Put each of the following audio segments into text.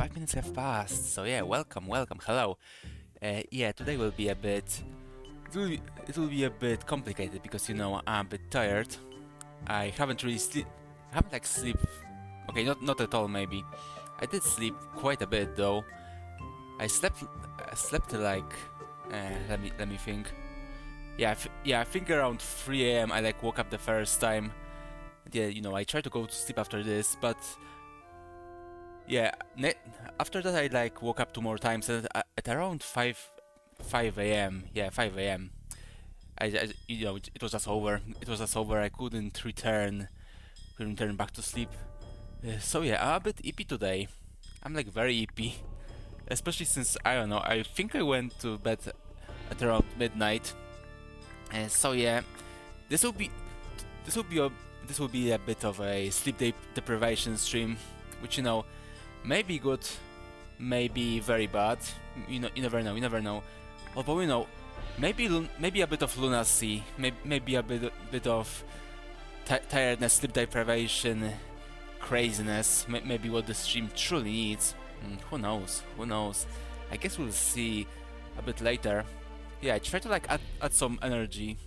5 minutes have passed, so yeah, welcome, hello. Yeah, today will be a bit... it will be a bit complicated because, you know, I'm a bit tired. I haven't really I haven't like sleep... Okay, not at all maybe. I did sleep quite a bit though. I slept like... let me think. Yeah, I think around 3 a.m. I like woke up the first time. Yeah, you know, I tried to go to sleep after this, but Yeah, after that I like woke up 2 more times at around 5 a.m. Yeah, 5 a.m. You know, it was just over. It was just over. I couldn't return back to sleep. So yeah, I'm a bit ippy today. I'm like very ippy, especially since I don't know. I think I went to bed at around midnight. So yeah, this will be this will be a this will be a bit of a sleep deprivation stream, which you know may be good, may be very bad. You know, you never know. You never know. Although you know, maybe a bit of lunacy, maybe a bit of tiredness, sleep deprivation, craziness. Maybe what the stream truly needs. Who knows? Who knows? I guess we'll see a bit later. Yeah, I tried to like add some energy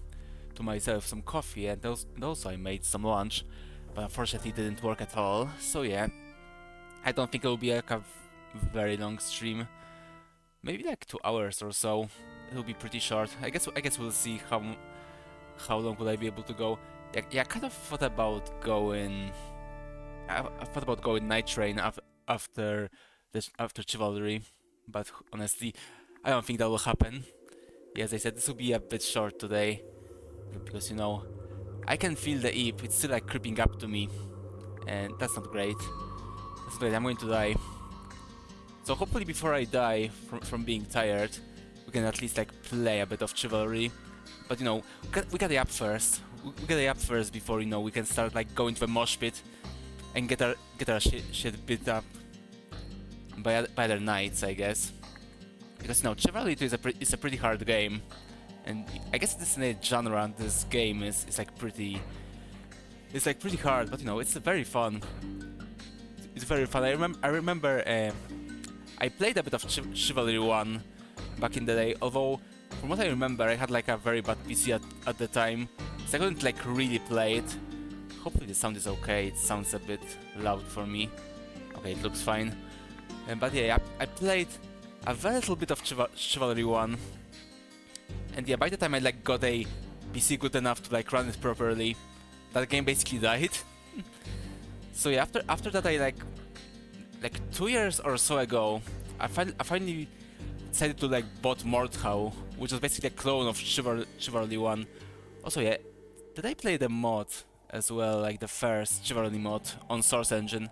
to myself, some coffee, and also I made some lunch, but unfortunately it didn't work at all. So yeah, I don't think it will be like a very long stream. Maybe like 2 hours or so. It'll be pretty short. I guess we'll see how long will I be able to go. Yeah, I kind of thought about going. I thought about going night train after after Chivalry, but honestly, I don't think that will happen. Yeah, as I said, this will be a bit short today because you know I can feel the ip. It's still like creeping up to me, and that's not great. That's not great. I'm going to die. So hopefully before I die from being tired, we can at least like play a bit of Chivalry. But you know, we got the up first. We got the up first before you know we can start like going to the mosh pit and get our shit beat up by other knights, I guess. Because you know, Chivalry 2 is a pretty hard game, and I guess this in a genre this game is like pretty hard. But you know, it's very fun. It's very fun. I remember. I played a bit of Chivalry 1 back in the day, although from what I remember I had like a very bad PC at the time, so I couldn't like really play it. Hopefully the sound is okay, it sounds a bit loud for me. Okay, it looks fine. But yeah, I played a very little bit of Chivalry 1, and yeah, by the time I like got a PC good enough to like run it properly, that game basically died. So yeah, after that I like 2 years or so ago, I finally decided to like bought Mordhau, which was basically a clone of Chivalry 1. Also, yeah, did I play the mod as well, like the first Chivalry mod on Source Engine?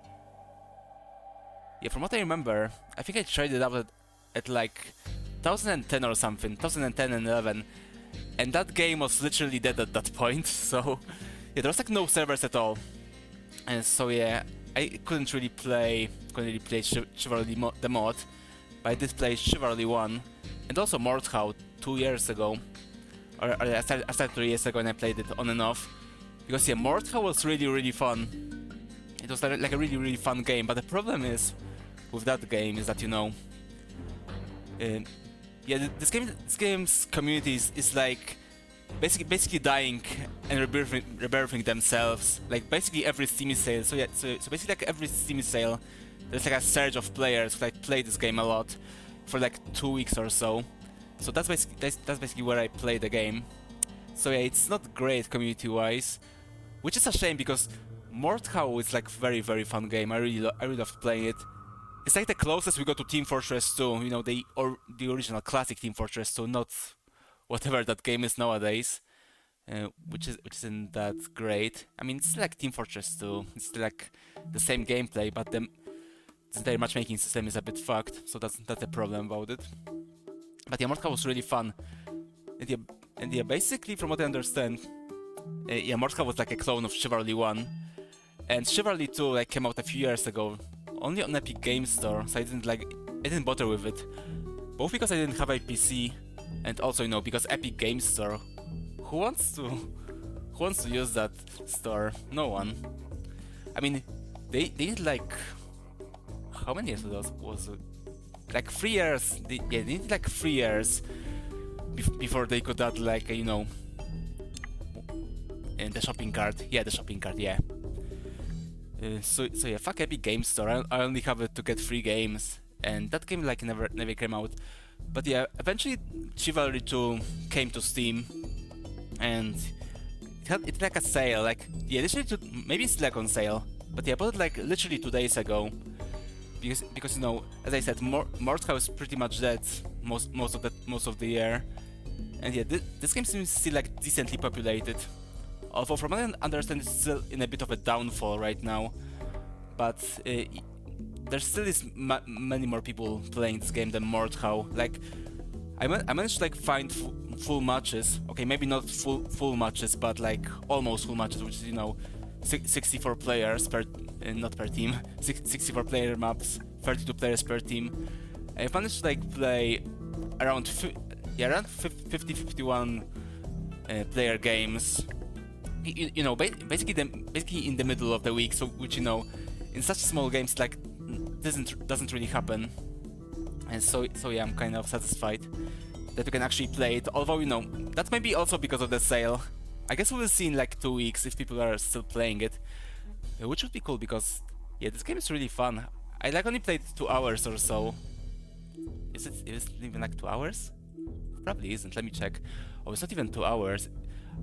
Yeah, from what I remember, I think I tried it out at like 2010 or something, 2010 and 11, and that game was literally dead at that point. So yeah, there was like no servers at all, and so yeah, I couldn't really play Chivalry the mod, but I did play Chivalry 1 and also Mordhau 2 years ago, or I started 3 years ago and I played it on and off, because yeah, Mordhau was really fun. It was like a really fun game, but the problem is with that game is that you know, yeah, this game's community is like basically dying and rebirthing themselves. Like basically every Steam sale. So yeah, so basically like every Steam sale, there's like a surge of players who like play this game a lot for like 2 weeks or so. So that's basically where I play the game. So yeah, it's not great community-wise, which is a shame because Mordhau is like very fun game. I really loved playing it. It's like the closest we got to Team Fortress 2. You know, the original classic Team Fortress 2, not whatever that game is nowadays, which isn't that great. I mean, it's still like Team Fortress 2. It's still like the same gameplay, but the entire matchmaking system is a bit fucked. So that's a problem about it. But yeah, Mordhau was really fun. And yeah, basically from what I understand, yeah, Mordhau was like a clone of Chivalry 1, and Chivalry 2 like came out a few years ago, only on Epic Games Store. So I didn't bother with it, both because I didn't have a PC, and also, you know, because Epic Games Store, who wants to use that store? No one. I mean, they did like, how many years was it? Like 3 years. They needed like 3 years before they could add like you know, in the shopping cart. Yeah, the shopping cart. Yeah. So yeah, fuck Epic Games Store. I only have it to get free games, and that game like never came out. But yeah, eventually Chivalry 2 came to Steam, and it's like a sale. Like yeah, literally maybe it's like on sale, but yeah, I bought it like literally 2 days ago because you know, as I said, Mordhau is pretty much dead most of the year, and yeah, this game seems still like decently populated. Although from what I understand, it's still in a bit of a downfall right now, but there still is many more people playing this game than Mordhau. Like, I managed to like find full matches. Okay, maybe not full matches, but like almost full matches, which is, you know, 64 players per, not per team, 64 player maps, 32 players per team. I've managed to like play around 50-51 player games. You know, basically in the middle of the week, so which, you know, in such small games like doesn't really happen. And so yeah, I'm kind of satisfied that we can actually play it. Although, you know, that may be also because of the sale. I guess we'll see in like 2 weeks if people are still playing it, which would be cool because yeah, this game is really fun. I like only played 2 hours or so. Is it even like 2 hours? Probably isn't. Let me check. Oh, it's not even 2 hours.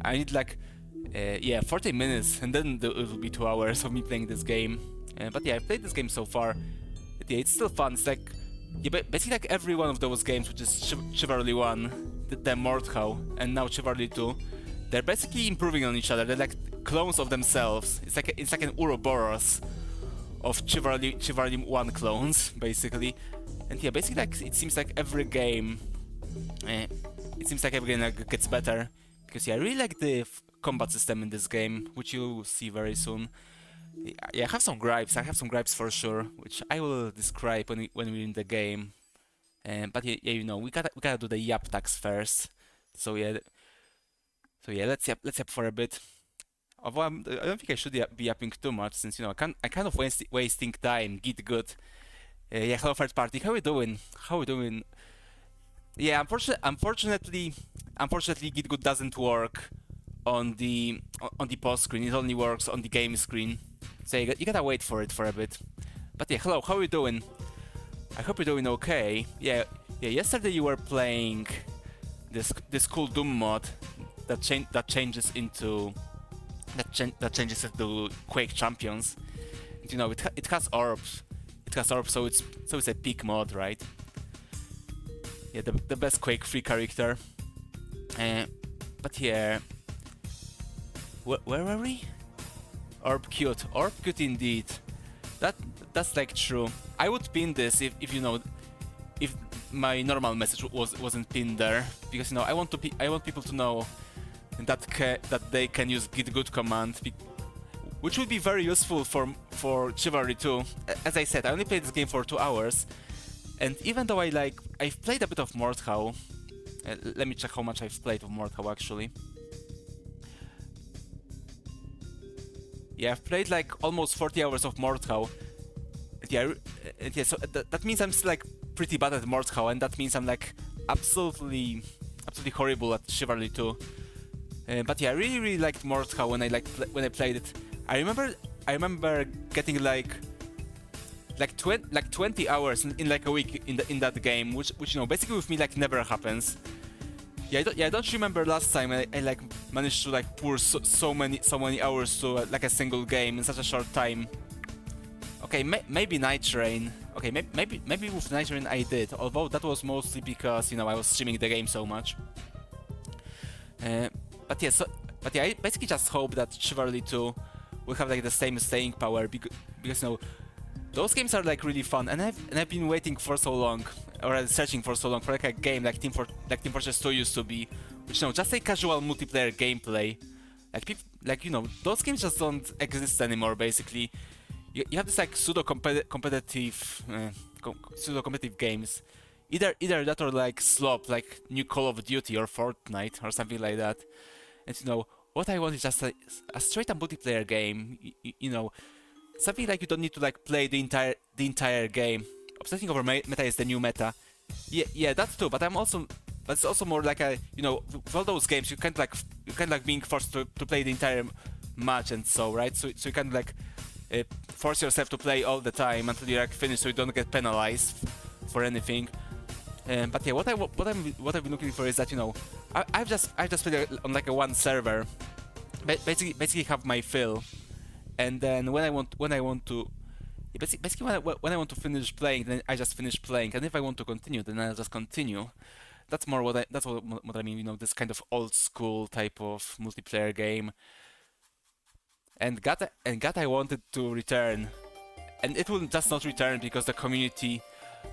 I need like yeah, 40 minutes, and then it will be 2 hours of me playing this game. But yeah, I've played this game so far. But yeah, it's still fun. It's like, yeah, basically like every one of those games, which is Chivalry 1, the Mordhau, and now Chivalry 2, they're basically improving on each other. They're like clones of themselves. It's like an Ouroboros of Chivalry 1 clones, basically. And yeah, basically like it seems like every game, like, gets better. Because yeah, I really like the combat system in this game, which you'll see very soon. Yeah, I have some gripes. I have some gripes for sure, which I will describe when we're in the game. But yeah, you know, we gotta do the yap tax first. So yeah, let's yap for a bit. Although I don't think I should be yapping too much, since, you know, I kind of wasting time. Git good. Yeah, hello third party. How we doing? Yeah, unfortunately, Git good doesn't work on the post screen. It only works on the game screen. So you gotta wait for it for a bit. But yeah, hello, how are you doing? I hope you're doing okay. Yeah. Yesterday you were playing this cool Doom mod that changes into Quake Champions. And, you know, it has orbs. So it's a peak mod, right? Yeah, the best Quake 3 character. But yeah, where were we? Orb cute indeed. That's like true. I would pin this if you know, if my normal message wasn't pinned there, because, you know, I want people to know that they can use git good command, which would be very useful for Chivalry 2. As I said, I only played this game for 2 hours, and even though I've played a bit of Mordhau. Let me check how much I've played of Mordhau actually. Yeah, I've played like almost 40 hours of Mordhau. Yeah, so that means I'm still like pretty bad at Mordhau, and that means I'm like absolutely horrible at Chivalry 2. But yeah, I really liked Mordhau when I played it. I remember getting like 20 hours in like a week in that game, which, you know, basically with me like never happens. I don't remember last time I like managed to like pour so many hours to like a single game in such a short time. Okay, maybe Night Rain. Okay, maybe with Night Rain I did, although that was mostly because, you know, I was streaming the game so much. But yeah, I basically just hope that Chivalry 2 will have like the same staying power, because, you know, those games are like really fun, and I've been waiting for so long, or searching for so long for like a game like Team Fortress 2 used to be, which, you know, just like casual multiplayer gameplay. Like you know, those games just don't exist anymore. Basically, you have this like pseudo-competitive games, either that or like slop, like new Call of Duty or Fortnite or something like that. And, you know, what I want is just a straight up multiplayer game. You know, something like you don't need to like play the entire game. Obsessing over meta is the new meta. Yeah, that's true. But it's also more like a, you know, with all those games you can't like being forced to play the entire match and so, right? So you can like force yourself to play all the time until you like finish, so you don't get penalized for anything. But yeah, what I've been looking for is that, you know, I've just played on like a one server, basically have my fill, and then when I want to Basically, when I want to finish playing, then I just finish playing, and if I want to continue, then I'll just continue. That's more what I mean. You know, this kind of old school type of multiplayer game. And God, I wanted to return, and it will just not return because the community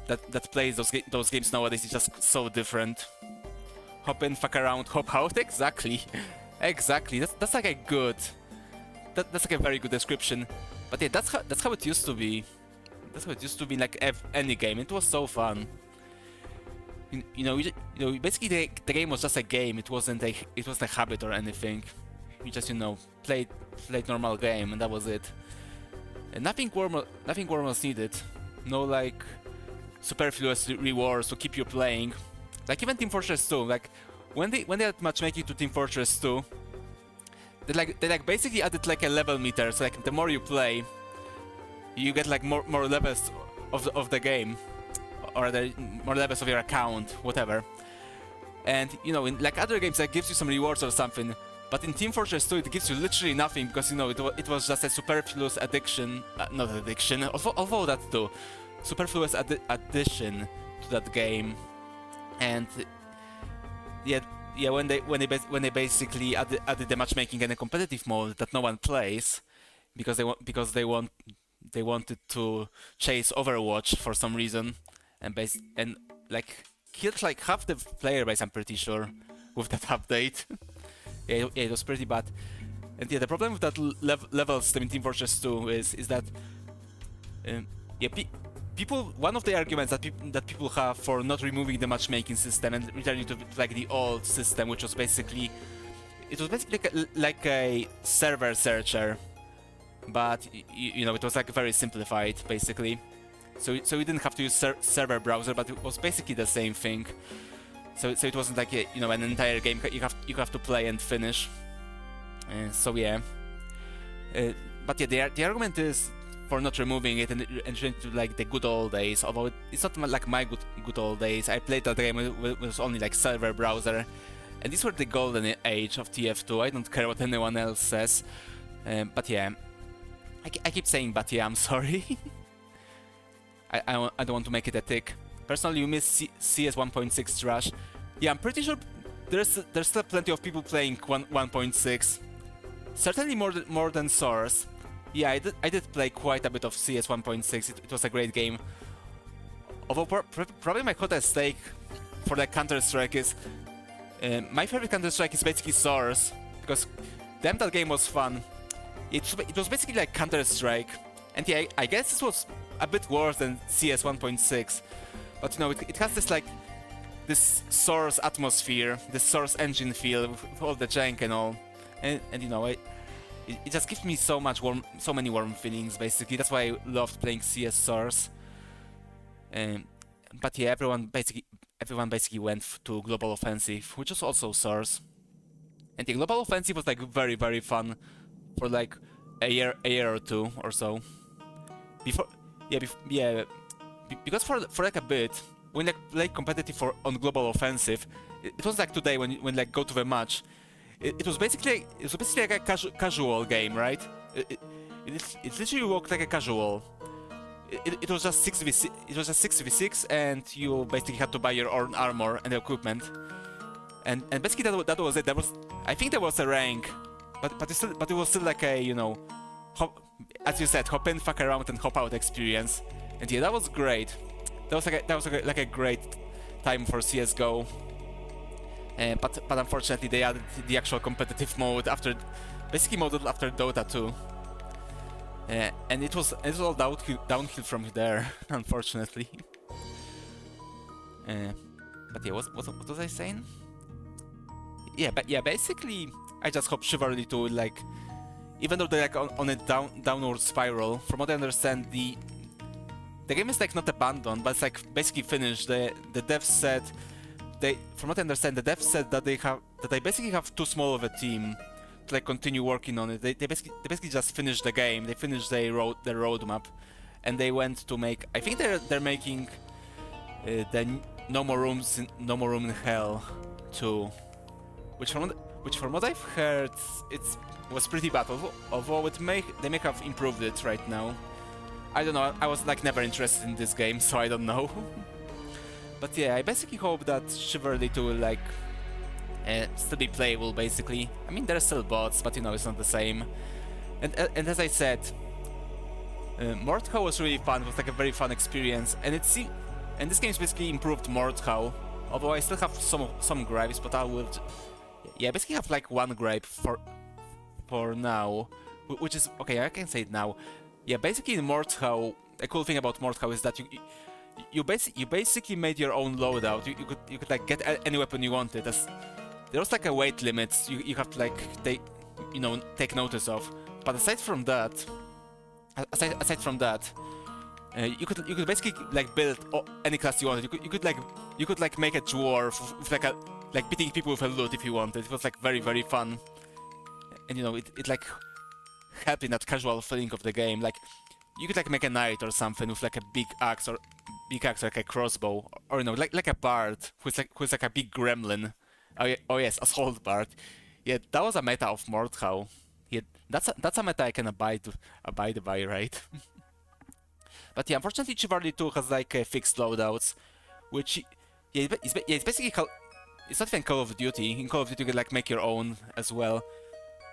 that plays those games nowadays is just so different. Hop in, fuck around, hop out. Exactly, exactly. That's like a good. That's like a very good description. But yeah, that's how it used to be. That's how it used to be in like any game. It was so fun. You know, basically the game was just a game. It wasn't a habit or anything. You just played normal game and that was it. And nothing more was needed. No like superfluous rewards to keep you playing. Like even Team Fortress 2. Like when they added matchmaking to Team Fortress 2, they basically added like a level meter. So like the more you play, you get like more levels of the game, or more levels of your account, whatever. And in like other games, that gives you some rewards or something. But in Team Fortress 2, it gives you literally nothing because it was just a superfluous addiction, not addiction, although that too, superfluous addition to that game. And yeah, when they basically added the matchmaking and the competitive mode that no one plays, because they wanted to chase Overwatch for some reason, and like killed like half the player base, I'm pretty sure, with that update. Yeah, it was pretty bad. And yeah, the problem with that level system in Team Fortress 2 is that one of the arguments that people have for not removing the matchmaking system and returning to like the old system, which was basically like a server searcher, but it was like very simplified basically. So you didn't have to use server browser, but it was basically the same thing. So it wasn't like an entire game you have to play and finish. So yeah. But yeah, the argument is for not removing it and returning to like the good old days. Although it's not like my good old days. I played that game with only like server browser, and these were the golden age of TF2. I don't care what anyone else says. But yeah, I keep saying but yeah. I'm sorry. I don't want to make it a tick. Personally, you miss CS 1.6 trash. Yeah, I'm pretty sure there's still plenty of people playing 1.6. Certainly more than Source. Yeah, I did play quite a bit of CS 1.6. It was a great game. Although probably my hottest take for like Counter-Strike is my favorite Counter-Strike is basically Source, because damn, that game was fun. It was basically like Counter-Strike, and yeah, I guess this was a bit worse than CS 1.6. But it has this Source atmosphere, this Source engine feel with all the jank and all, and it just gives me so many warm feelings. Basically, that's why I loved playing CS Source. But yeah, everyone basically went to Global Offensive, which was also Source. And the Global Offensive was like very very fun for like a year or two or so. Because for like a bit, when like play competitive on Global Offensive, it was like today when like go to the match, it was basically like a casual game, right? It literally worked like a casual. It was just 6v6. It was just 6v6, and you basically had to buy your own armor and equipment. And basically that was it. I think there was a rank, but it was still like a as you said, hop in, fuck around, and hop out experience. And yeah, that was great. That was like a great time for CS:GO. But unfortunately, they added the actual competitive mode basically modeled after Dota 2. And it was all downhill from there, unfortunately. But yeah, what was I saying? Yeah, basically, I just hope Chivalry 2 like, even though they're like on a downward spiral. From what I understand, the game is like not abandoned, but it's like basically finished. The devs said from what I understand, the devs said that they basically have too small of a team to like continue working on it. They basically just finished the game. They finished their roadmap, and they went to make. I think they're making the No More Room in Hell 2, which from what I've heard, it was pretty bad. Although they may have improved it right now. I don't know, I was like never interested in this game, so I don't know. But yeah, I basically hope that Chivalry 2 will like still be playable basically. I mean, there are still bots, but you know, it's not the same. And as I said, Mordhau was really fun. It was like a very fun experience, and and this game's basically improved Mordhau. Although I still have some gripes, but I will, yeah, I basically have like one gripe for now, which is okay. I can say it now. Yeah, basically in Mordhau, a cool thing about Mordhau is that you basically made your own loadout. You could like get any weapon you wanted. There was like a weight limit you have to like take notice of. But aside from that, you could basically like build any class you wanted. You could like make a dwarf with like beating people with a loot if you wanted. It was like very fun, and you know it like helped in that casual feeling of the game. Like you could like make a knight or something with like a big axe or like a crossbow, or you know like a bard who's like a big gremlin. Oh yes, assault bard. Yeah, that was a meta of Mordhau. Yeah, that's a meta I can abide by, right? But yeah, unfortunately, Chivalry 2 has like fixed loadouts, which yeah, it's basically it's not even Call of Duty. In Call of Duty, you can like make your own as well,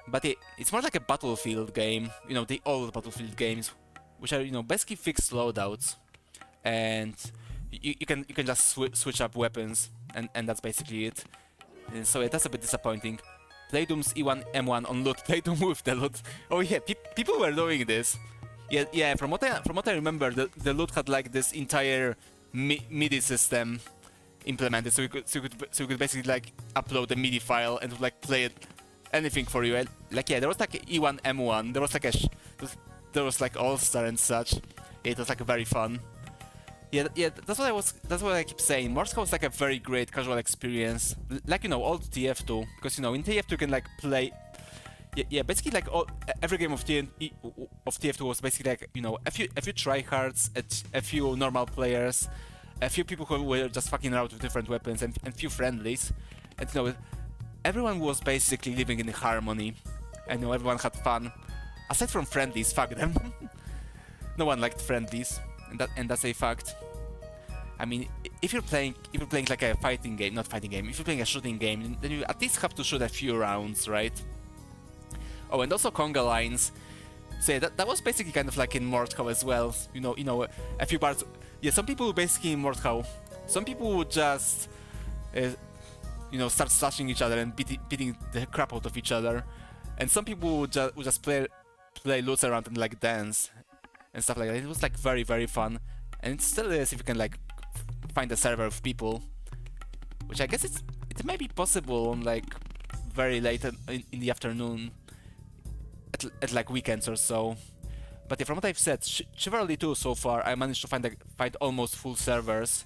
but it's more like a Battlefield game. You know, the old Battlefield games, which are basically fixed loadouts, and you can just switch up weapons, and that's basically it. And so yeah, that's a bit disappointing. Playdoom's E1 M1 on loot. Playdoom with the loot. Oh yeah, people were doing this. Yeah. From what I remember, the loot had like this entire MIDI system implemented, so you could basically like upload a MIDI file and like play it anything for you. Like yeah, there was like E1 M1. There was like there was like All Star and such. Yeah, it was like very fun. Yeah, that's what I keep saying. Mordhau was like a very great casual experience, like old TF2, because in TF2 you can like play. Yeah, basically like every game of TF2 was basically like a few tryhards, a few normal players, a few people who were just fucking around with different weapons, and few friendlies, and everyone was basically living in harmony, and everyone had fun, aside from friendlies. Fuck them. No one liked friendlies. And that's a fact. I mean, if you're playing like a fighting game, not fighting game, if you're playing a shooting game, then you at least have to shoot a few rounds, right? Oh, and also conga lines. So yeah, that was basically kind of like in Mordhau as well. A few parts. Yeah, some people basically in Mordhau, some people would just, start slashing each other and beating the crap out of each other, and some people would just play loot around and like dance and stuff like that. It was like very fun, and it still is if you can like find a server of people, which I guess it may be possible on like very late in the afternoon at like weekends or so. But yeah, from what I've said, Chivalry 2 so far, I managed to find almost full servers,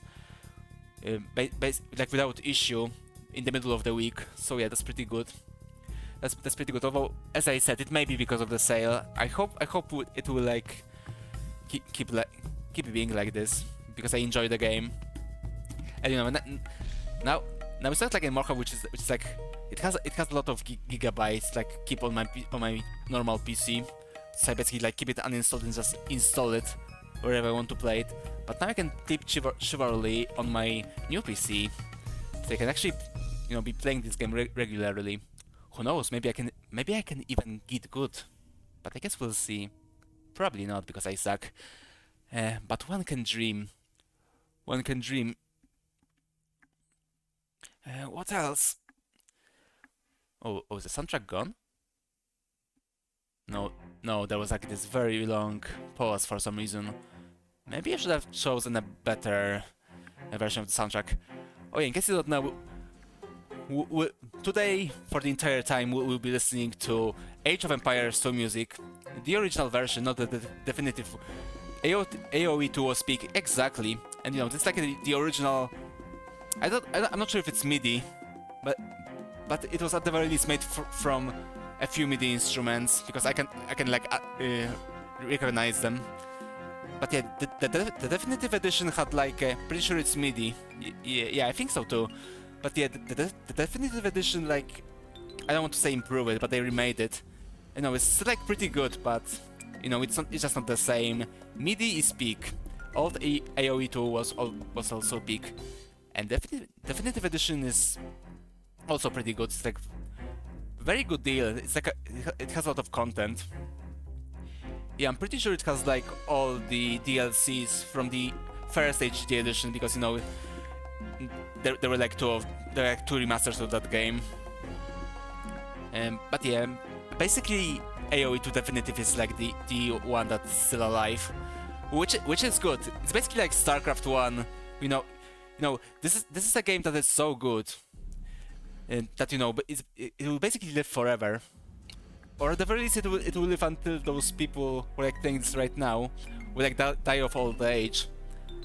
like without issue in the middle of the week. So yeah, that's pretty good. That's pretty good. Although, as I said, it may be because of the sale. I hope it will like keep being like this, because I enjoy the game. And now it's not like in Minecra, which is like it has a lot of gigabytes like keep on my normal PC. So I basically like keep it uninstalled and just install it wherever I want to play it. But now I can tip Chivalry on my new PC, so I can actually be playing this game regularly. Who knows? Maybe I can even get good, but I guess we'll see. Probably not, because I suck. But one can dream. One can dream. What else? Oh, is the soundtrack gone? No, there was like this very long pause for some reason. Maybe I should have chosen a better version of the soundtrack. Oh yeah, in case you don't know, today, for the entire time, we'll be listening to Age of Empires 2 music, the original version, not the definitive. AoE 2 will speak exactly, and it's like the original. I'm not sure if it's MIDI, but it was at the very least made from a few MIDI instruments, because I can like recognize them. But yeah, the definitive edition had like pretty sure it's MIDI. Yeah, I think so too. But yeah, the definitive edition, like, I don't want to say improve it, but they remade it. It's still like pretty good, but You know, it's just not the same. MIDI is peak. Old AoE 2 was also peak, and Definitive Edition is also pretty good. It's like very good deal. It's like it has a lot of content. Yeah, I'm pretty sure it has like all the DLCs from the first HD edition, because you know there were like two remasters of that game. But yeah, basically AoE 2 Definitive is like the one that's still alive, which is good. It's basically like StarCraft 1. You know, this is a game that is so good that but it will basically live forever, or at the very least it will live until those people who like think this right now will like die of old age.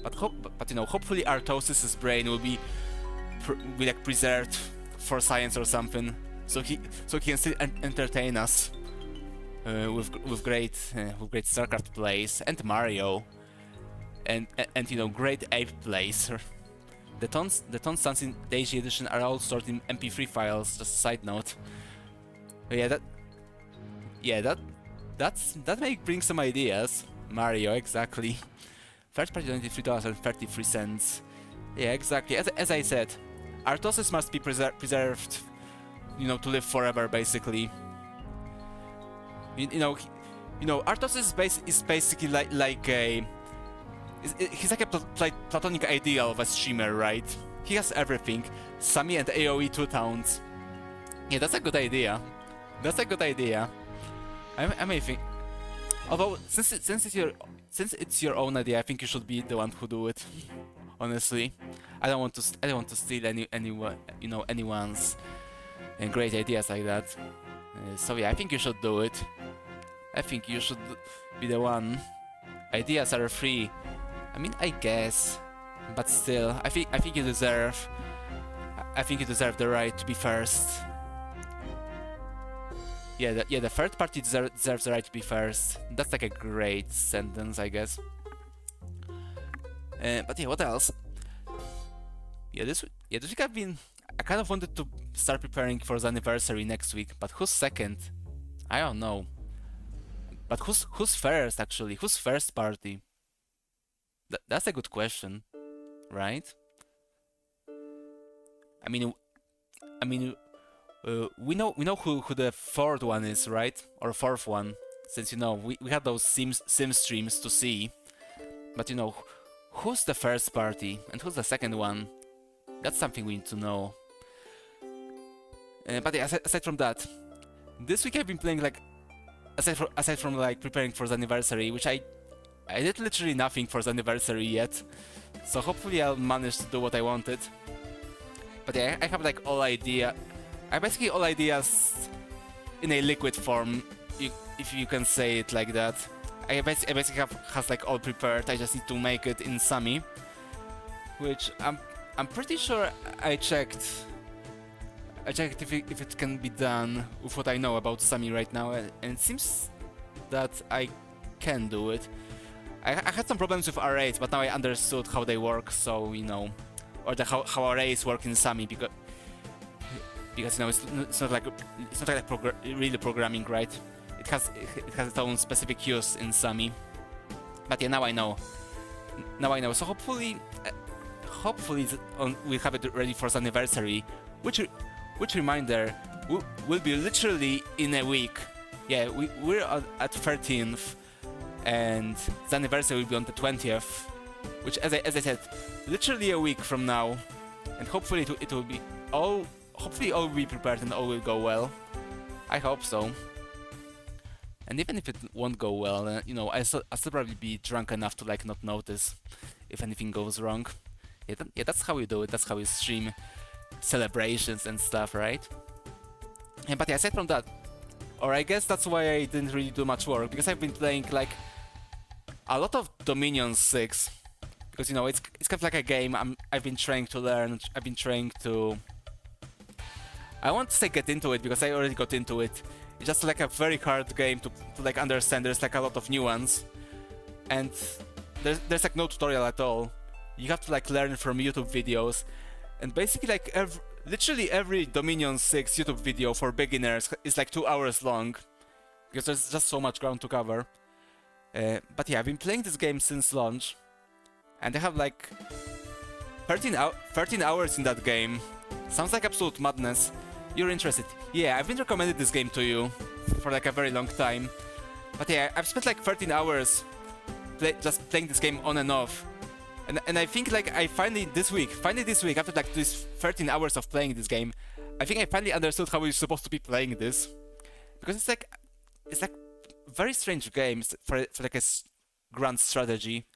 But hopefully Artosis's brain will be like preserved for science or something, so he can still entertain us with great StarCraft plays, and Mario, and great Ape plays. The Tone sounds in the HD edition are all stored in MP3 files. Just a side note. But that may bring some ideas. Mario, exactly. Third party donated $3.33. Yeah, exactly. As I said, Artosis must be preserved, to live forever, basically. Artosis is basically like a. He's like a platonic ideal of a streamer, right? He has everything. Sammy and AoE 2 towns. Yeah, that's a good idea. I may think. Although since it's your own idea, I think you should be the one who do it. Honestly, I don't want to steal anyone's great ideas like that. So yeah, I think you should do it. I think you should be the one. Ideas are free. I mean, I guess, but still, I think you deserve. I think you deserve the right to be first. Yeah, the third party deserves the right to be first. That's like a great sentence, I guess. But yeah, what else? This week I kind of wanted to start preparing for the anniversary next week, but who's second? I don't know. But who's first, actually? Who's first party? That's a good question, right? I mean, we know who the fourth one is, right? Or fourth one, since we had those sim streams to see. But who's the first party and who's the second one? That's something we need to know. But yeah, aside from that, this week I've been playing like aside from like preparing for the anniversary, which I did literally nothing for the anniversary yet, so hopefully I'll manage to do what I wanted. But yeah, I have like basically all ideas in a liquid form, if you can say it like that. I basically has like all prepared. I just need to make it in Sami, which I'm pretty sure I checked if it can be done with what I know about Sami right now, and it seems that I can do it. I had some problems with arrays, but now I understood how they work, so or how arrays work in Sami, because it's not like really programming, right? It has its own specific use in Sami. But yeah, now I know. So hopefully we'll have it ready for the anniversary, which reminder will be literally in a week. Yeah, we're at 13th. And the anniversary will be on the 20th, which, as I said, literally a week from now, and hopefully it will be all will be prepared and all will go well. I hope so. And even if it won't go well, I'll still probably be drunk enough to like not notice if anything goes wrong. Yeah, that's how we do it. That's how we stream celebrations and stuff, right? But yeah, aside from that, or I guess that's why I didn't really do much work, because I've been playing like a lot of Dominion 6, because it's kind of like a game I've been trying to learn. I've been trying to. I want to say get into it, because I already got into it. It's just like a very hard game to like understand. There's like a lot of nuance, and there's like no tutorial at all. You have to like learn from YouTube videos, and basically like literally every Dominion 6 YouTube video for beginners is like 2 hours long, because there's just so much ground to cover. But yeah, I've been playing this game since launch, and I have like 13 hours in that game. Sounds like absolute madness. You're interested? Yeah, I've been recommended this game to you for like a very long time. But yeah, I've spent like 13 hours just playing this game on and off. And I think like I finally this week, after like this 13 hours of playing this game, I think I finally understood how you're supposed to be playing this. Because it's like very strange games for like a grand strategy.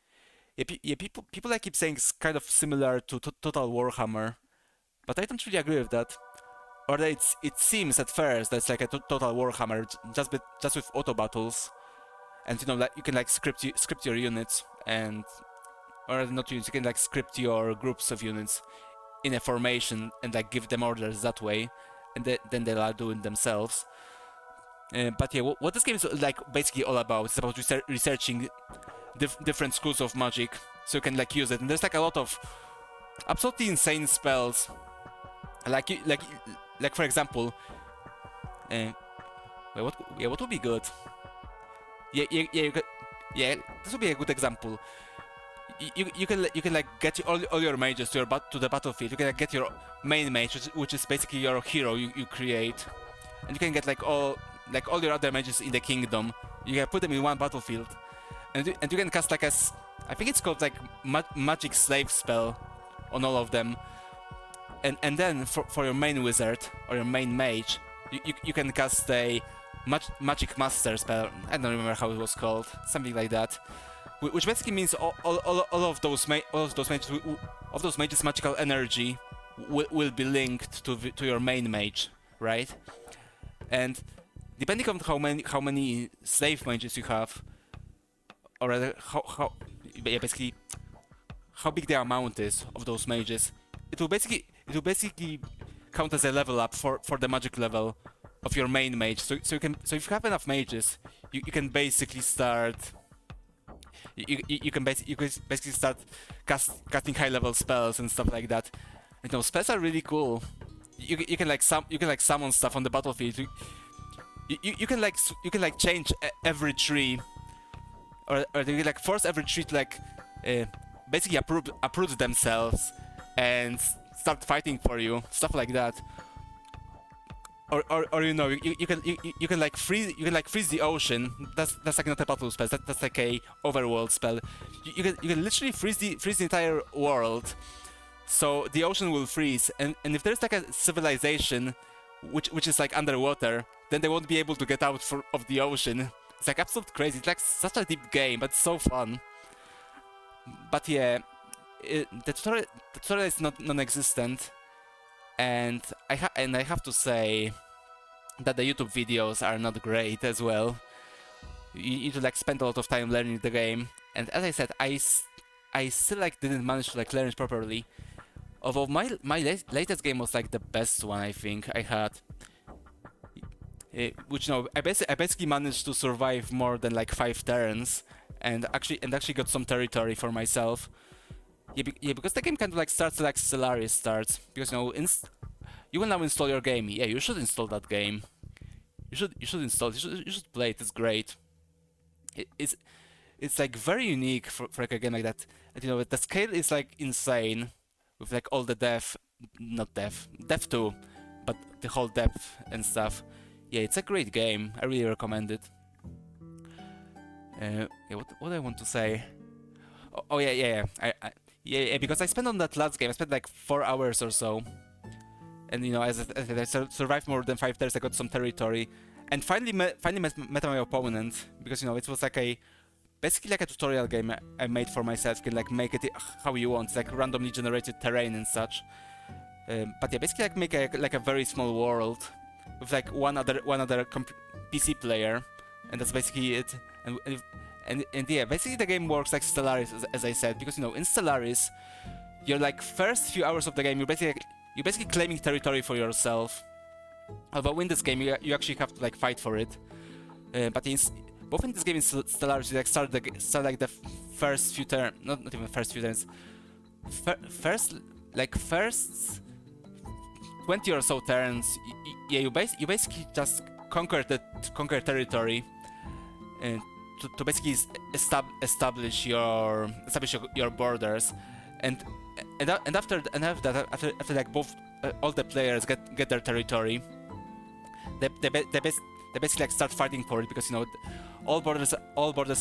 Yeah, people like keep saying it's kind of similar to Total Warhammer, but I don't really agree with that. Or that it seems at first that it's like a Total Warhammer, just with auto battles, and you know, like you can like script your units, and or not units, you can like script your groups of units in a formation and like give them orders that way, and then they'll are doing themselves. But yeah, what this game is like basically all about, it's about researching different schools of magic, so you can like use it. And there's like a lot of absolutely insane spells, like for example, wait, what would be good? Yeah, this would be a good example. You can like get all your mages to the battlefield. You can like get your main mage, which is basically your hero you create, and you can get like all your other mages in the kingdom. You can put them in one battlefield, and you can cast like I think it's called like magic slave spell on all of them, and then for your main wizard or your main mage, you can cast a magic master spell. I don't remember how it was called, something like that, which basically means all of those mages' magical energy will be linked to your main mage, right? And depending on how many slave mages you have, or rather basically how big the amount is of those mages, it will basically count as a level up for the magic level of your main mage. So if you have enough mages, you can basically start. You can basically start casting high level spells and stuff like that. You know, spells are really cool. You can like summon stuff on the battlefield. You can like change every tree, or you can like force every tree to like basically uproot themselves and start fighting for you, stuff like that. Or you know, you can like freeze the ocean. That's like not a battle spell. That's like a overworld spell. You can literally freeze the entire world, so the ocean will freeze. And if there's like a civilization which is like underwater, then they won't be able to get out of the ocean. It's like absolute crazy. It's like such a deep game, but it's so fun. But yeah, the tutorial is non-existent. And I have to say that the YouTube videos are not great as well. You need to like spend a lot of time learning the game, and as I said, I still like didn't manage to like learn it properly. Although my latest game was like the best one I think I had, which no, I basically managed to survive more than like 5 turns, and actually got some territory for myself. Yeah, because the game kind of like starts like Stellaris starts. Because you know, you will now install your game. Yeah, you should install that game. You should install it. You should play it. It's great. It's like very unique for like a game like that. And you know, the scale is like insane, with like all the depth too, but the whole depth and stuff. Yeah, it's a great game. I really recommend it. Yeah, what I want to say? Oh yeah. Yeah, because I spent on that last game, I spent like 4 hours or so. And you know, as I survived more than 5 turns, I got some territory. And finally met my opponent, because you know, it was like basically like a tutorial game I made for myself. You can like make it how you want, it's like randomly generated terrain and such. But yeah, basically like make a very small world with like one other PC player, and that's basically it. And yeah, basically the game works like Stellaris, as I said, because you know, in Stellaris, your like first few hours of the game, you're basically claiming territory for yourself. Although in this game, you actually have to like fight for it. But both in this game and Stellaris, you like start like the first few turns, not even first few turns. First 20 or so turns, you basically just conquer territory. to basically establish your borders, and after like both all the players get their territory, they basically like start fighting for it, because all borders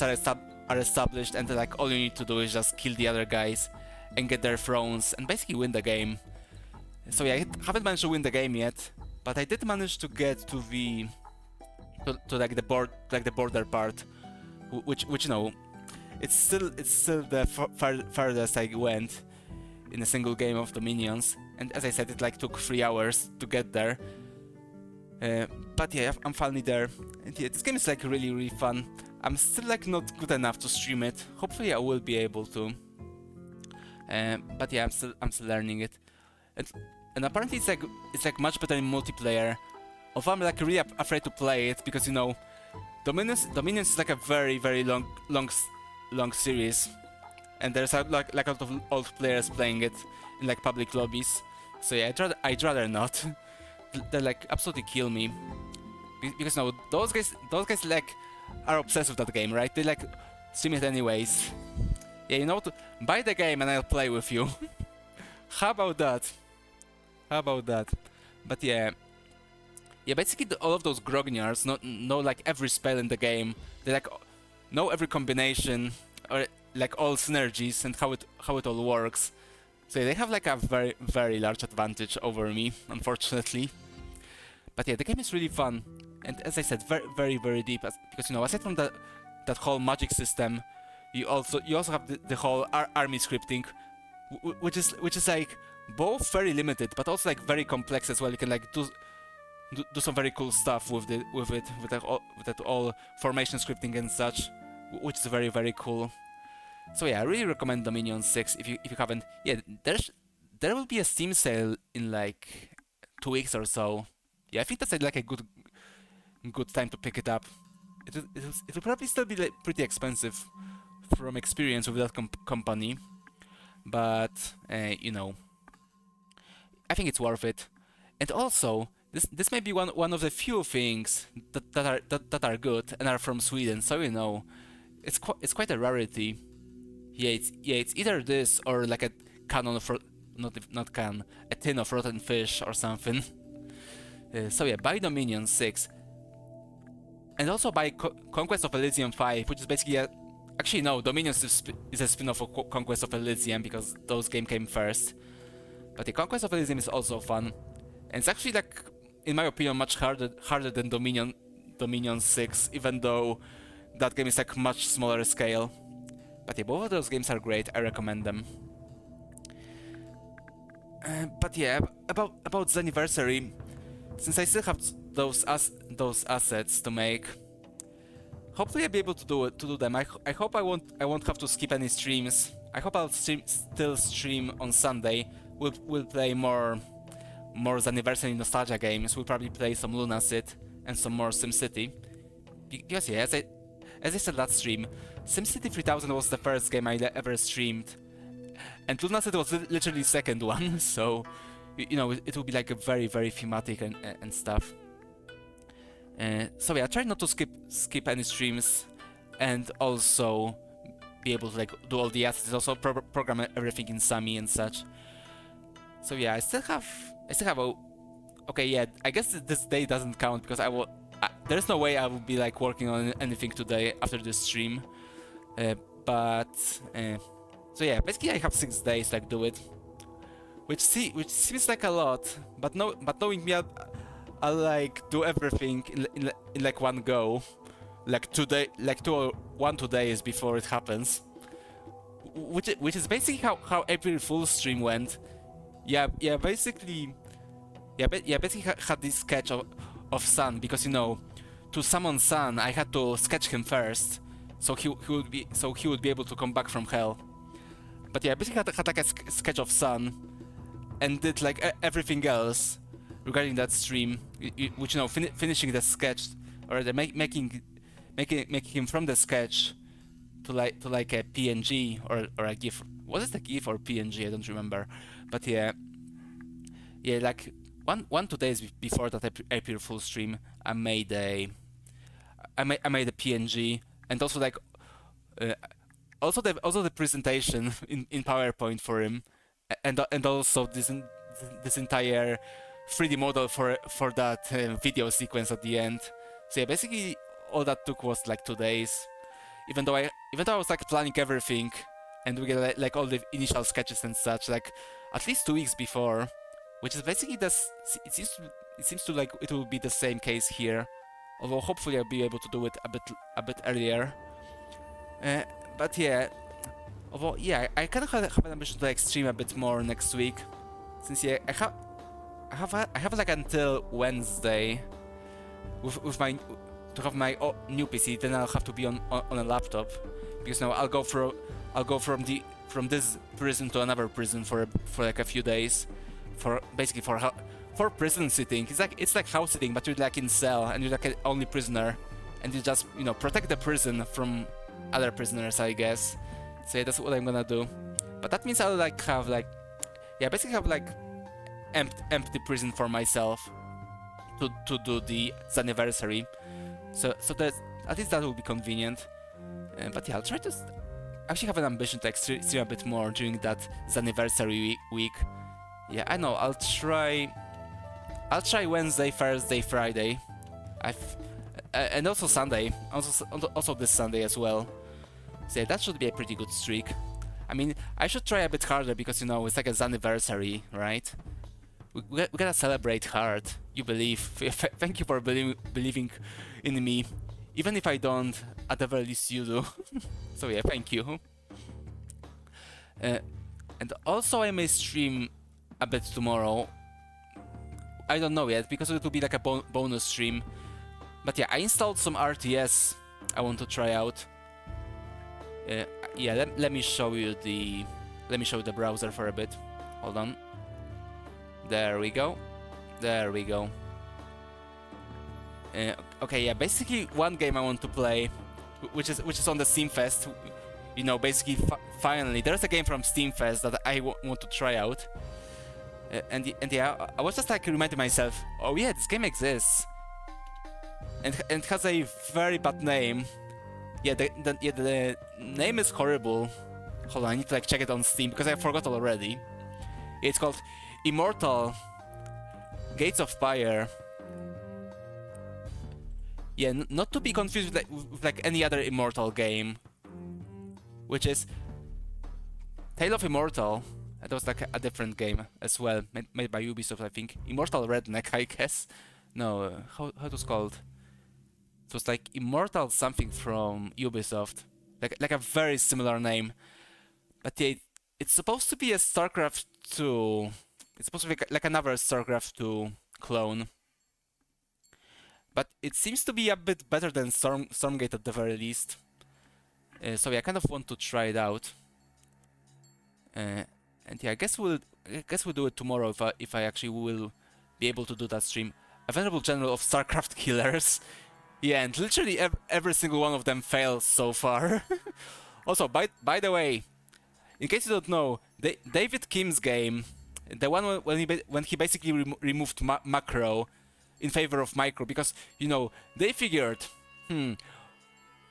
are established, and like all you need to do is just kill the other guys and get their thrones and basically win the game. So yeah, I haven't managed to win the game yet, but I did manage to get to like the border part, which it's still the farthest I went in a single game of Dominions, and as I said, it like took 3 hours to get there. But yeah, I'm finally there, and yeah, this game is like really fun. I'm still like not good enough to stream it. Hopefully, I will be able to. But yeah, I'm still learning it, and apparently it's like much better in multiplayer. Although I'm like really afraid to play it, because Dominions is like a very long series, and there's like a lot of old players playing it in like public lobbies. So yeah, I'd rather not. They like absolutely kill me, because those guys like are obsessed with that game, right? They like stream it anyways. Yeah, buy the game and I'll play with you. How about that? But yeah, basically all of those grognards know like every spell in the game. They like know every combination, or like all synergies and how it all works. So they have like a very large advantage over me, unfortunately. But yeah, the game is really fun, and as I said, very deep. Because aside from that whole magic system, you also have the whole army scripting, which is like both very limited, but also like very complex as well. You can like do some very cool stuff with that all formation scripting and such, which is very cool. So yeah, I really recommend Dominion 6 if you haven't. Yeah, there will be a Steam sale in like 2 weeks or so. Yeah, I think that's like a good time to pick it up. It will probably still be like pretty expensive from experience with that company, but I think it's worth it. And also, this may be one of the few things that are good and are from Sweden. So it's quite a rarity. Yeah, it's either this or like a canon of a tin of rotten fish or something. So yeah, buy Dominion 6, and also buy Conquest of Elysium 5, which is basically actually no, Dominion is a spin-off of Conquest of Elysium, because those games came first. But the Conquest of Elysium is also fun, and it's actually like, in my opinion, much harder than Dominion 6, even though that game is like much smaller scale. But yeah, both of those games are great. I recommend them. But yeah, about the anniversary, since I still have those assets to make, hopefully I'll be able to do them. I hope I won't have to skip any streams. I hope I'll still stream on Sunday. We'll play more the anniversary nostalgia games. We'll probably play some Lunacid and some more SimCity. Because yeah, as I said last stream, SimCity 3000 was the first game I ever streamed, and Lunacid was literally the second one. So it will be like a very thematic and stuff. So yeah, I try not to skip any streams, and also be able to like do all the assets, also program everything in Sami and such. So yeah, I still have okay, yeah, I guess this day doesn't count, because there's no way I will be like working on anything today after this stream. So yeah, basically I have 6 days to like do it, which seems like a lot, but knowing me, I'll like do everything in like one go, like 2 days before it happens, which is basically how April Fool's stream went. Basically had this sketch of Sun, because to summon Sun I had to sketch him first, so he would be able to come back from hell. But yeah, basically had like a sketch of Sun, and did like everything else regarding that stream, which finishing the sketch, or making him from the sketch to like a PNG or a GIF. Was it a GIF or PNG? I don't remember. But yeah, like 2 days before that April Fool stream, I made a PNG and also like uh, also the presentation in PowerPoint for him, and also this entire 3D model for that video sequence at the end. So yeah, basically all that took was like 2 days. Even though I was like planning everything, and we get like all the initial sketches and such like at least 2 weeks before, which is basically it seems to like it will be the same case here. Although hopefully I'll be able to do it a bit earlier. But yeah, although yeah, I kind of have an ambition to like stream a bit more next week, since yeah, I have like until Wednesday with my to have my new PC. Then I'll have to be on a laptop, because now I'll go from this prison to another prison for like a few days, for basically for prison sitting. It's like house sitting, but you're like in cell and you're like an only prisoner, and you just protect the prison from other prisoners, I guess. So yeah, that's what I'm gonna do. But that means I'll like have like basically have like empty prison for myself to do the anniversary. So that at least that will be convenient. But yeah, I'll try to actually have an ambition to stream a bit more during that anniversary week. Yeah, I know. I'll try Wednesday, Thursday, Friday. And also Sunday. Also this Sunday as well. So yeah, that should be a pretty good streak. I mean, I should try a bit harder because it's like a anniversary, right? We gotta celebrate hard. You believe. Thank you for believing in me. Even if I don't, at the very least you do. So yeah, thank you. And also I may stream a bit tomorrow. I don't know yet, because it will be like a bonus stream. But yeah, I installed some RTS I want to try out. Yeah, let me show you the browser for a bit. Hold on. There we go. There we go. Okay, yeah, basically one game I want to play, which is on the Steam Fest. Basically finally there's a game from Steam Fest that I want to try out. And yeah, I was just like reminding myself, oh yeah, this game exists, and has a very bad name. Yeah, the name is horrible. Hold on, I need to like check it on Steam because I forgot already. It's called Immortal Gates of Fire. Yeah, not to be confused with like any other Immortal game, which is Tale of Immortal. That was like a different game as well, made by Ubisoft, I think. Immortal Redneck, I guess. No, how it was called? It was like Immortal something from Ubisoft, like a very similar name. But yeah, it's supposed to be a StarCraft 2. It's supposed to be like another StarCraft 2 clone. But it seems to be a bit better than Stormgate at the very least. So yeah, I kind of want to try it out. And yeah, I guess we'll do it tomorrow if I actually will be able to do that stream. A venerable general of StarCraft killers. Yeah, and literally every single one of them fails so far. Also, by the way, in case you don't know, David Kim's game, the one when he basically removed macro in favor of micro, because they figured,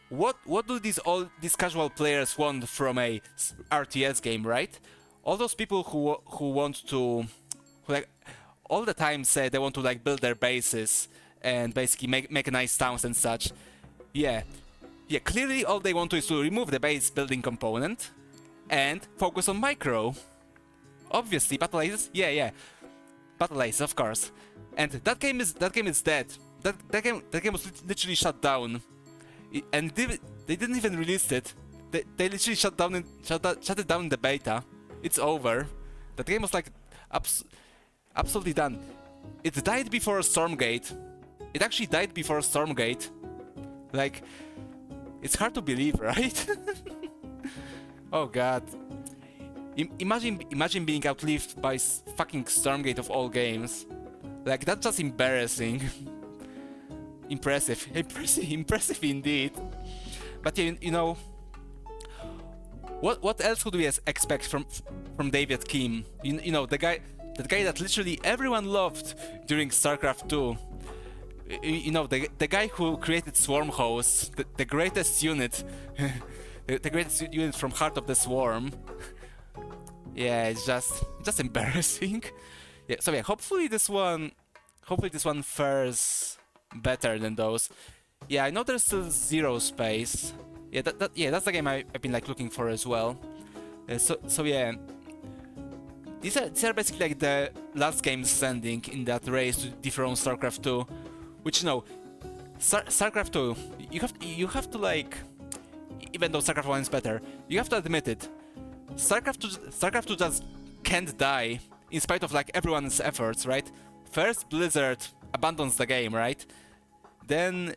what do these casual players want from a RTS game, right? All those people who want to, like all the time say they want to like build their bases and basically make nice towns and such. Yeah, clearly all they want to is to remove the base building component and focus on micro. Obviously, battle aces. Yeah, battle aces, of course. And that game is dead. That game was literally shut down, and they didn't even release it. They literally shut it down in the beta. It's over. That game was like absolutely done. It died before Stormgate. It actually died before Stormgate. Like, it's hard to believe, right? Oh god. Imagine being outlived by fucking Stormgate of all games. Like, that's just embarrassing. Impressive indeed. But yeah, what else could we expect from David Kim? The guy that literally everyone loved during StarCraft 2. You know, the guy who created Swarm Host, the greatest unit, the greatest unit from Heart of the Swarm. Yeah, it's just embarrassing. Yeah, so yeah, hopefully this one fares better than those. Yeah, I know there's still zero space. Yeah, that's the game I've been like looking for as well. So yeah, these are basically like the last games standing in that race to dethrone StarCraft 2, which you know, StarCraft 2, you have to like, even though StarCraft 1 is better, you have to admit it. StarCraft 2 just can't die in spite of like everyone's efforts, right? First Blizzard abandons the game, right? Then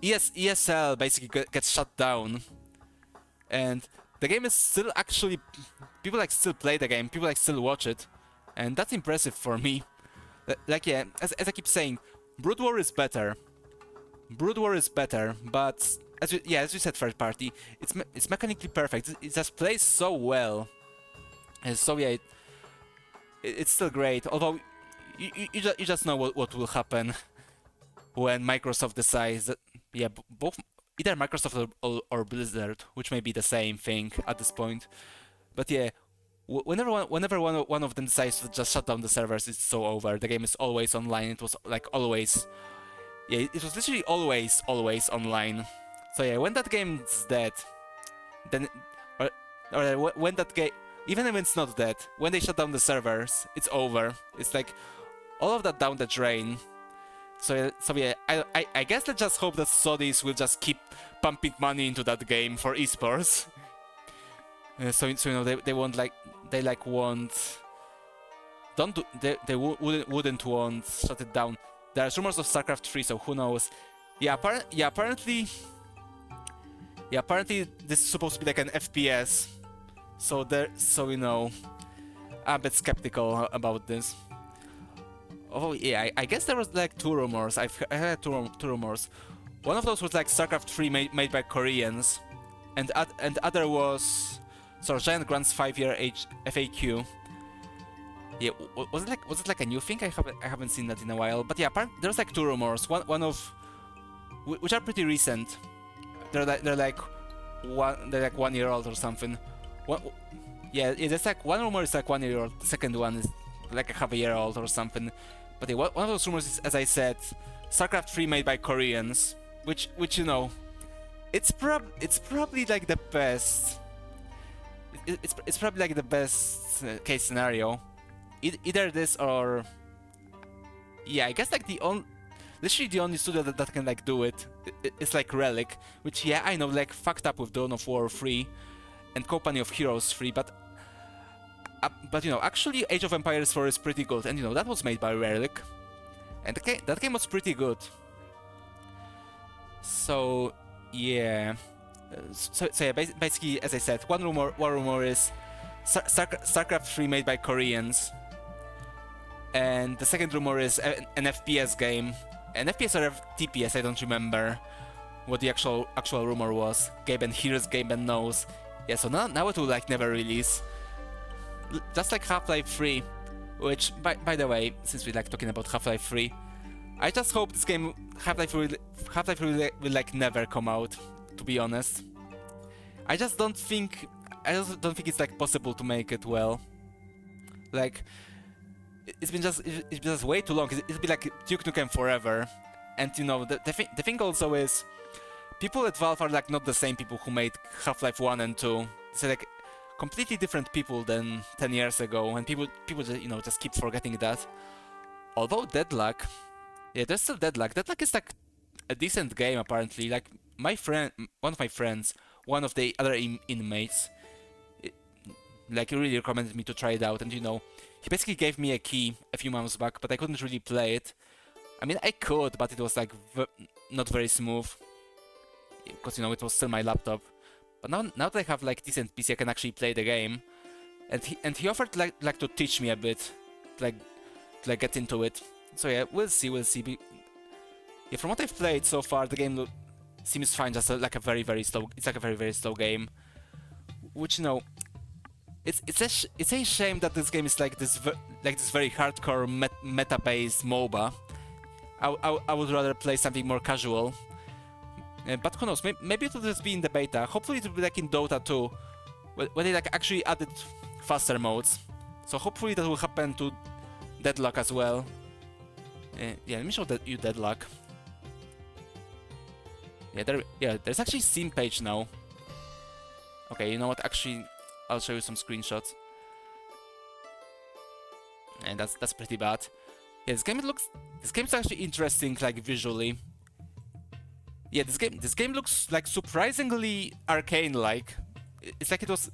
ESL basically gets shut down, and the game is still actually, people like still play the game, people like still watch it, and that's impressive for me. Like yeah, as I keep saying, Brood War is better. Brood War is better, but as you said, third party, it's mechanically perfect. It just plays so well, and so yeah, it's still great. Although you just know what will happen when Microsoft decides that, yeah, both either Microsoft or Blizzard, which may be the same thing at this point. But yeah, whenever one of them decides to just shut down the servers, it's so over. The game is always online. It was like always, yeah, it was literally always online. So yeah, when that game's dead, then or when that game, even if it's not dead, when they shut down the servers, it's over. It's like all of that down the drain. So yeah, I guess let's just hope that Saudis will just keep pumping money into that game for esports. So you know they won't like won't don't do, they wouldn't want shut it down. There's rumors of StarCraft 3, so who knows? Yeah, apparently this is supposed to be like an FPS. So you know, I'm a bit skeptical about this. Oh yeah, I guess there was like two rumors. I heard two rumors. One of those was like StarCraft 3 made by Koreans, and other was Giant Grant's 5-year FAQ. Yeah, was it like a new thing? I haven't seen that in a while. But yeah, there's like two rumors. One of which are pretty recent. They're like 1 year old or something. Yeah, there's like one rumor is like 1 year old. The second one is like a half a year old or something. But yeah, one of those rumors is, as I said, StarCraft 3 made by Koreans, which you know, it's probably like the best. It's probably like the best case scenario. Either this or, yeah, I guess like literally the only studio that can like do it is like Relic, which yeah, I know, like fucked up with Dawn of War 3 and Company of Heroes 3, but you know, actually Age of Empires 4 is pretty good, and you know, that was made by Relic, and that game was pretty good. So yeah, so yeah, basically, as I said, one rumor is StarCraft 3 made by Koreans, and the second rumor is an FPS game, an FPS or TPS, I don't remember what the actual rumor was. Gaben hears, Gaben knows. Yeah, so now it will like never release. Just like Half-Life 3, which, by the way, since we like talking about Half-Life 3, I just hope this game, Half-Life 3 will like never come out, to be honest. I just don't think it's like possible to make it well. Like, it's been just way too long. It's been like Duke Nukem Forever, and you know, the thing also is, people at Valve are like not the same people who made Half-Life 1 and 2. It's like completely different people than 10 years ago, and people just, you know, just keep forgetting that. Although Deadlock, yeah, there's still Deadlock. Deadlock is like a decent game apparently. Like one of my friends, one of the other inmates, like really recommended me to try it out, and you know, he basically gave me a key a few months back, but I couldn't really play it. I mean, I could, but it was like not very smooth, because you know, it was still my laptop. But now that I have like decent PC, I can actually play the game, and he offered like to teach me a bit, like get into it. So yeah, we'll see. Yeah, from what I've played so far, the game seems fine. Just like a very slow. It's like a very slow game, which you know, it's a shame that this game is like this very hardcore meta-based MOBA. I would rather play something more casual. But who knows, maybe it will just be in the beta. Hopefully it will be like in Dota 2, where they like actually added faster modes. So hopefully that will happen to Deadlock as well. Yeah, let me show you Deadlock. Yeah, there's actually Steam page now. Okay, you know what? Actually, I'll show you some screenshots. And that's pretty bad. Yeah, this game's actually interesting, like visually. Yeah, this game looks like surprisingly Arcane-like. It's like it was,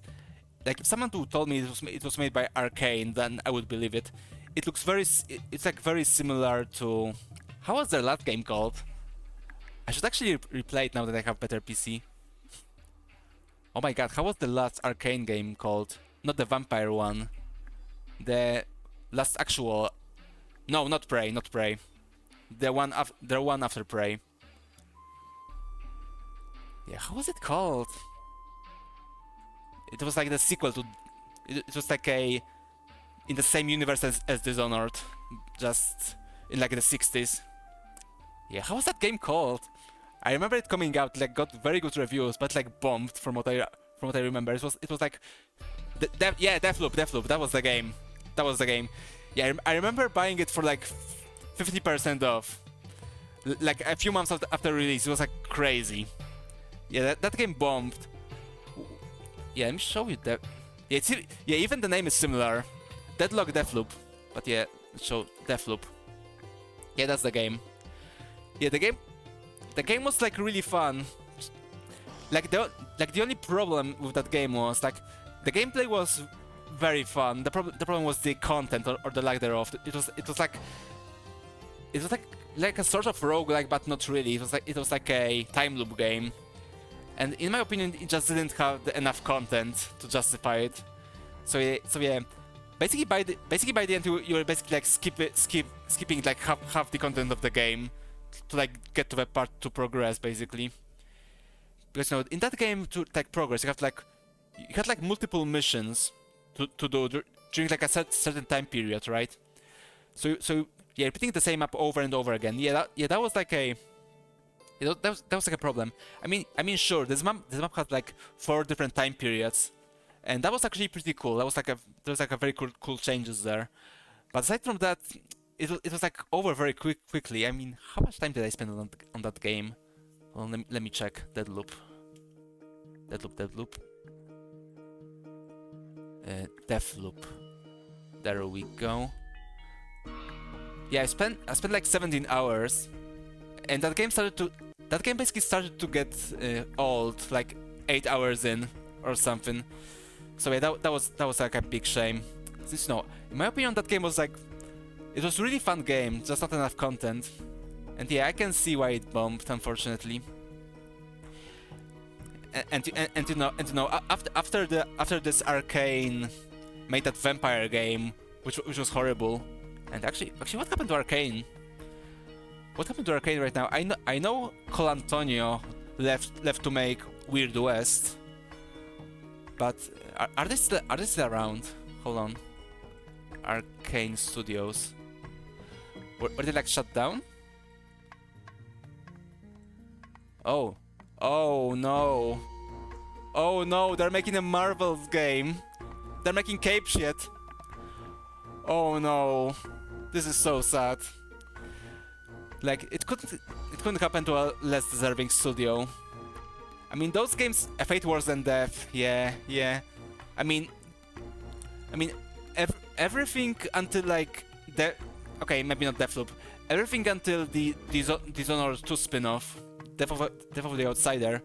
like if someone who told me it was made by Arcane, then I would believe it. It looks it's like very similar to, how was their last game called? I should actually replay it now that I have better PC. Oh my god, how was the last Arcane game called? Not the vampire one. The last actual... No, not Prey, not Prey. The one after Prey. Yeah, how was it called? It was like the sequel to... It was like a... in the same universe as Dishonored. Just in like the 60s. Yeah, how was that game called? I remember it coming out, like got very good reviews, but like bombed from what I remember. It was like, yeah, Deathloop. That was the game. Yeah, I remember buying it for like 50% off, like a few months after release. It was like crazy. Yeah, that game bombed. Yeah, let me show you that. Yeah, even the name is similar. Deathloop. But yeah, let's show Deathloop. Yeah, that's the game. Yeah, the game was like really fun. Like the only problem with that game was like the gameplay was very fun. The problem was the content or the lack thereof. It was like a sort of roguelike, but not really. It was like a time loop game. And in my opinion, it just didn't have enough content to justify it. So yeah, basically by the end you were basically like skipping like half the content of the game to like get to the part to progress basically. Because you know, in that game to like progress, you had like multiple missions to do during like a certain time period, right? So yeah, repeating the same map over and over again. That was like a... that was like a problem. I mean, sure, this map had like 4 different time periods, and that was actually pretty cool. There was like a very cool changes there. But aside from that, it was like over very quickly. I mean, how much time did I spend on that game? Well, let me check. Deathloop. Deathloop. There we go. Yeah, I spent like 17 hours, and that game basically started to get old, like 8 hours in or something. So yeah, that was like a big shame. Since, you know, in my opinion, that game was like, it was a really fun game, just not enough content. And yeah, I can see why it bombed, unfortunately. And you know, after this Arcane made that vampire game, which was horrible. And actually, what happened to Arcane? What happened to Arcane right now? I know Colantonio left to make Weird West, but are they still around? Hold on. Arcane Studios. Were they like shut down? Oh no! Oh no! They're making a Marvel's game. They're making Cape shit. Oh no! This is so sad. Like it couldn't happen to a less deserving studio. I mean, those games, Fate Worse Than Death. Yeah. I mean, everything until like okay, maybe not Deathloop. Everything until the Dishonored 2 spin-off, Death of the Outsider.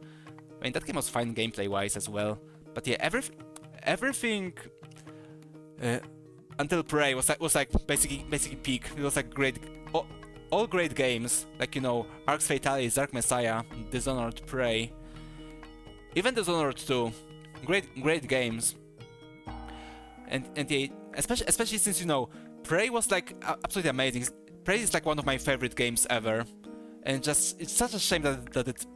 I mean, that game was fine gameplay-wise as well. But yeah, everything until Prey was like basically peak. It was like great, all great games. Like, you know, Arx Fatalis, Dark Messiah, Dishonored, Prey, even Dishonored 2, great games. And yeah, especially since, you know, Prey was like absolutely amazing. Prey is like one of my favorite games ever, and just it's such a shame that it...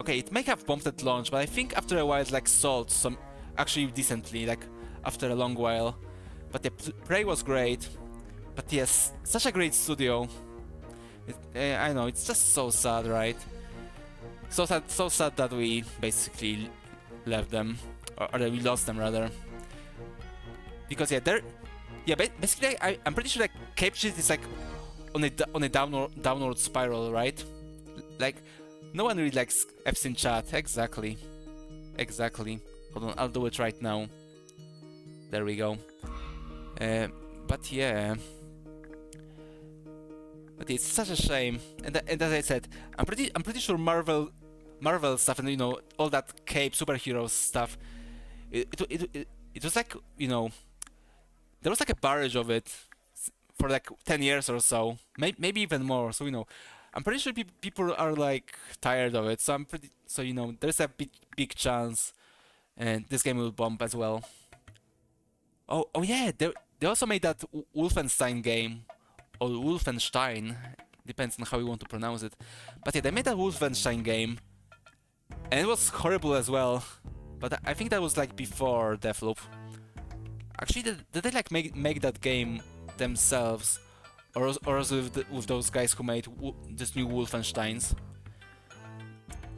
Okay, it may have bombed at launch, but I think after a while it like sold some actually decently, like after a long while. But yeah, Prey was great. But yes, such a great studio. I know, it's just so sad, right? So sad that we basically left them, or that we lost them rather. Because yeah, basically I'm pretty sure like Cape Shield is like on a downward spiral, right? Like no one really likes F's in chat. Exactly. Hold on, I'll do it right now. There we go. But yeah. But it's such a shame. And as I said, I'm pretty sure Marvel stuff and all that Cape superhero stuff. It was like there was like a barrage of it for like 10 years or so, maybe even more. So I'm pretty sure people are like tired of it. So there's a big chance, and this game will bomb as well. Oh yeah, they also made that Wolfenstein game, or Wolfenstein, depends on how you want to pronounce it. But yeah, they made that Wolfenstein game, and it was horrible as well. But I think that was like before Deathloop. Actually, did they like make that game themselves, or was it with those guys who made this new Wolfensteins?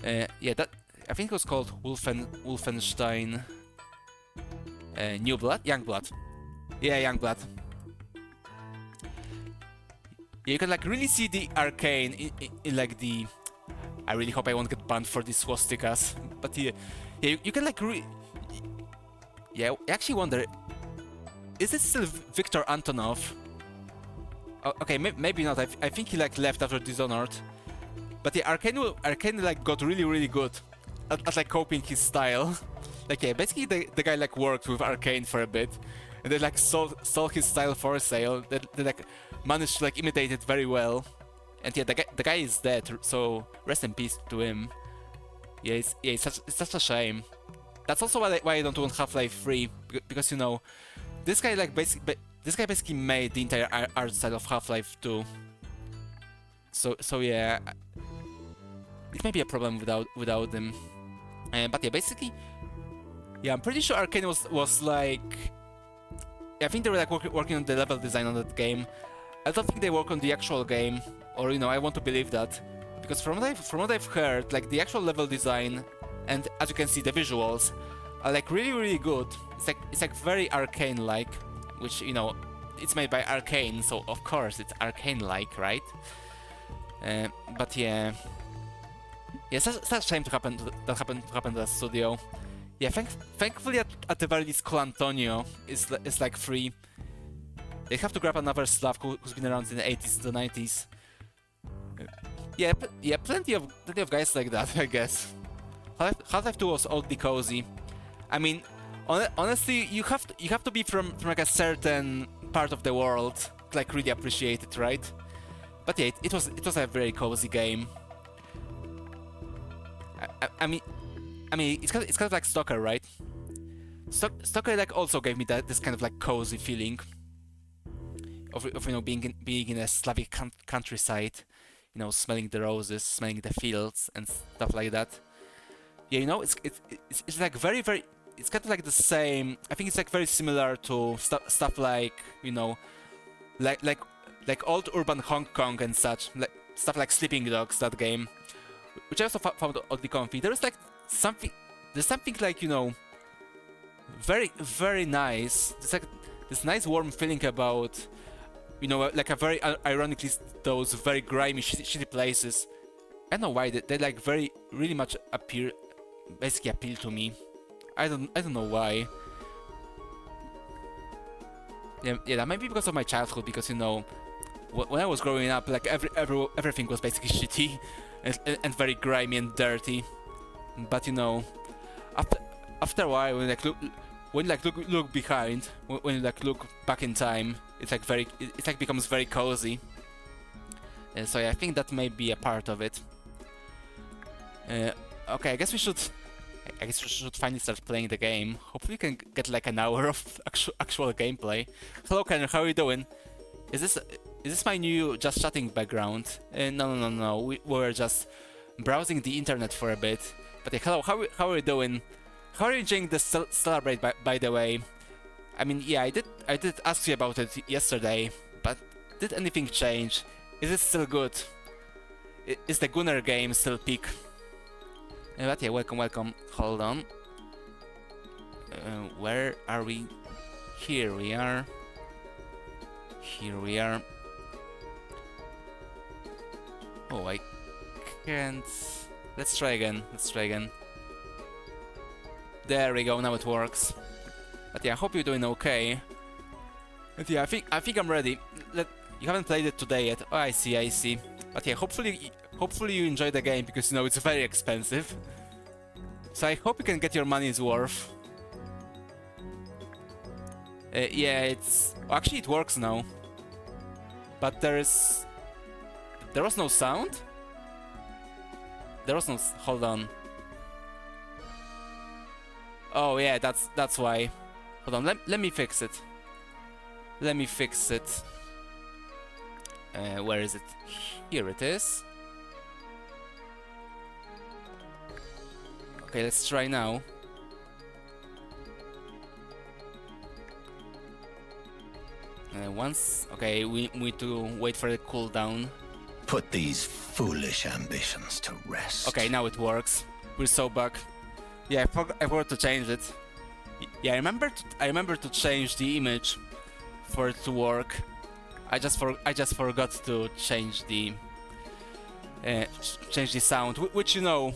Yeah, that I think it was called Wolfenstein. New Blood, Young Blood. Yeah, Young Blood. Yeah, you can like really see the arcane in like the. I really hope I won't get banned for these swastikas, but yeah, you can like yeah, I actually wonder. Is it still Victor Antonov? Oh, okay, maybe not. I think he like left after Dishonored. But yeah, Arcane like got really good at like copying his style. Like yeah, basically the guy like worked with Arcane for a bit, and they like sold his style for sale. They like managed to like imitate it very well. And yeah, the guy is dead, so rest in peace to him. Yeah, it's such a shame. That's also why I don't want Half-Life 3, because this guy like basically made the entire art style of Half-Life 2. So yeah, it may be a problem without them. But yeah, basically, yeah, I'm pretty sure Arcane was like, I think they were like working on the level design on that game. I don't think they work on the actual game, or I want to believe that, because from what I've heard, like the actual level design, and as you can see, the visuals are like really good. It's like very Arcane-like, which it's made by Arcane, so of course it's Arcane-like, right? But yeah, such a shame that happened to that studio. Yeah, thankfully at the very least, Colantonio is like free. They have to grab another Slav who's been around in the 80s to the 90s. Yeah, plenty of guys like that, I guess. Half-Life 2 was oddly cozy. I mean, honestly, you have to be from like a certain part of the world to like really appreciate it, right? But yeah, it was a very cozy game. I mean, it's kind of like Stalker, right? Stalker like also gave me this kind of like cozy feeling of being in a Slavic countryside, smelling the roses, smelling the fields and stuff like that. Yeah, it's like very it's kind of like the same. I think it's like very similar to stuff like like old urban Hong Kong and such, like stuff like Sleeping Dogs, that game, which I also found oddly comfy. There's something like very nice. There's like this nice warm feeling about like a very ironically those very grimy shitty places. I don't know why they like really much appeal to me. I don't know why. Yeah, that might be because of my childhood, because when I was growing up, like everything was basically shitty and very grimy and dirty. But after a while, when you look behind, when you like look back in time, it's like becomes very cozy. And so yeah, I think that may be a part of it. Okay, I guess we should finally start playing the game. Hopefully we can get like an hour of actual gameplay. Hello Ken, how are you doing? Is this my new just chatting background? No. We were just browsing the internet for a bit. But yeah, hello, how are you doing? How are you enjoying the Celebrate by the way? I mean, yeah, I did ask you about it yesterday, but did anything change? Is it still good? Is the Gunner game still peak? But yeah, welcome, welcome. Hold on. Where are we? Here we are. Here we are. Oh, I can't... Let's try again, let's try again. There we go, now it works. But yeah, I hope you're doing okay. But yeah, I think I'm ready. You haven't played it today yet. Oh, I see, I see. But yeah, hopefully you enjoy the game, because you know it's very expensive. So I hope you can get your money's worth. Yeah, actually it works now. But there was no sound? There was no... Hold on. Oh yeah, that's why. Hold on, let me fix it. Let me fix it. Where is it? Here it is. Okay, let's try now. Okay, we need to wait for the cooldown. Put these foolish ambitions to rest. Okay, now it works. We're so back. Yeah, I forgot to change it. Yeah, I remember to change the image for it to work. I just forgot to change the sound, which you know.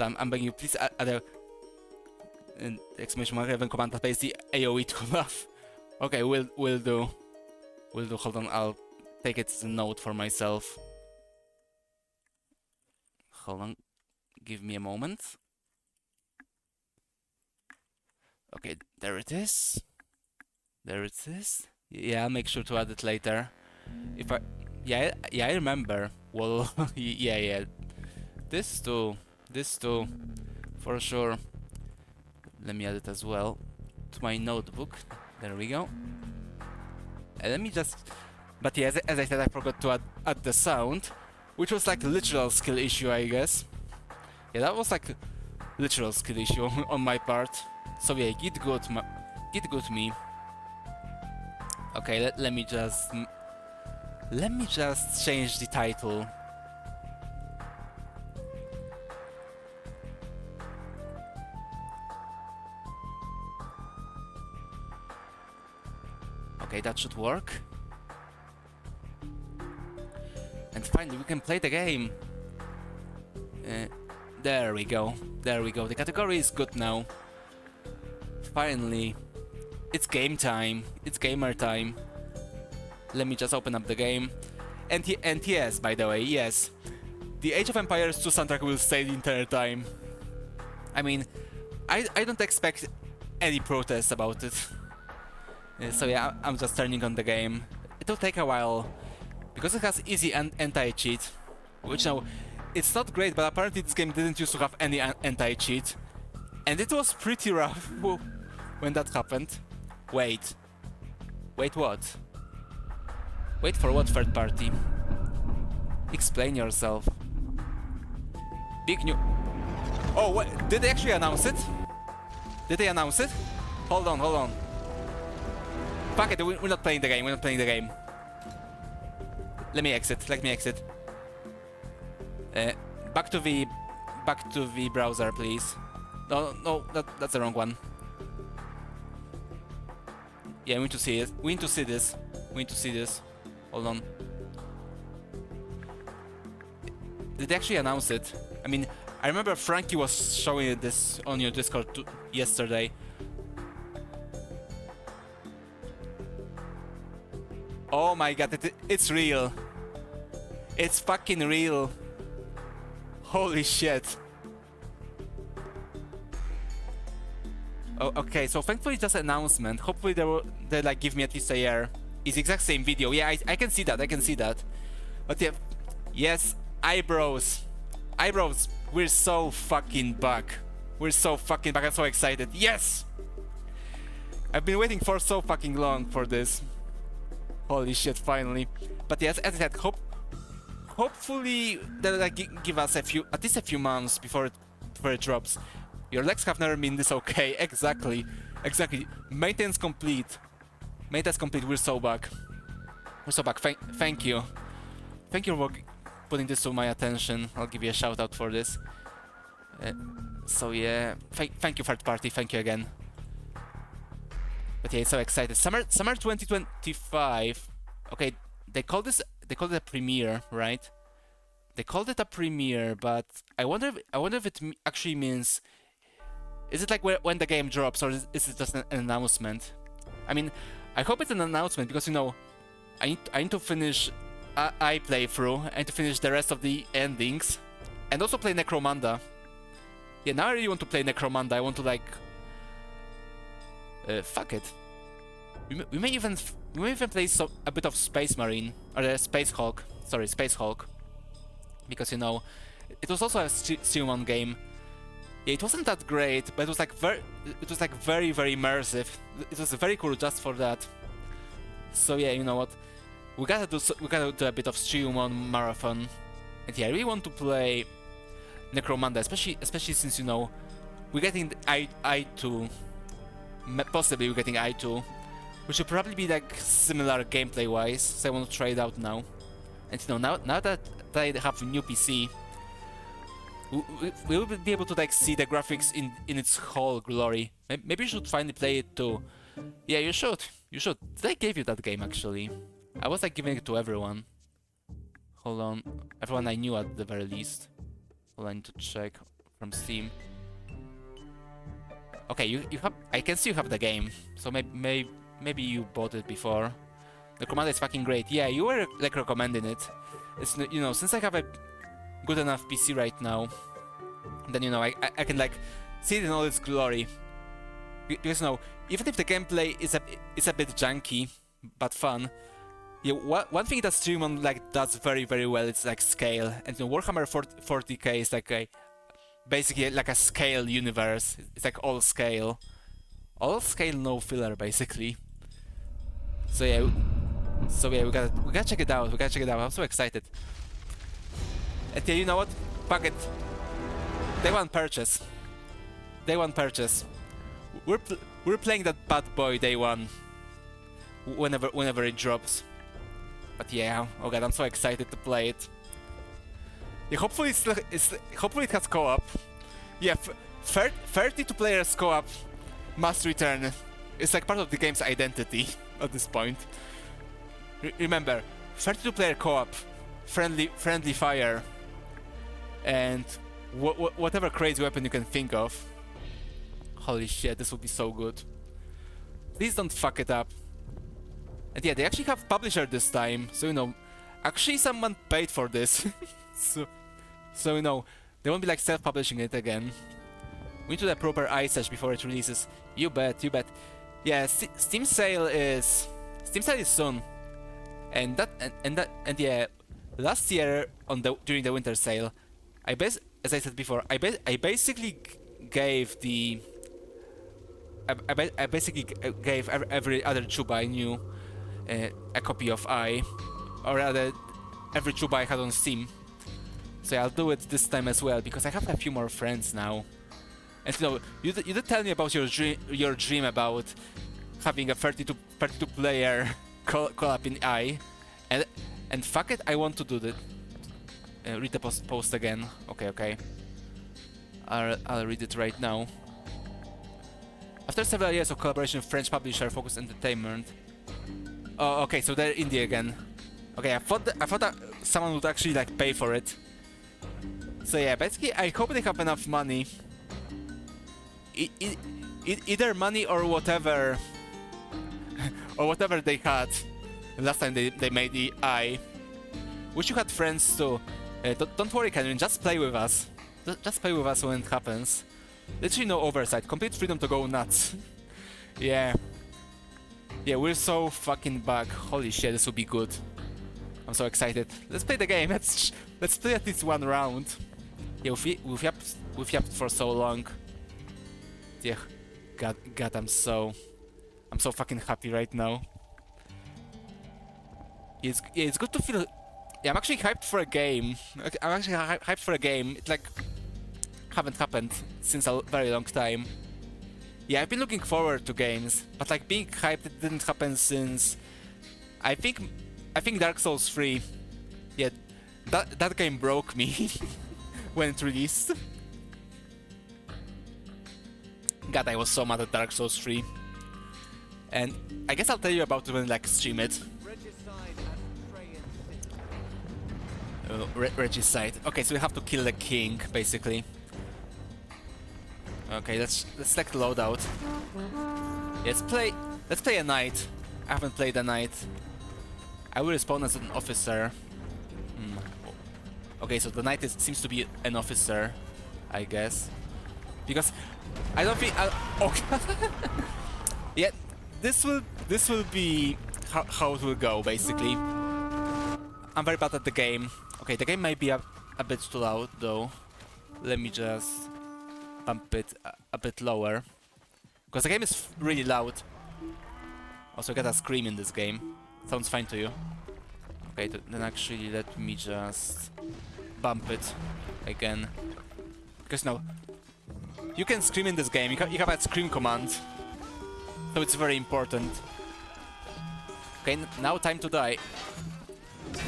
I'm begging you, please add a exclamation mark, even command and paste the AOE to laugh. Okay, we'll do. Hold on, I'll take it as a note for myself. Hold on, give me a moment. Okay, there it is. There it is. Yeah, I'll make sure to add it later. Yeah, I remember. Well, yeah. This too, for sure. Let me add it as well to my notebook. There we go. And let me just... But yeah, as I said, I forgot to add the sound, which was like a literal skill issue, I guess. Yeah, that was like a literal skill issue on my part. So yeah, get good me. Okay, let me just change the title. Okay, that should work. And finally, we can play the game. There we go. The category is good now. Finally. It's game time. It's gamer time. Let me just open up the game. And yes, by the way, yes. The Age of Empires 2 soundtrack will stay the entire time. I mean, I don't expect any protests about it. So yeah, I'm just turning on the game. It'll take a while, because it has easy anti-cheat, which now, it's not great, but apparently this game didn't used to have any anti-cheat. And it was pretty rough when that happened. Wait what? Wait for what, third party? Explain yourself. Big new... Oh, what? Did they actually announce it? Did they announce it? Hold on. Fuck it, we're not playing the game, Let me exit. Back to the browser, please. No, that's the wrong one. Yeah, we need to see it. We need to see this. Hold on. Did they actually announce it? I mean, I remember Frankie was showing this on your Discord yesterday. Oh my god, it's real. It's fucking real. Holy shit. Oh, okay, so thankfully just an announcement. Hopefully they like give me at least a year. It's the exact same video. Yeah, I can see that. But yeah, yes, eyebrows. We're so fucking back. I'm so excited. Yes! I've been waiting for so fucking long for this. Holy shit, finally. But yes, as I said, hopefully they'll like give us at least a few months before it drops. Your legs have never been this okay. Exactly. Maintenance complete. We're so back. Thank you. putting this to my attention. I'll give you a shout out for this. So yeah, thank you third party, thank you again. But yeah, so excited. Summer 2025. Okay, they called it a premiere, right? They called it a premiere, but I wonder if it actually means, is it like when the game drops, or is it just an announcement? I mean, I hope it's an announcement because, you know, I need to finish I playthrough and to finish the rest of the endings, and also play Necromunda. Yeah, now I really want to play Necromunda. I want to like, fuck it. We may even play a bit of Space Marine or Space Hulk. Sorry, Space Hulk, because, you know, it was also a Steam game. Yeah, it wasn't that great, but it was like very immersive. It was very cool just for that. So yeah, you know what? We gotta do a bit of Streamon marathon, and yeah, I really want to play Necromunda, especially since, you know, we're getting the I2, possibly we're getting I2, which should probably be like similar gameplay wise. So I want to try it out now, and, you know, now that I have a new PC, we'll be able to like see the graphics in its whole glory. Maybe you should finally play it too. Yeah, you should. Did I give you that game actually? I was like giving it to everyone. Hold on, everyone I knew at the very least. Hold on, I need to check from Steam. Okay, you have. I can see you have the game, so maybe you bought it before. The Necromunda is fucking great. Yeah, you were like recommending it. It's, you know, since I have a good enough PC right now, then, you know, I can like see it in all its glory. Because, you know, even if the gameplay is a bit janky but fun, yeah, one thing that Streamon like does very well is like scale, and, you know, Warhammer 40k is like basically like a scale universe. It's like all scale, no filler basically. So yeah, we gotta check it out. I'm so excited. And yeah, you know what? Fuck it. Day one purchase. We're playing that bad boy day one. Whenever it drops. But yeah, oh god, I'm so excited to play it. Yeah, hopefully it has co-op. Yeah, 32 players co-op must return. It's like part of the game's identity at this point. Remember, 32 player co-op, friendly fire, and whatever crazy weapon you can think of. Holy shit, this would be so good. Please don't fuck it up. And yeah, they actually have publisher this time, so, you know, actually someone paid for this. so, you know, they won't be like self-publishing it again. We need to do a proper iSearch before it releases. You bet. Yeah, Steam sale is soon. And yeah, last year during the winter sale, as I said before, I basically gave every other Chuba I knew a copy of or rather every Chuba I had on Steam. So yeah, I'll do it this time as well, because I have a few more friends now. And, you know, you did tell me about your dream about having a 32 player co-op in and fuck it, I want to do that. Read the post again. Okay. I'll read it right now. After several years of collaboration with French publisher Focus Entertainment. Oh, okay, so they're indie again. Okay, I thought that someone would actually like pay for it. So yeah, basically, I hope they have enough money. Either money or whatever, they had last time they made the Wish you had friends too. Don't worry, Cameron. Just play with us. Just play with us when it happens. Literally no oversight. Complete freedom to go nuts. Yeah. Yeah, we're so fucking back. Holy shit, this will be good. I'm so excited. Let's play the game. Let's play at least one round. Yeah, we've yapped for so long. Yeah, God, I'm so fucking happy right now. It's good to feel. Yeah, I'm actually hyped for a game. I'm actually hyped for a game. It like haven't happened since a very long time. Yeah, I've been looking forward to games, but like being hyped, it didn't happen since I think Dark Souls 3. Yeah, that game broke me when it released. God, I was so mad at Dark Souls 3. And I guess I'll tell you about it when like stream it. Regicide. Okay, so we have to kill the king, basically. Okay, let's select loadout. Let's play a knight. I haven't played a knight. I will respawn as an officer. Okay, so the knight seems to be an officer, I guess. Because I don't think yeah, this will be how it will go, basically. I'm very bad at the game. Okay, the game might be a bit too loud though. Let me just bump it a bit lower. Because the game is really loud. Also, get a scream in this game. Sounds fine to you. Okay, then actually let me just bump it again. Because no, you can scream in this game. You have a scream command. So it's very important. Okay, now time to die.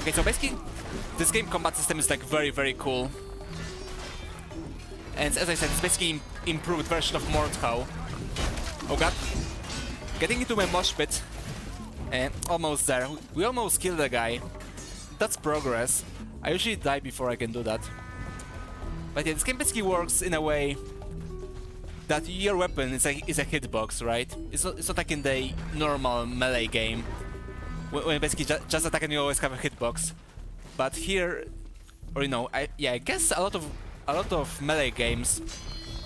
Okay, so basically, this game combat system is like very, very cool. And as I said, it's basically improved version of Mordhau. Oh god. Getting into my mosh pit. Almost there. We almost killed the guy. That's progress. I usually die before I can do that. But yeah, this game basically works in a way that your weapon is a hitbox, right? It's not like in the normal melee game. When basically just attack and you always have a hitbox. But here, or you know, I guess a lot of melee games,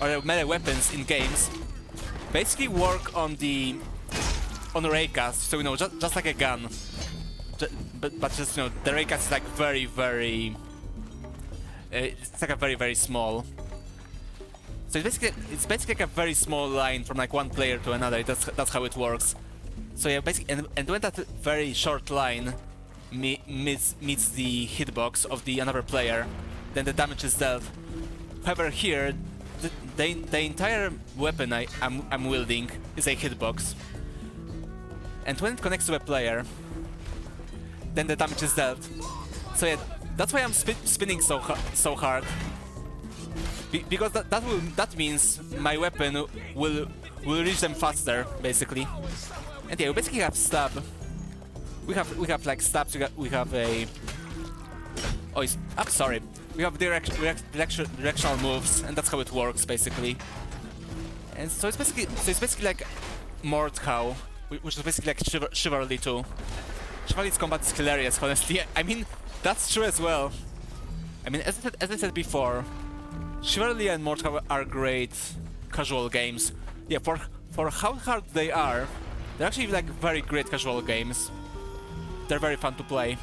or melee weapons in games, basically work on the raycast. So you know, just like a gun, but just you know, the raycast is like very, it's like a very small. So it's basically like a very small line from like one player to another. That's how it works. So yeah, basically, and when that very short line meets the hitbox of the another player, then the damage is dealt. However, here, the entire weapon I'm wielding is a hitbox, and when it connects to a player, then the damage is dealt. So yeah, that's why I'm spinning so hard. Because that means my weapon will reach them faster, basically. And yeah, we basically have stab. We have like stabs. We have a. Oh, I'm sorry. We have directional moves, and that's how it works, basically. And so it's basically like Mordhau, which is basically like Chivalry 2. Chivalry's combat is hilarious, honestly. I mean, that's true as well. I mean, as I said before, Chivalry and Mordhau are great casual games. Yeah, for how hard they are, they're actually like very great casual games. They're very fun to play.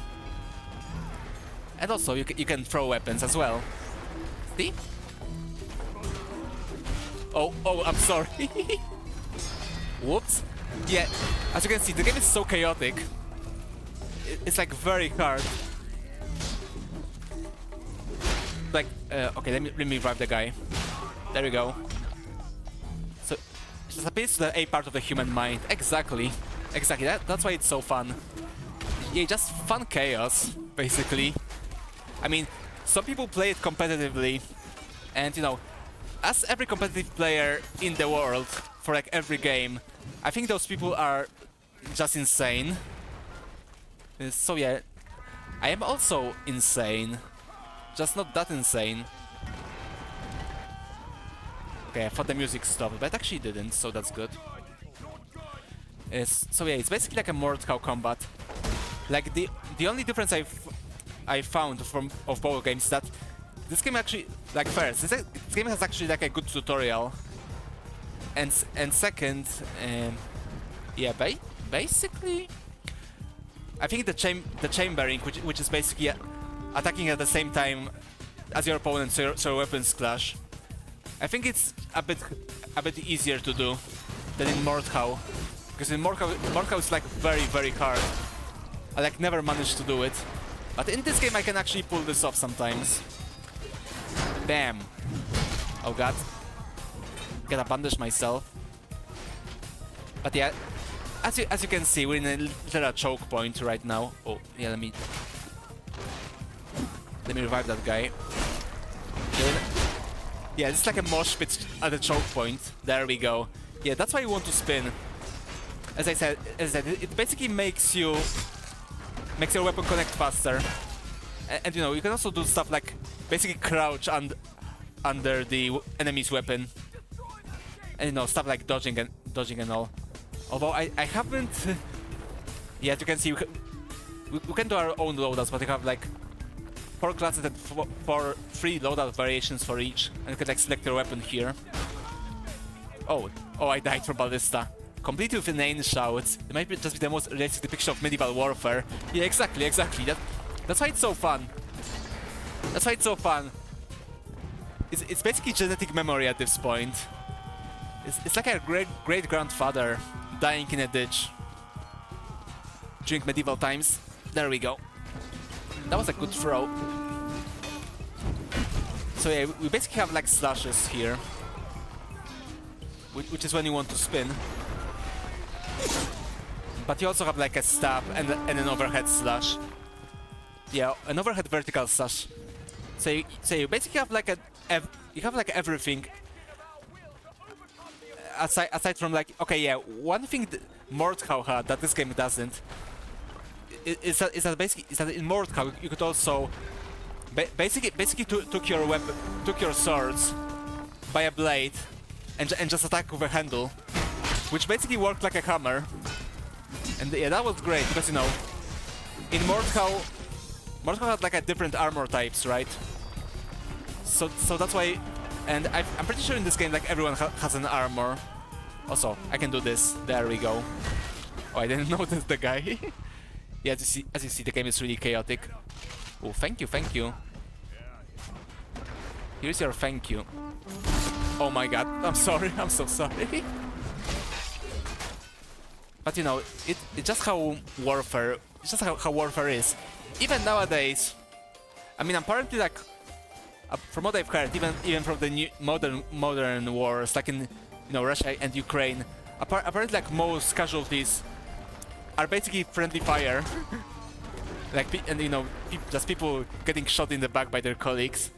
And also, you can throw weapons as well. See? Oh, I'm sorry. Whoops. Yeah, as you can see, the game is so chaotic. It's like very hard. Like, okay, let me revive the guy. There we go. So, it just appeals to the A part of the human mind. Exactly. That's why it's so fun. Yeah, just fun chaos, basically. I mean, some people play it competitively, and you know, as every competitive player in the world for like every game, I think those people are just insane. So yeah, I am also insane, just not that insane. Okay, I thought the music stopped, but it actually didn't, so that's good. So yeah, it's basically like a Mordhau combat. Like the only difference I found of both games is that this game actually, like first, this game has actually like a good tutorial, and second, yeah, basically, I think the chambering, which is basically attacking at the same time as your opponent, so weapons clash. I think it's a bit easier to do than in Mordhau, because in Mordhau is like very hard. I like never managed to do it. But in this game I can actually pull this off sometimes. Bam. Oh god. Gotta bandage myself. But yeah, as you can see, we're in a little choke point right now. Oh, yeah, let me... Let me revive that guy. Then, yeah, it's like a mosh pit at the choke point. There we go. Yeah, that's why you want to spin. As I said, it basically makes your weapon connect faster. And you know, you can also do stuff like basically crouch under the enemy's weapon. And you know, stuff like dodging and all. Although I haven't... yeah, as you can see, we can do our own loadouts, but we have like 4 classes and 3 loadout variations for each. And you can like select your weapon here. Oh, I died from Ballista. Complete with inane shouts. It might just be the most realistic depiction of medieval warfare. Yeah, exactly. That's why it's so fun. It's basically genetic memory at this point. It's like a great grandfather dying in a ditch during medieval times. There we go. That was a good throw. So yeah, we basically have like slashes here, which is when you want to spin. But you also have like a stab and an overhead slash. Yeah, an overhead vertical slash. So you basically have like everything. Aside from like, okay, yeah, one thing Mordhau had that this game doesn't is that in Mordhau you could also basically took your swords by a blade and just attack with a handle, which basically worked like a hammer. And yeah, that was great because, you know, in Mordhau had like a different armor types, right? So that's why. And I'm pretty sure in this game, like, everyone has an armor. Also, I can do this. There we go. Oh, I didn't notice the guy. Yeah, as you see, the game is really chaotic. Oh, thank you. Here's your thank you. Oh my god, I'm sorry, I'm so sorry. But you know, it's just how warfare is. Even nowadays, I mean, apparently, like, from what I've heard, even from the new modern wars, like in, you know, Russia and Ukraine, apparently like most casualties are basically friendly fire, like and you know, just people getting shot in the back by their colleagues.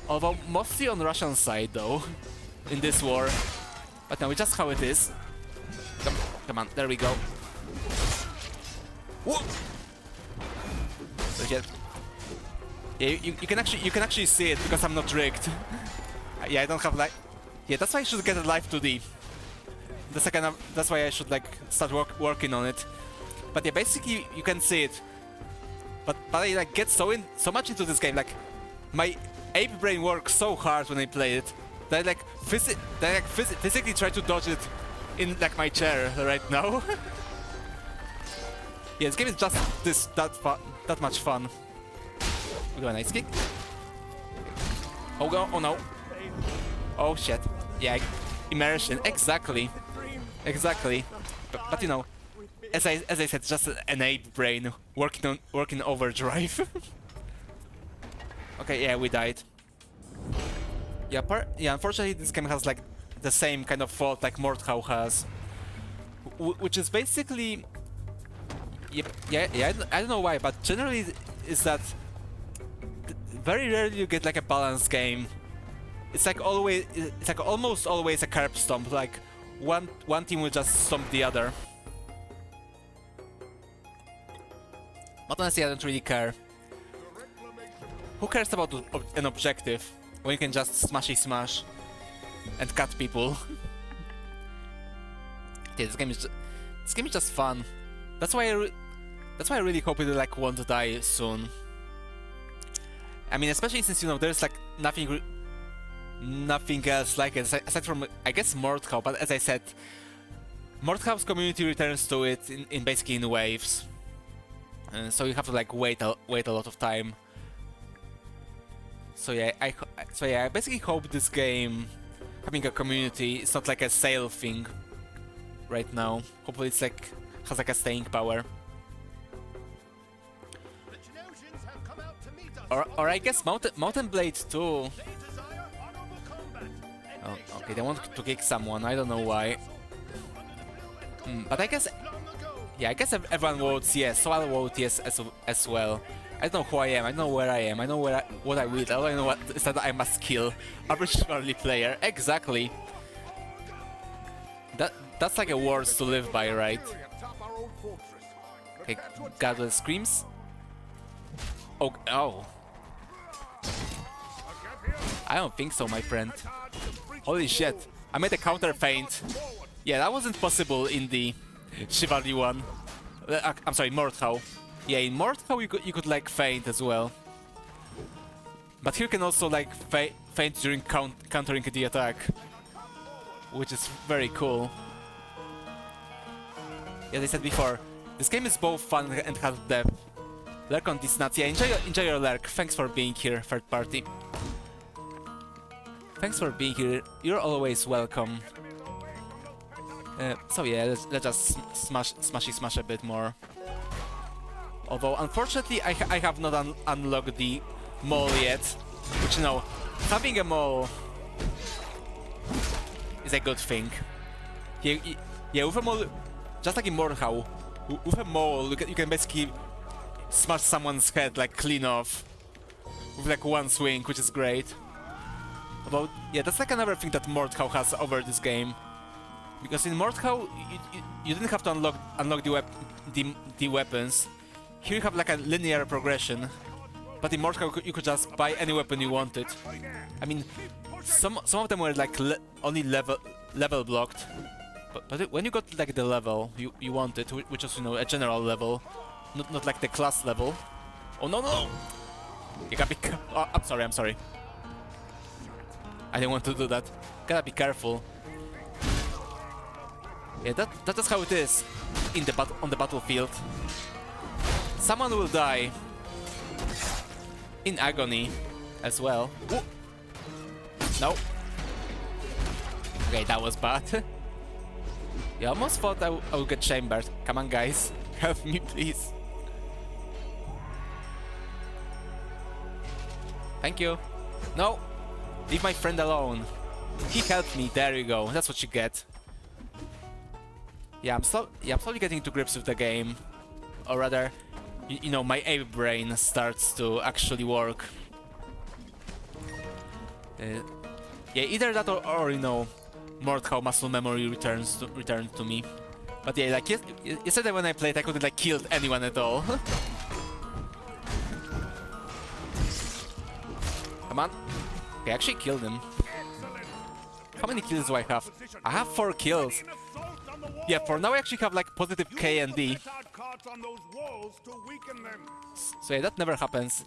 Although mostly on Russian side though, in this war. But no, it's just how it is. Come on, there we go. Whoa! So yeah, you can actually see it because I'm not rigged. Yeah, I don't have like. Yeah, that's why I should get a live 2D. That's why I should like start working on it. But yeah, basically you can see it. But I like get so much into this game. Like my ape brain works so hard when I play it that I like physically try to dodge it in like my chair right now. Yeah, this game is just that much fun. We do a nice kick. Oh no. Oh shit. Yeah, immersion. Exactly. But you know, as I said, just an ape brain working overdrive. Okay, yeah, we died. Yeah, unfortunately this game has like the same kind of fault like Mordhau has, which is basically, yeah, I don't know why, but generally is that very rarely you get like a balanced game. It's like almost always a curb stomp. Like one team will just stomp the other. But honestly, I don't really care. Who cares about an objective when you can just smash and cut people? Okay, this game is just fun. That's why I really hope it like won't die soon. I mean, especially since, you know, there's like nothing else like it aside from, I guess, Mordhau. But as I said, Mordhau's community returns to it in basically in waves, so you have to like wait a lot of time. So yeah, I basically hope this game having a community, it's not like a sale thing right now. Hopefully it's like has like a staying power. Or I guess Mountain Blade too. Oh, okay, they want to kick someone. I don't know why. But I guess, yeah, I guess everyone votes yes, so I'll vote yes as well. I don't know who I am, I know where I am, I know what I will. All I know is that I must kill average Chivalry player. Exactly. That's like a words to live by, right? Okay, Godless screams. Oh, oh. I don't think so, my friend. Holy shit. I made a counter feint. Yeah, that wasn't possible in the Chivalry one. I'm sorry, Mordhau. Yeah, in Mordhau you could like feint as well. But here you can also like feint during countering the attack, which is very cool. As I said before, this game is both fun and has depth. Lurk on these nuts. Yeah, enjoy your lurk. Thanks for being here, third party. Thanks for being here. You're always welcome. So yeah, let's just smash a bit more. Although unfortunately I have not unlocked the mole yet, which, you know, having a mole is a good thing. Yeah, with a mole, just like in Mordhau, with a mole you can basically smash someone's head like clean off with like one swing, which is great. Although, yeah, that's like another thing that Mordhau has over this game. Because in Mordhau, you didn't have to unlock the weapons. Here you have like a linear progression. But in Mordhau, you could just buy any weapon you wanted. I mean, some of them were like only level blocked. But when you got like the level you wanted, which was, you know, a general level, not like the class level. Oh no no! You gotta be. Oh, I'm sorry. I didn't want to do that. Gotta be careful. Yeah, that is how it is on the battlefield. Someone will die in agony as well. Ooh. No. Okay, that was bad. Yeah, I almost thought I would get chambered. Come on, guys, help me, please. Thank you. No. Leave my friend alone. He helped me. There you go. That's what you get. Yeah, I'm slowly getting to grips with the game, or rather, you know, my ape brain starts to actually work. Yeah, either that or you know, Mordhau muscle memory returns to me. But yeah, like yesterday when I played, I couldn't like kill anyone at all. Come on. Okay, I actually killed him. How many kills do I have? I have 4 kills. Yeah, for now I actually have like positive K and D. So yeah, that never happens.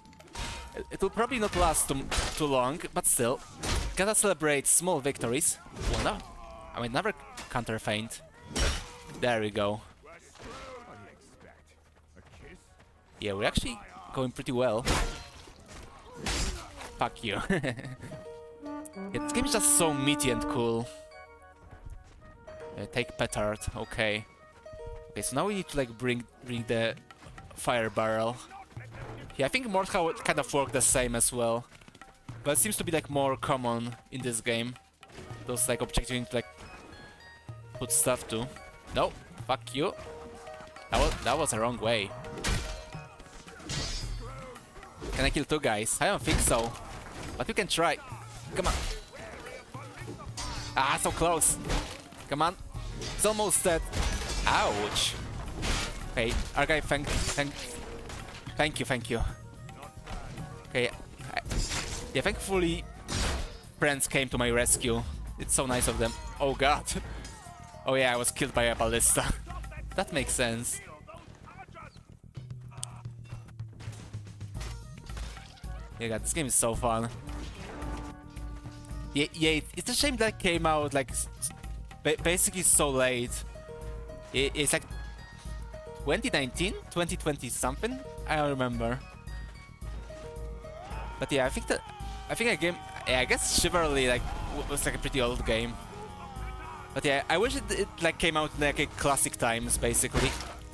It will probably not last too long, but still. Gotta celebrate small victories. Well, no. I mean, never counter feint. There we go. Yeah, we're actually going pretty well. Fuck you. Yeah, this game is just so meaty and cool. Take petard, okay. Okay, so now we need to like bring the fire barrel. Yeah, I think Mordhau kind of worked the same as well. But it seems to be like more common in this game. Those like objectives you need to like put stuff to. No, fuck you. That was the wrong way. Can I kill 2 guys? I don't think so. But we can try. Come on. Ah, so close. Come on. It's almost dead. Ouch. Okay, our guy, thank you. Okay, yeah, thankfully friends came to my rescue. It's so nice of them. Oh god. Oh yeah, I was killed by a ballista. That makes sense. Yeah, god, this game is so fun. Yeah, it's a shame that it came out like basically so late. It's like 2019, 2020 something. I don't remember. But yeah, I think a game. Yeah, I guess Chivalry like was like a pretty old game. But yeah, I wish it like came out in like a classic times basically.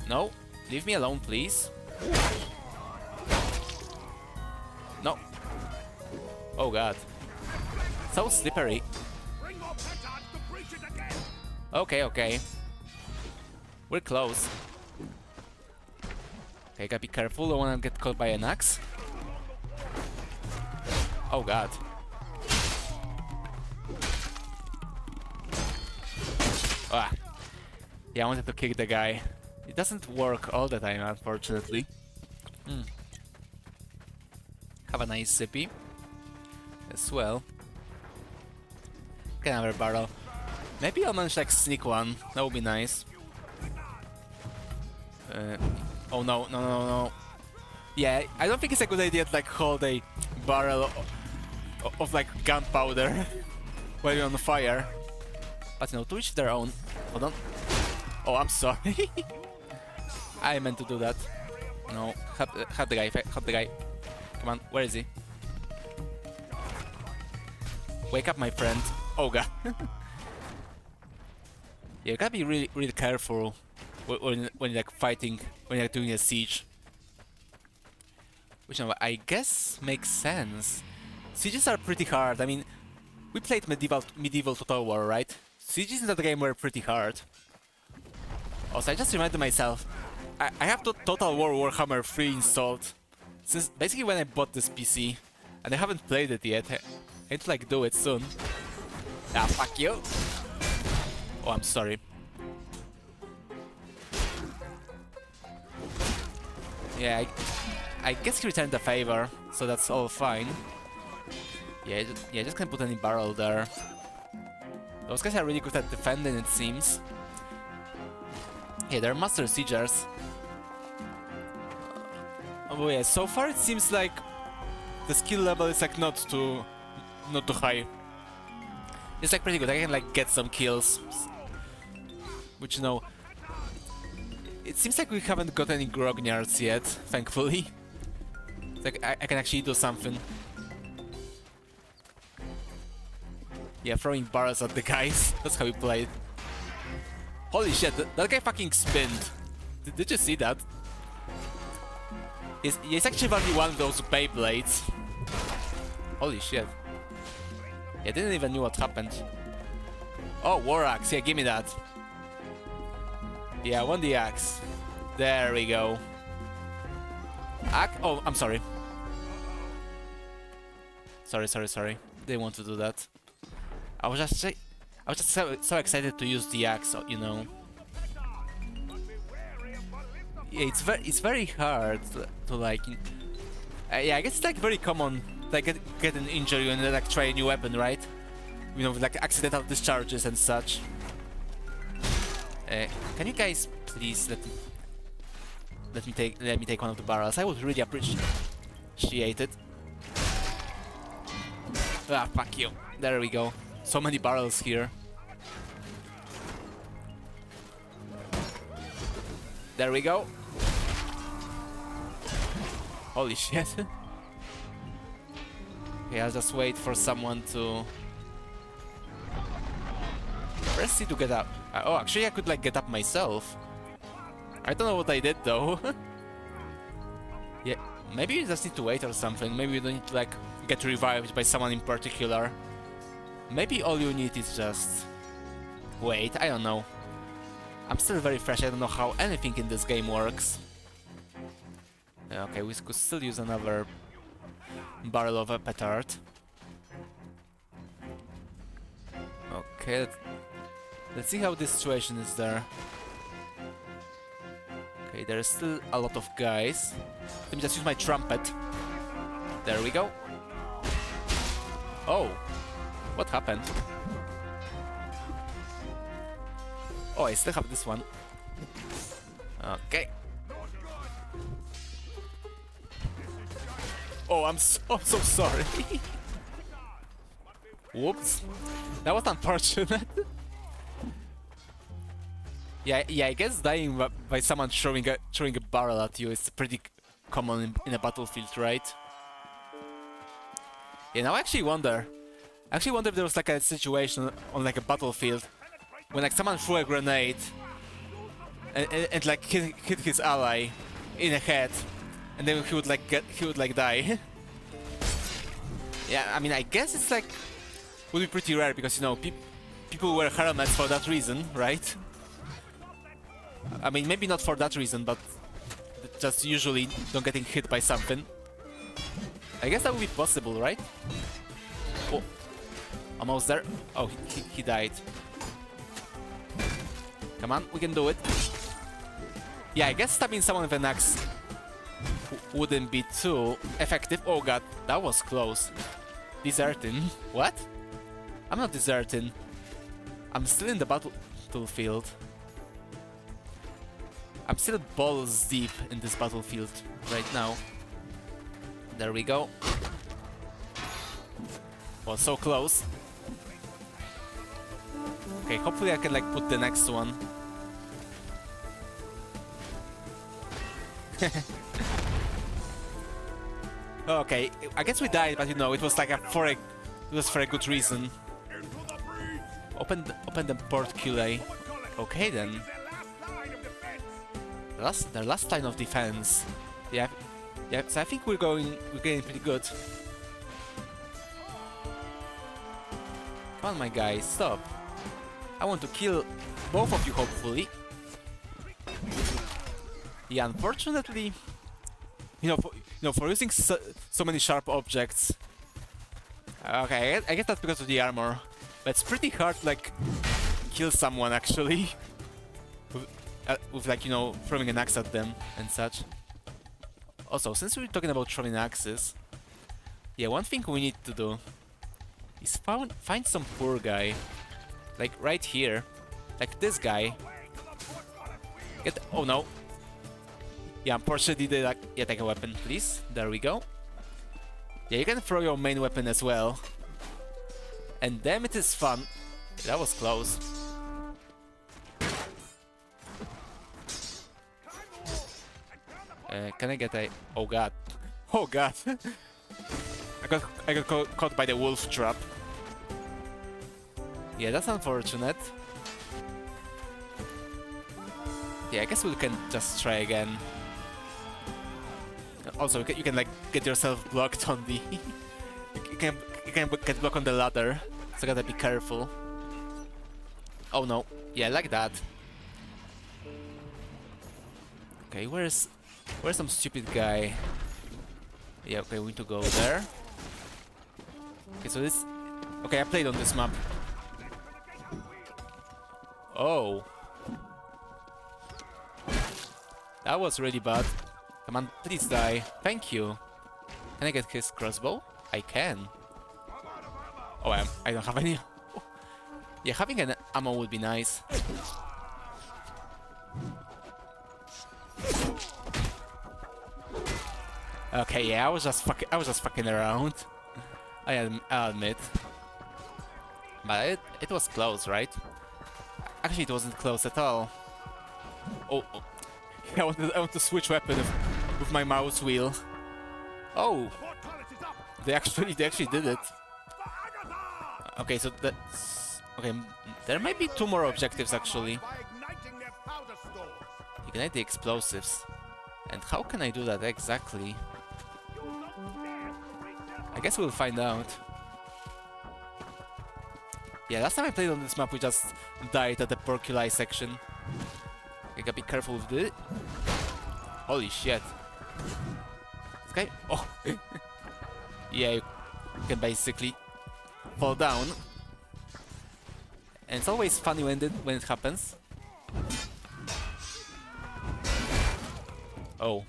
No, leave me alone, please. No. Oh god. So slippery. Okay. We're close. Okay, gotta be careful, don't wanna get caught by an axe. Oh god. Ah. Yeah, I wanted to kick the guy. It doesn't work all the time, unfortunately. Have a nice sippy as well. Get another barrel. Maybe I'll manage to like sneak one. That would be nice. Oh no, no, no, no. Yeah, I don't think it's a good idea to like hold a barrel of like gunpowder while you're on fire. But you know, to each their own. Hold on. Oh, I'm sorry. I meant to do that. No, help the guy, help the guy. Come on, where is he? Wake up, my friend. Oh god. Yeah, you gotta be really, really careful when you're like fighting, when you're doing a siege. Which I guess makes sense. Sieges are pretty hard. I mean, we played medieval Total War, right? Sieges in that game were pretty hard. Also, I just reminded myself, I have Total War Warhammer 3 installed since basically when I bought this PC, and I haven't played it yet. I need to like do it soon. Ah, fuck you. Oh, I'm sorry. Yeah, I guess he returned the favor, so that's all fine. Yeah, just can't put any barrel there. Those guys are really good at defending, it seems. Yeah, they're master siegers. Oh yeah, so far it seems like the skill level is like not too high. It's like pretty good. I can like get some kills, which you know, it seems like we haven't got any grognards yet, thankfully. It's like I can actually do something. Yeah, throwing barrels at the guys. That's how we played. Holy shit, that guy fucking spinned. Did you see that? He's actually only one of those Beyblades. Holy shit. Yeah, I didn't even know what happened. Oh, War Axe, yeah, give me that. Yeah, I want the axe. There we go. Oh, I'm sorry. Sorry. Didn't want to do that. I was just so excited to use the axe, you know. Yeah, it's very hard to like. Yeah, I guess it's like very common like get an injury when they like try a new weapon, right? You know, with like accidental discharges and such. Can you guys please let me take one of the barrels? I would really appreciate it. Ah, fuck you. There we go. So many barrels here. There we go. Holy shit. Okay, I'll just wait for someone to... Press C to get up. Oh, actually I could like get up myself. I don't know what I did though. Yeah, maybe you just need to wait or something. Maybe you don't need to like get revived by someone in particular. Maybe all you need is just wait, I don't know. I'm still very fresh, I don't know how anything in this game works. Okay, we could still use another barrel of a petard. Okay, let's see how this situation is there. Okay, there's still a lot of guys. Let me just use my trumpet. There we go. Oh, what happened? Oh, I still have this one. Okay. Oh, I'm so sorry. Whoops. That was unfortunate. Yeah, I guess dying by someone throwing a barrel at you is pretty common in a battlefield, right? Yeah, now I actually wonder if there was like a situation on like a battlefield when like someone threw a grenade and like hit his ally in the head, and then he would like die. Yeah, I mean, I guess it's like would be pretty rare because you know people wear helmets for that reason, right? I mean, maybe not for that reason, but just usually don't getting hit by something. I guess that would be possible, right? Oh, almost there. Oh, he died. Come on, we can do it. Yeah, I guess stabbing someone with an axe wouldn't be too effective. Oh god, that was close. Deserting? What? I'm not deserting. I'm still in the battlefield. I'm still balls deep in this battlefield right now. There we go. Oh, so close. Okay, hopefully I can like put the next one. Okay, I guess we died, but you know, it was like for a good reason. Open the portcullis. Okay then. Their last line of defense. Yeah, so I think we're getting pretty good. Come on, my guys, stop. I want to kill both of you, hopefully. Yeah, unfortunately, for using so many sharp objects. Okay, I guess that's because of the armor, but it's pretty hard to like kill someone actually with like throwing an axe at them and such. Also, since we're talking about throwing axes, yeah, one thing we need to do is find some poor guy, like right here, like this guy. Oh no. Yeah, unfortunately they like, yeah, take a weapon, please. There we go. Yeah, you can throw your main weapon as well. And damn, it is fun. That was close. Can I get a... Oh god. Oh god. I got caught by the wolf trap. Yeah, that's unfortunate. Yeah, I guess we can just try again. Also, you can like get yourself blocked on the... you can get blocked on the ladder, so gotta be careful. Oh no, yeah, like that. Okay, where's some stupid guy? Yeah, okay, we need to go there. Okay, so this... Okay, I played on this map. Oh. That was really bad. Come on, please die. Thank you. Can I get his crossbow? I can. Oh, I don't have any. Yeah, having an ammo would be nice. Okay, yeah, I was just fucking around. I'll admit. But it was close, right? Actually, it wasn't close at all. Oh. I want to switch weapon with my mouse wheel. Oh, they actually did it. Okay, so that's okay. There might be 2 more objectives actually. Ignite the explosives. And how can I do that exactly? I guess we'll find out. Yeah, last time I played on this map, we just died at the porculi section. I gotta be careful with it. Holy shit. This guy... Oh! Yeah, you can basically fall down. And it's always funny when it happens. Oh.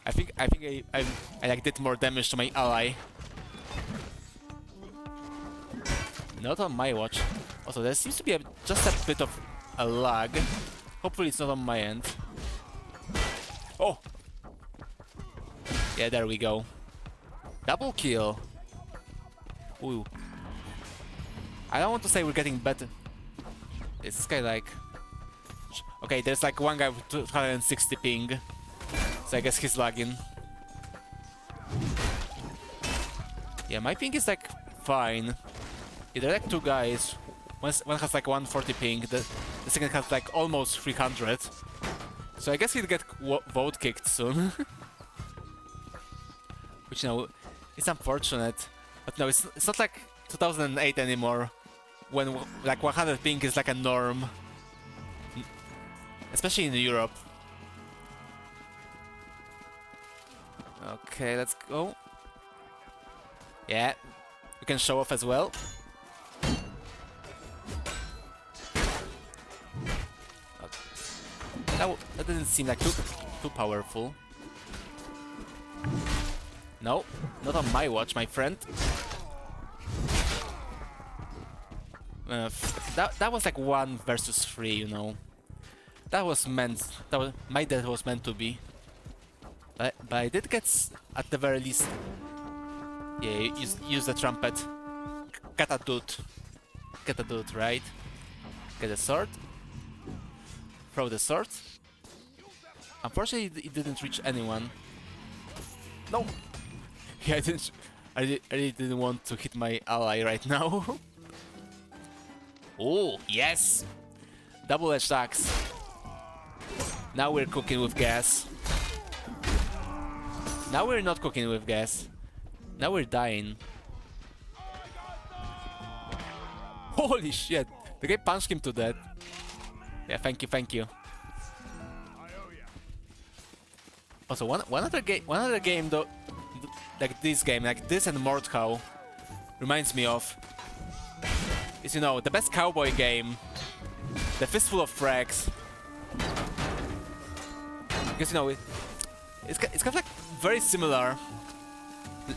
I think I like did more damage to my ally. Not on my watch. Also, there seems to be just a bit of a lag. Hopefully it's not on my end. Oh! Yeah, there we go. Double kill. Ooh. I don't want to say we're getting better. Is this guy like... Okay, there's like one guy with 260 ping. So I guess he's lagging. Yeah, my ping is like fine. Yeah, there are like 2 guys. One has like 140 ping, the second has like almost 300. So I guess he'll get vote kicked soon. Which, it's unfortunate. But no, it's not like 2008 anymore, when like 100 ping is like a norm. Especially in Europe. Okay, let's go. Yeah, we can show off as well. That didn't seem like too powerful. No, not on my watch, my friend. That was like 1 versus 3, you know. That was meant. My death was meant to be. But I did get at the very least. Yeah, use the trumpet. Get a dude, right? Get a sword. Throw the sword. Unfortunately, it didn't reach anyone. No. Yeah, I didn't. I really didn't want to hit my ally right now. Oh yes, double-edged axe. Now we're cooking with gas. Now we're not cooking with gas. Now we're dying. Holy shit! The guy punched him to death. Yeah, thank you, thank you. Also, one other game though, like this and Mordhau, reminds me of is, you know, the best cowboy game, the Fistful of Frags. Because, you know, it's kind of like very similar.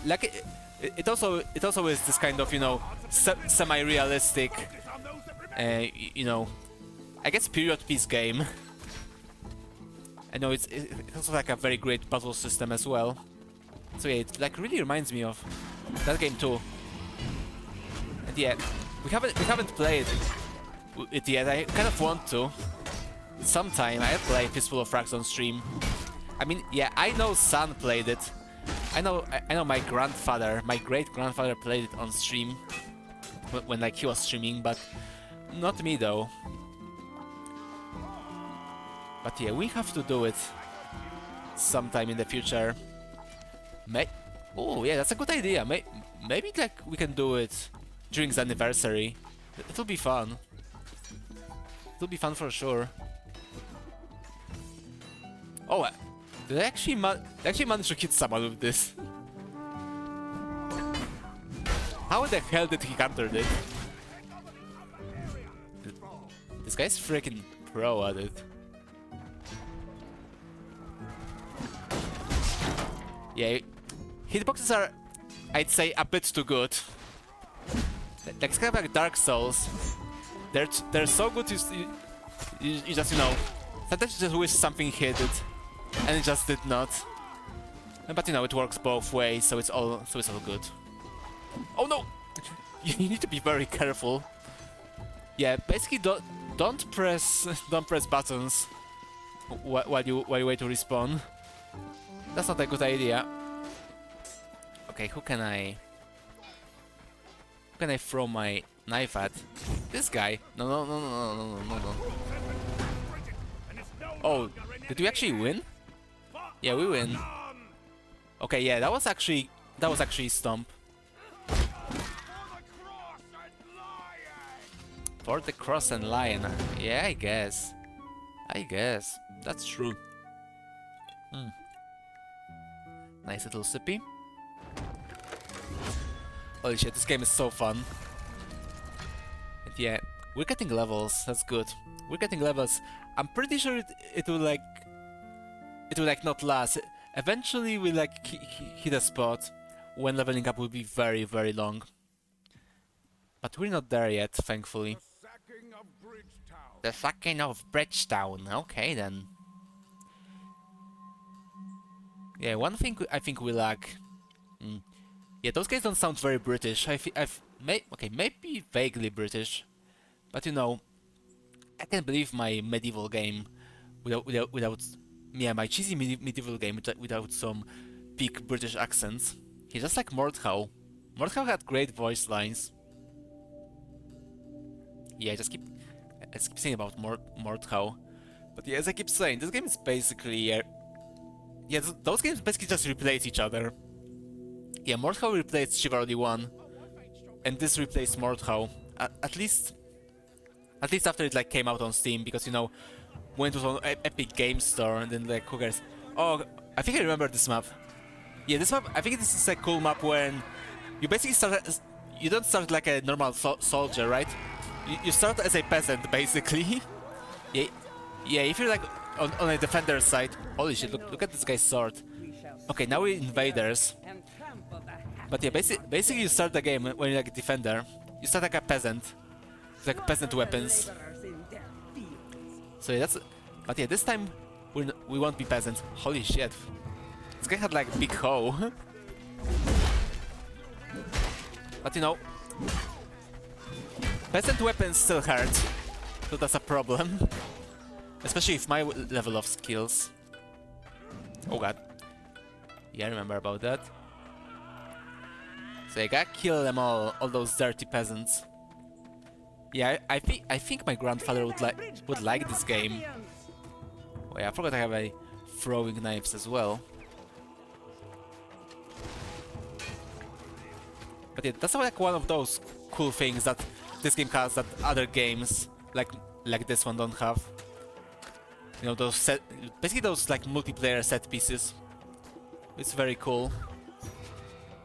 Like it also is this kind of, you know, semi-realistic, you know, I guess period piece game. I know it's also like a very great puzzle system as well. So yeah, it like really reminds me of that game too. And yeah, we haven't played it yet. I kind of want to. Sometime I'll play Fistful of Frags on stream. I mean, yeah, I know San played it. I know my grandfather, my great grandfather played it on stream when like he was streaming, but not me though. But yeah, we have to do it sometime in the future. Oh yeah, that's a good idea. Maybe like we can do it during the anniversary. It'll be fun. It'll be fun for sure. Oh, did I actually manage to hit someone with this? How the hell did he counter it? This guy's freaking pro at it. Yeah, hitboxes are, I'd say, a bit too good. Like, it's kind of like Dark Souls. They're so good you just, you know, sometimes you just wish something hit it, and it just did not. But you know, it works both ways, so it's all good. Oh no! You need to be very careful. Yeah, basically don't press buttons while you wait to respawn. That's not a good idea. Okay, who can I throw my knife at? This guy? No. Oh, did we actually win? Yeah, we win. Okay, yeah, that was actually Stomp. For the Cross and Lion. Yeah, I guess. That's true. Nice little sippy. Holy shit, this game is so fun. And yeah, we're getting levels, that's good. We're getting levels. I'm pretty sure it will not last. Eventually we'll like hit a spot when leveling up will be very, very long. But we're not there yet, thankfully. The sacking of Bridgetown. Okay then. Yeah, one thing I think we lack. Yeah, those guys don't sound very British. Maybe vaguely British, but you know, I can't believe my medieval game my cheesy medieval game without some peak British accents. Yeah, just like Mordhau. Mordhau had great voice lines. Yeah, I just keep saying about Mordhau, but yeah, as I keep saying, this game is basically those games basically just replace each other. Yeah, Mordhau replaced Chivalry 1, and this replaced Mordhau. At least after it like came out on Steam, because you know, when it was on Epic Game Store, and then like who cares? Oh, I think I remember this map. Yeah, this map, I think this is a cool map when you basically start you don't start like a normal soldier, right? You start as a peasant, basically. Yeah, yeah, if you're like on a defender's side... Holy shit, look at this guy's sword. Okay, now we're invaders. But yeah, basically you start the game when you're like a defender. You start like a peasant. It's like peasant weapons. So yeah, that's... But yeah, this time we won't be peasants. Holy shit. This guy had like a big hoe. But you know... Peasant weapons still hurt. So that's a problem. Especially with my level of skills. Oh god. Yeah, I remember about that. So I gotta kill them all those dirty peasants. Yeah, I think my grandfather would like this game. Oh yeah, I forgot I have a throwing knives as well. But yeah, that's like one of those cool things that this game has that other games like this one don't have. You know, those basically those like multiplayer set pieces. It's very cool.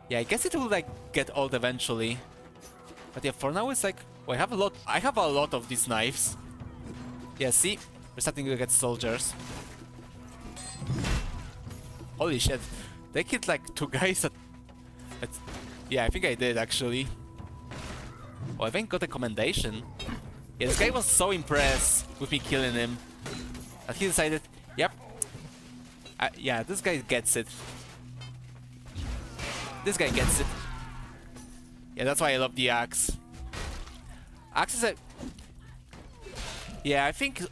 Yeah, I guess it will like get old eventually. But yeah, for now it's like, well, I have a lot of these knives. Yeah, see? We're starting to get soldiers. Holy shit. They killed like 2 guys at... Yeah, I think I did actually. Oh, I think got a commendation. Yeah, this guy was so impressed with me killing him that he decided, yep. Yeah, this guy gets it. This guy gets it. Yeah, that's why I love the axe. Axe is a... Yeah, I think,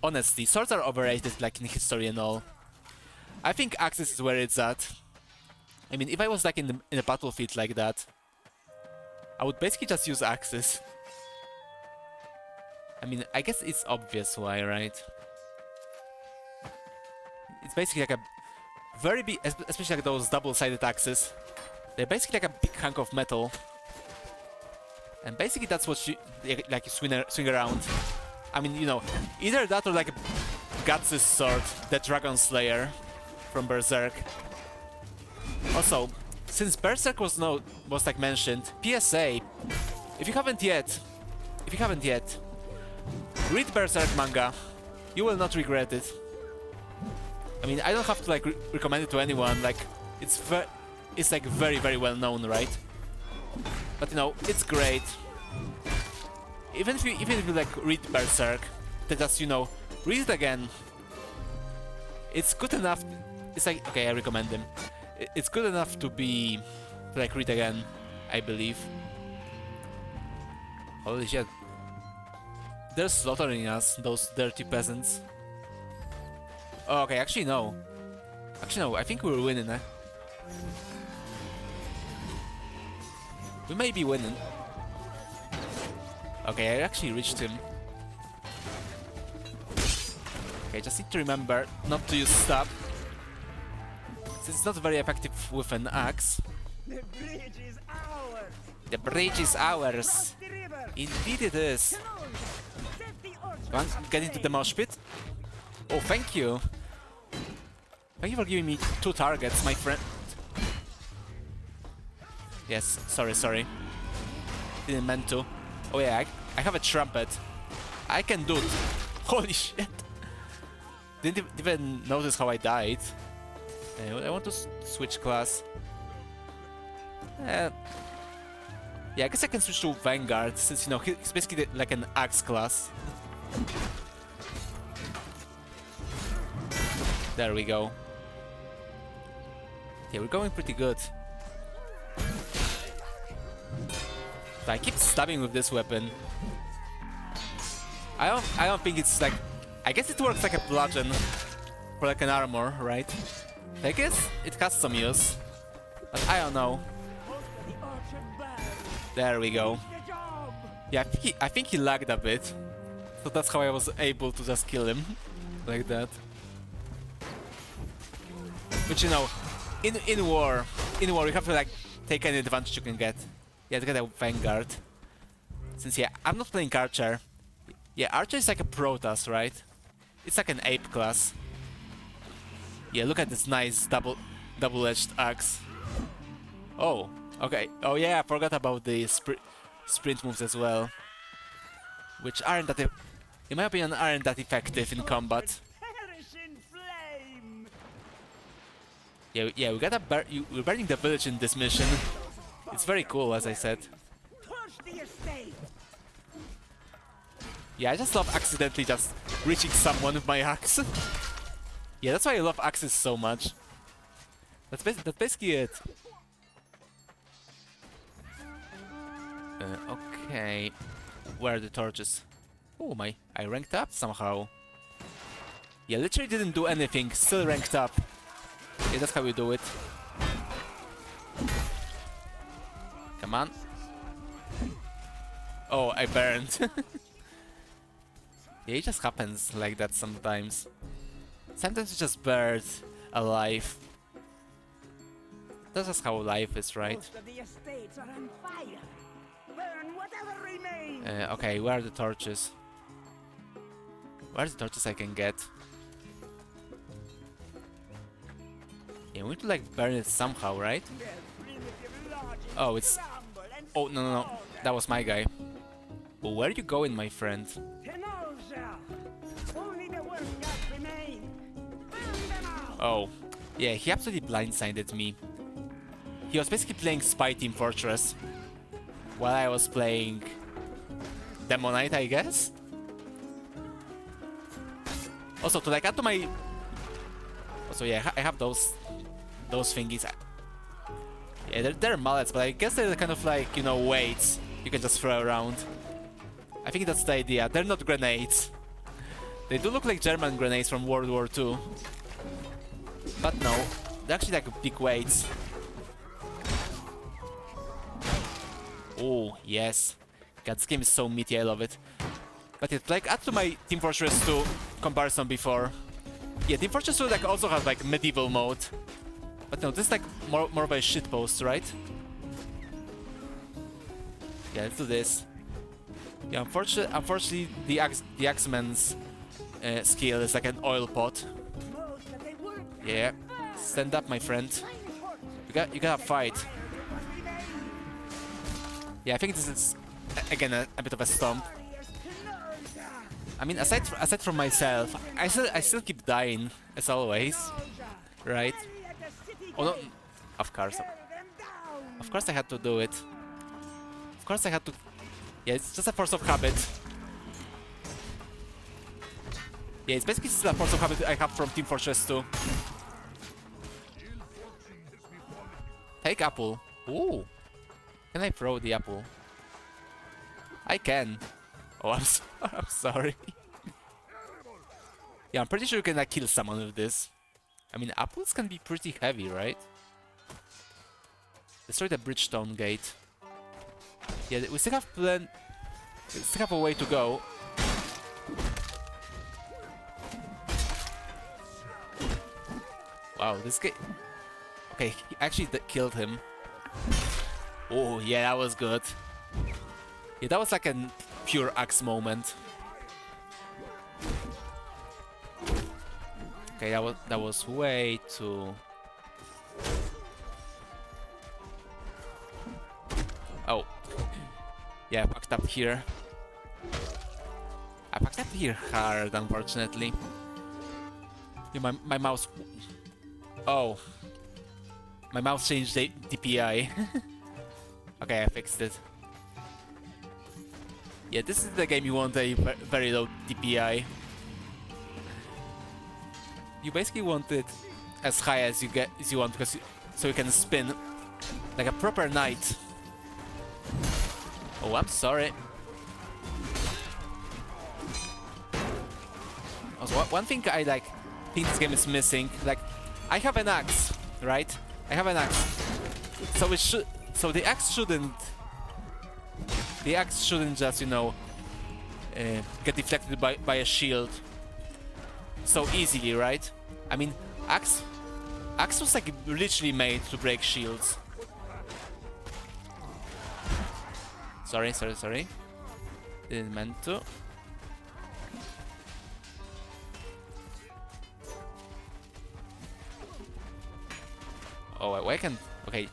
honestly, swords are overrated, like in history and all. I think axes is where it's at. I mean, if I was like in a battlefield like that, I would basically just use axes. I mean, I guess it's obvious why, right? It's basically like a very big, especially like those double-sided axes. They're basically like a big hunk of metal. And basically that's what you swing around. I mean, you know, either that or like Guts' sword, the Dragon Slayer from Berserk. Also, since Berserk was like mentioned, PSA, if you haven't yet, read Berserk manga. You will not regret it. I mean, I don't have to like recommend it to anyone. Like, it's like very, very well known, right? But you know, it's great. Even if you like read Berserk, then just, you know, read it again. It's good enough. It's like, okay, I recommend them. It's good enough to like read again, I believe. Holy shit. They're slaughtering us, those dirty peasants. Oh, okay, actually no. I think we're winning, eh? We may be winning. Okay, I actually reached him. Okay, just need to remember not to use stab. Since it's not very effective with an axe. The bridge is ours! The bridge is ours! Indeed it is! Want to get into the mosh pit? Oh, thank you! Thank you for giving me 2 targets, my friend. Yes, sorry. Didn't meant to. Oh yeah, I have a trumpet. I can do it. Holy shit! Didn't even notice how I died. I want to switch class. Yeah, I guess I can switch to Vanguard, since, you know, he's basically like an axe class. There we go. Yeah, we're going pretty good. I keep stabbing with this weapon. I don't think it's like... I guess it works like a bludgeon for like an armor, right? I guess it has some use, but I don't know. There we go. Yeah, I think he lagged a bit, so that's how I was able to just kill him like that. But you know, in war, you have to like take any advantage you can get. Yeah, to get a Vanguard. Since yeah, I'm not playing Archer. Yeah, Archer is like a Protoss, right? It's like an ape class. Yeah, look at this nice double... double-edged axe. Oh, okay. Oh yeah, I forgot about the sprint moves as well, which aren't that, in my opinion, aren't that effective in combat. Perish in flame. Yeah, we gotta we're burning the village in this mission. It's very cool, as I said. Torch the estate. Yeah, I just love accidentally just reaching someone with my axe. Yeah, that's why I love axes so much. That's basically it. Okay, where are the torches? Oh my, I ranked up somehow. Yeah, literally didn't do anything, still ranked up. Yeah, that's how we do it. Come on. Oh, I burned. Yeah, it just happens like that sometimes. Sometimes you just burn alive. That's just how life is, right? Most of the estates are on fire. Burn whatever remains. Okay, where are the torches? Where's the torches I can get? Yeah, we need to like burn it somehow, right? Their primitive logic Oh, it's... crumble and Oh, no. fall. That was my guy. Well, where are you going, my friend? Kenosha. Only the worst gods remain. Burn them out. Oh. Yeah, he absolutely blindsided me. He was basically playing Spy Team Fortress while I was playing Demonite, I guess? Also, to like add to my... Also, yeah, I have those thingies. Yeah, they're mallets, but I guess they're kind of like, you know, weights you can just throw around. I think that's the idea. They're not grenades. They do look like German grenades from World War II. But no, they're actually like big weights. Oh, yes. God, this game is so meaty, I love it. But it's like, add to my Team Fortress 2 comparison before. Yeah, Team Fortress 2 like also has like medieval mode. But no, this is like more of a shitpost, right? Yeah, let's do this. Yeah, unfortunately the Axeman's skill is like an oil pot. Most of the work Yeah, stand up, my friend. You gotta fight. Yeah, I think this is again a bit of a stomp. I mean, aside from myself, I still keep dying as always, right? Oh no, of course I had to do it. Of course I had to. Yeah, it's just a force of habit. Yeah, it's basically still a force of habit I have from Team Fortress 2. Take apple. Ooh. Can I throw the apple? I can. Oh, I'm sorry. Yeah, I'm pretty sure you can like kill someone with this. I mean, apples can be pretty heavy, right? Destroy the Bridgestone gate. Yeah, we still have a way to go. Wow, this guy... Okay, he actually killed him. Oh, yeah, that was good. Yeah, that was like a pure axe moment. Okay, that was way too... Oh. Yeah, I fucked up here. I fucked up here hard, unfortunately. Yeah, my mouse... Oh. My mouse changed the DPI. Okay, I fixed it. Yeah, this is the game you want a very low DPI. You basically want it as high as you want, because so you can spin like a proper knight. Oh, I'm sorry. Also, one thing I think this game is missing, like, I have an axe, right? I have an axe, so the axe shouldn't just, you know, get deflected by a shield so easily, right? I mean, axe was like literally made to break shields. Sorry. Didn't meant to. I can... Okay.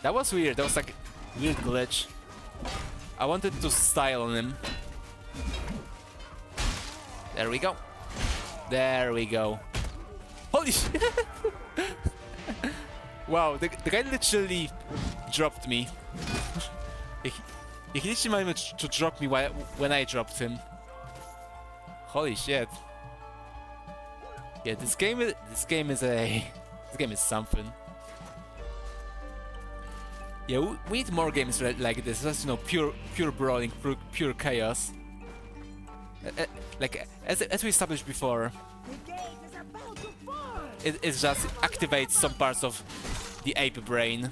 That was weird. That was like a weird glitch. I wanted to style on him. There we go. There we go. Holy shit! Wow, the guy literally dropped me. He literally managed to drop me when I dropped him. Holy shit. Yeah, this game is something. Yeah, we need more games like this. That's, you know, pure brawling, pure chaos. Like as we established before, The gate is about to fall. it just activates some parts of the ape brain.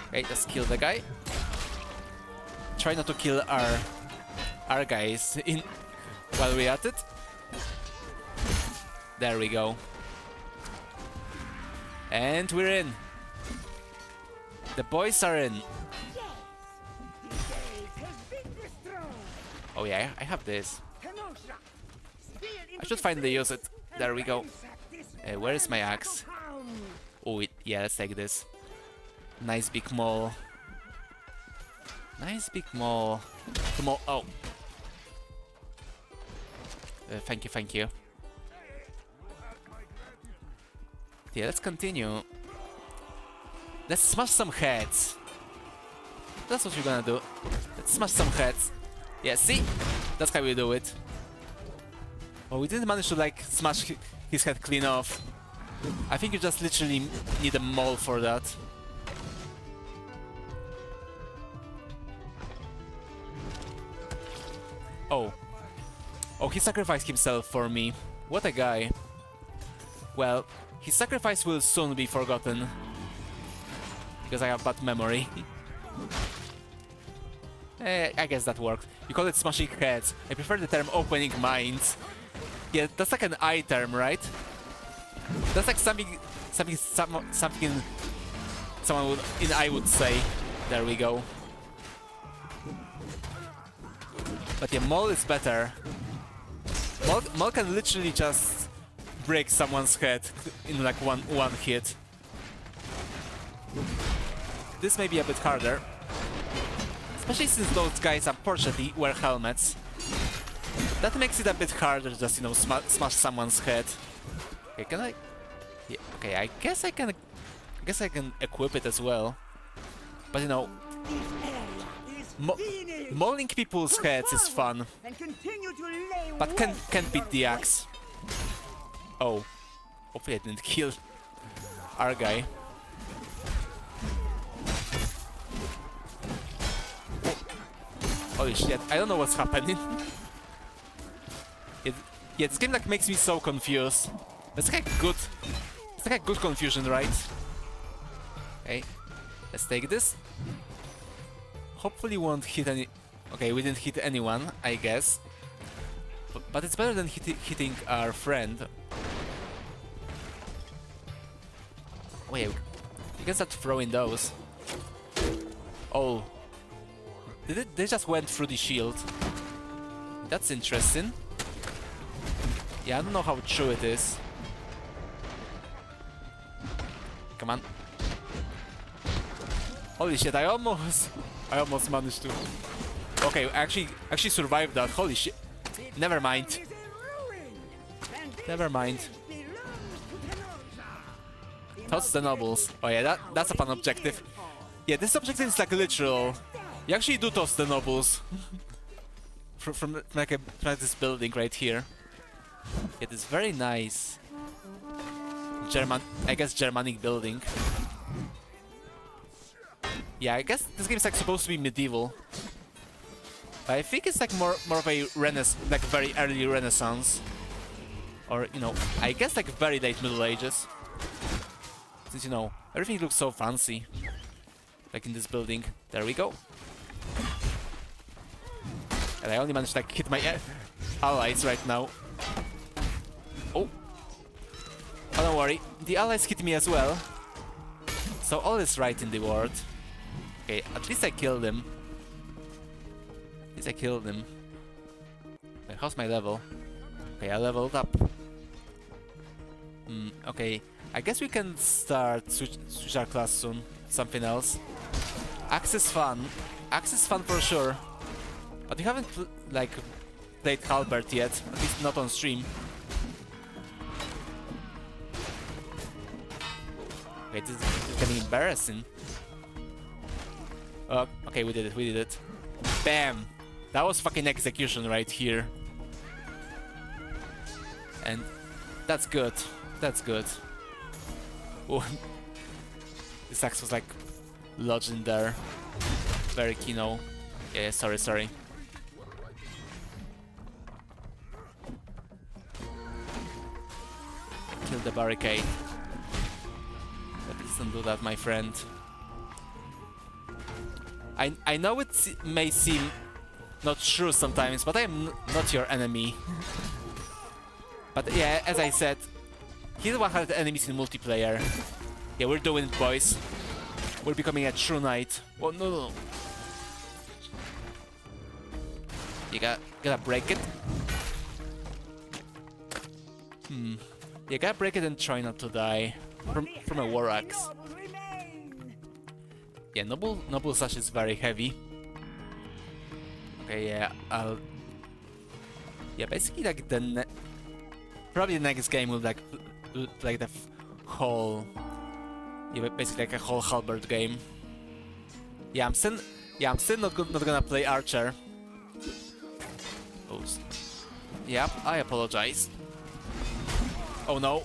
Okay, let's kill the guy. Try not to kill our guys while we're at it. There we go. And we're in. The boys are in. Yes. The gate has been destroyed. Oh yeah, I have this. Kenosha. I should finally use it. There we go. Where is my axe? Oh, yeah, let's take this. Nice big mole. Nice big mole. Come on. Oh. Thank you, thank you. Yeah, let's continue. Let's smash some heads. That's what we're gonna do. Let's smash some heads. Yeah, see? That's how we do it. Oh, we didn't manage to, like, smash his head clean off. I think you just literally need a mole for that. Oh. Oh, he sacrificed himself for me. What a guy. Well, his sacrifice will soon be forgotten. Because I have bad memory. I guess that worked. You call it smashing heads. I prefer the term opening minds. Yeah, that's like an I term, right? That's like something someone would in I would say. There we go. But yeah, Mole is better. Mole can literally just break someone's head in like one hit. This may be a bit harder. Especially since those guys unfortunately wear helmets. That makes it a bit harder to just, you know, smash someone's head. Okay, can I? Yeah, okay, I guess I can equip it as well. But you know, mauling people's heads is fun. And continue to lay But can't waste beat the axe. Oh. Hopefully I didn't kill our guy. Holy shit, I don't know what's happening. Yeah, this game like makes me so confused. It's like a good confusion, right? Okay, let's take this. Hopefully won't hit any... Okay, we didn't hit anyone, I guess. But it's better than hitting our friend. Wait, you can start throwing those. Oh. They just went through the shield. That's interesting. Yeah, I don't know how true it is. Come on. Holy shit, I almost managed to... Okay, I actually survived that. Holy shit. Never mind. Never mind. Toss the nobles. Oh yeah, that's a fun objective. Yeah, this objective is like literal. You actually do toss the nobles. from like this building right here. It is very nice. I guess Germanic building. Yeah, I guess this game is like supposed to be medieval. But I think it's like more of a like very early Renaissance. Or, you know, I guess like very late Middle Ages. Since, you know, everything looks so fancy. Like in this building. There we go. And I only managed to like hit my allies right now. Oh. Oh, don't worry. The allies hit me as well. So all is right in the world. Okay, at least I killed him. At least I killed him. Wait, how's my level? Okay, I leveled up. Okay, I guess we can switch our class soon. Something else. Axe is fun. Axe is fun for sure. But we haven't like played Halberd yet. At least not on stream. Okay, this is getting embarrassing. Oh, okay, we did it. Bam! That was fucking execution right here. And that's good. Oh, this axe was like lodged in there. Very Kino. Yeah, sorry. Kill the barricade. But please don't do that, my friend. I know it may seem not true sometimes, but I am not your enemy. But yeah, as I said, he's 100 enemies in multiplayer. Yeah, we're doing it, boys. We're becoming a true knight. Oh, no. You gotta break it. You gotta break it and try not to die from a war axe. Yeah, Noble Sash is very heavy. Okay, yeah, yeah, basically like probably the next game will like the whole... Yeah, basically like a whole halberd game. Yeah, I'm still not gonna play Archer. Oops. Yep, I apologize. Oh no.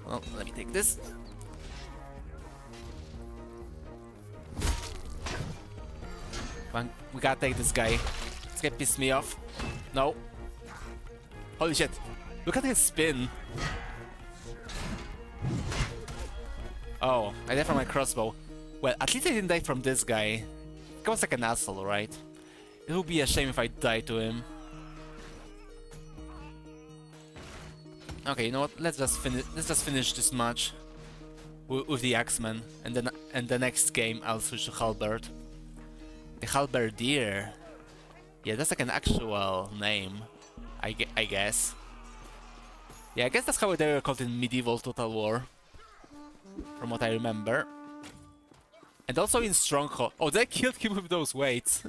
Well, let me take this. Come on, we gotta take this guy. This guy pissed me off. No. Holy shit. Look at his spin. Oh, I died from my crossbow. Well, at least I didn't die from this guy. He was like an asshole, right? It would be a shame if I died to him. Okay, you know what? Let's just finish this match with the Axeman, and then the next game I'll switch to Halberd. The Halberdier. Yeah, that's like an actual name, I guess. Yeah, I guess that's how they were called in medieval Total War, from what I remember. And also in Stronghold. Oh, they killed him with those weights.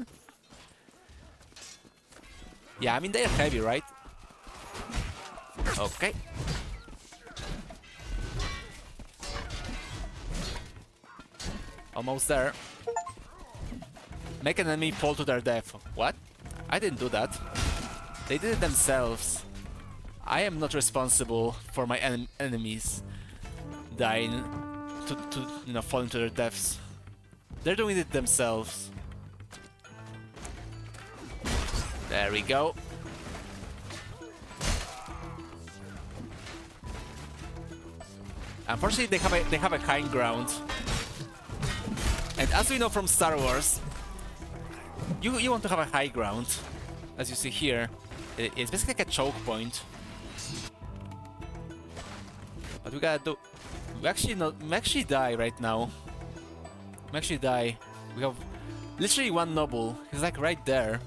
Yeah, I mean they're heavy, right? Okay. Almost there. Make an enemy fall to their death. What? I didn't do that. They did it themselves. I am not responsible for my enemies dying to falling to their deaths. They're doing it themselves. There we go. Unfortunately, they have a high ground, and as we know from Star Wars, you want to have a high ground, as you see here. It's basically like a choke point. But we gotta do. We actually die right now. We actually die. We have literally one noble. He's like right there.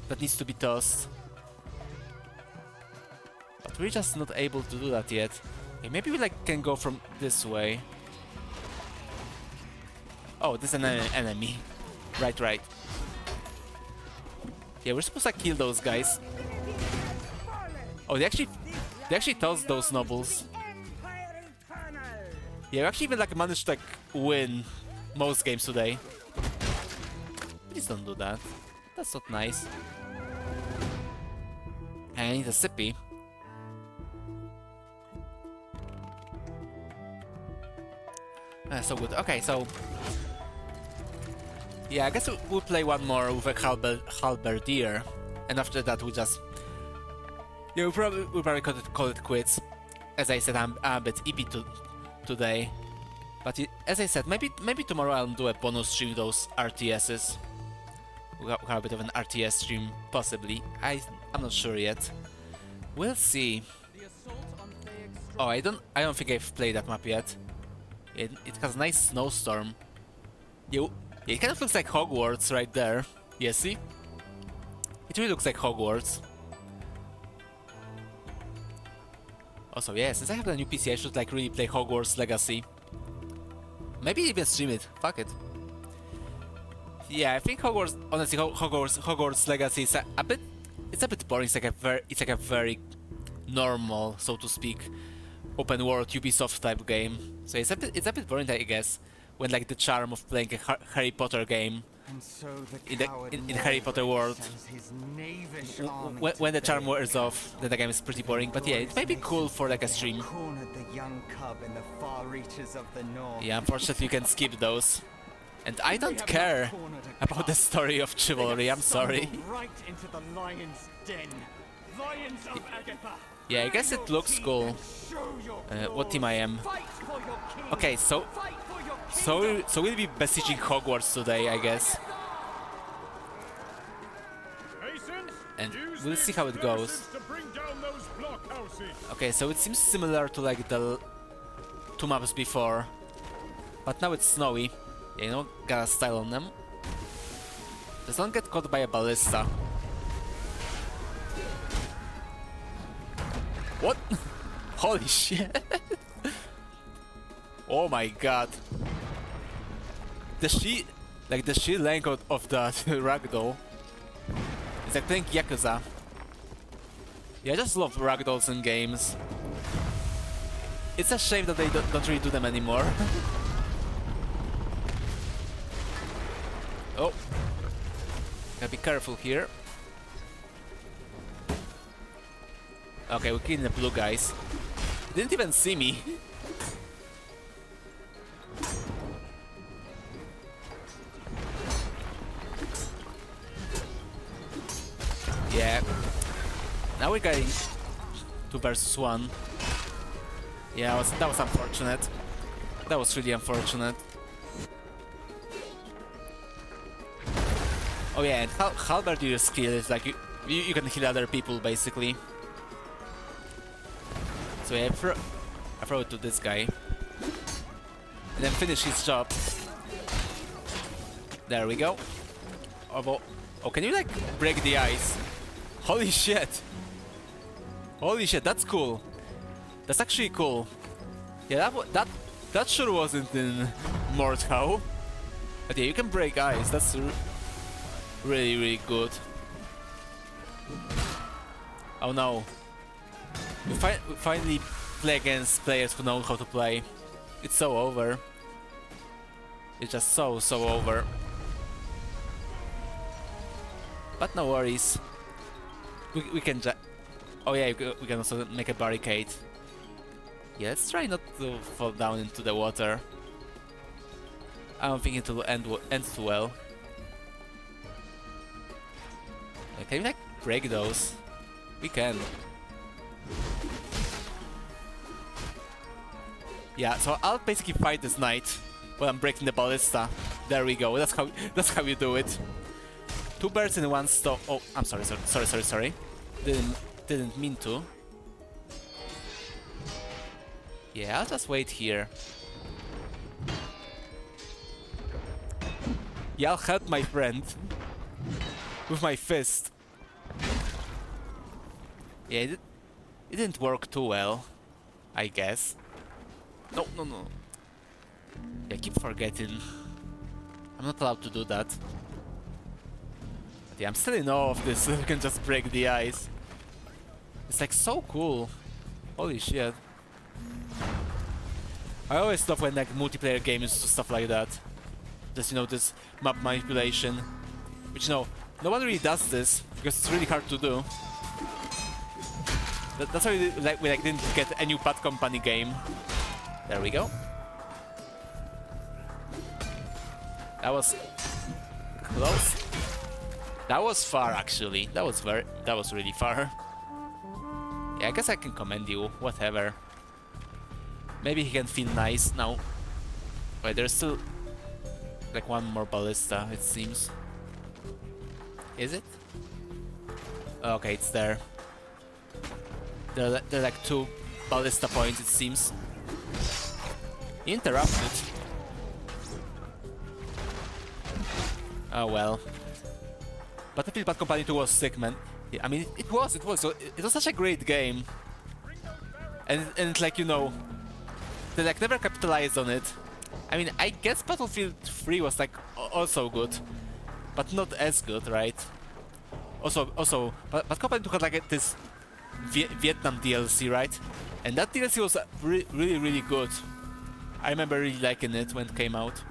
That needs to be tossed. But we're just not able to do that yet. Okay, maybe we like can go from this way. Oh, this is an enemy. Right. Yeah, we're supposed to kill those guys. Oh, they actually tossed those nobles. Yeah, we actually even like managed to like win most games today. Please don't do that. That's not nice. I need a sippy. So good. Okay, so yeah, I guess we'll play one more with a halberdier, and after that we just we'll probably call it quits. As I said, I'm a bit EP today, but as I said, maybe tomorrow I'll do a bonus stream with those RTSs. We'll have a bit of an RTS stream, possibly. I'm not sure yet. We'll see. Oh, I don't think I've played that map yet. It has a nice snowstorm. Yeah, it kind of looks like Hogwarts right there. Yeah, see? It really looks like Hogwarts. Also, yeah, since I have the new PC, I should like really play Hogwarts Legacy. Maybe even stream it. Fuck it. Yeah, I think Hogwarts. Honestly, Hogwarts Legacy is a bit. It's a bit boring. It's like a very normal, so to speak, open world Ubisoft type game. So it's a bit boring, I guess, when like the charm of playing a Harry Potter game And so the in the coward in Harry Potter world. sends his knavish army When the to charm beg wears off, then the game is pretty boring. But yeah, it may be cool for like a stream. cornered the young cub in the far reaches of the north. Yeah, unfortunately you can skip those. And I don't have care not cornered a about the cub. story of Chivalry, I'm sorry. Stumbled right into the lion's den. Lions of Agatha. Yeah, I guess it looks cool. What team I am? Okay, so we'll be besieging Hogwarts today, I guess. And we'll see how it goes. Okay, so it seems similar to like the two maps before, but now it's snowy. Yeah, you know, got a style on them. Just don't get caught by a ballista. What? Holy shit! Oh my god! The sheer length of that ragdoll. It's like playing Yakuza. Yeah, I just love ragdolls in games. It's a shame that they don't really do them anymore. Oh. Gotta be careful here. Okay, we're killing the blue guys. Didn't even see me. Yeah. Now we're getting 2 versus 1. Yeah, that was unfortunate. That was really unfortunate. Oh yeah, and halberdier skill is like you can heal other people basically. So yeah, I throw it to this guy. And then finish his job. There we go. Oh, can you like break the ice? Holy shit! Holy shit, that's cool. That's actually cool. Yeah, that sure wasn't in Mordhau. But yeah, you can break ice. That's really good. Oh no. We finally play against players who know how to play. It's so over. It's just so over. But no worries. We can just... Oh yeah, we can also make a barricade. Yeah, let's try not to fall down into the water. I don't think it will end too well. Can we like break those? We can. Yeah, so I'll basically fight this knight while I'm breaking the ballista. There we go. That's how you do it. 2 birds in 1 stone. Oh, I'm sorry. Didn't mean to. Yeah, I'll just wait here. Yeah, I'll help my friend with my fist. Yeah, it didn't work too well, I guess. No. Yeah, I keep forgetting. I'm not allowed to do that. But yeah, I'm still in awe of this. You can just break the ice. It's like so cool. Holy shit. I always love when like multiplayer games do stuff like that. Just, you know, this map manipulation. Which, you know, no one really does this because it's really hard to do. That's why we didn't get a new Bad Company game. There we go. That was close. That was far actually. That was really far. Yeah, I guess I can commend you. Whatever. Maybe he can feel nice now. Wait, there's still like 1 more ballista, it seems. Is it? Okay, it's there. There are like 2 ballista points, it seems. Interrupted. Oh well. Battlefield Bad Company 2 was sick, man. Yeah, I mean, it was such a great game. and like, you know, they like never capitalized on it. I mean, I guess Battlefield 3 was like also good, but not as good, right? Also, but Company 2 had like this Vietnam DLC, right? And that DLC was really good. I remember really liking it when it came out.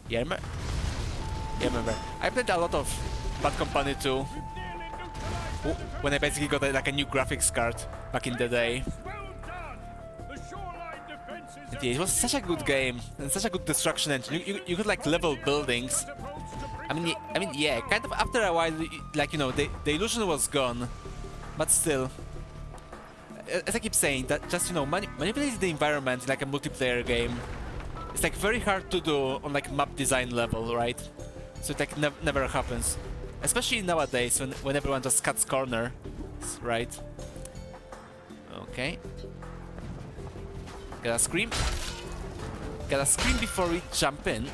Yeah, I remember. I played a lot of Bad Company 2 when I basically got like a new graphics card back in the day. And yeah, it was such a good game and such a good destruction engine. You could like level buildings. I mean, yeah, kind of after a while, like, you know, the illusion was gone, but still, as I keep saying, that just, you know, manipulating the environment in like a multiplayer game, it's like very hard to do on like map design level, right? So it like never happens, especially nowadays when everyone just cuts corners, right? Okay. Gotta scream before we jump in.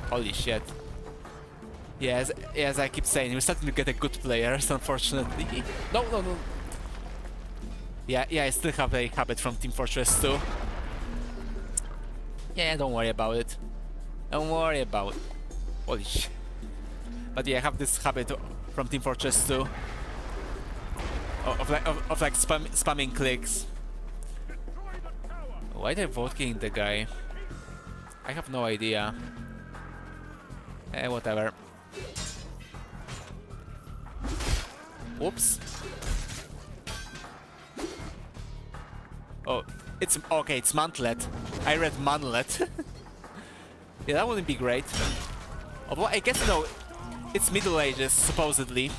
Holy shit. Yeah, as I keep saying, we're starting to get a good players, unfortunately. No. Yeah, I still have a habit from Team Fortress 2. Yeah, don't worry about it. Don't worry about it. Holy shit. But yeah, I have this habit from Team Fortress 2 of like spamming clicks. Why are they voting the guy? I have no idea. Whatever. Whoops. Oh, it's okay. It's mantlet. I read manlet. Yeah, that wouldn't be great. Although I guess, you know, it's Middle Ages supposedly,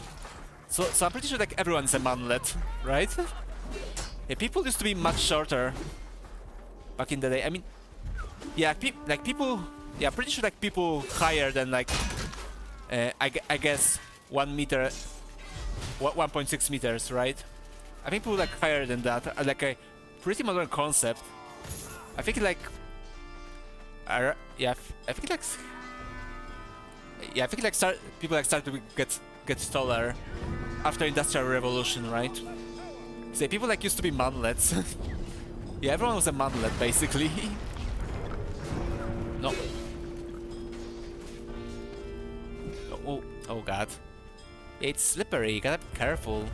so I'm pretty sure like everyone's a manlet, right? Yeah, people used to be much shorter back in the day. I mean, yeah, people. Yeah, pretty sure like people higher than like I guess 1 meter, 1.6 meters, right? I think people like higher than that are like a pretty modern concept. I think like I think people like start to get taller after Industrial Revolution, right? So people like used to be manlets. Yeah, everyone was a manlet basically. No. Oh god. It's slippery, you gotta be careful.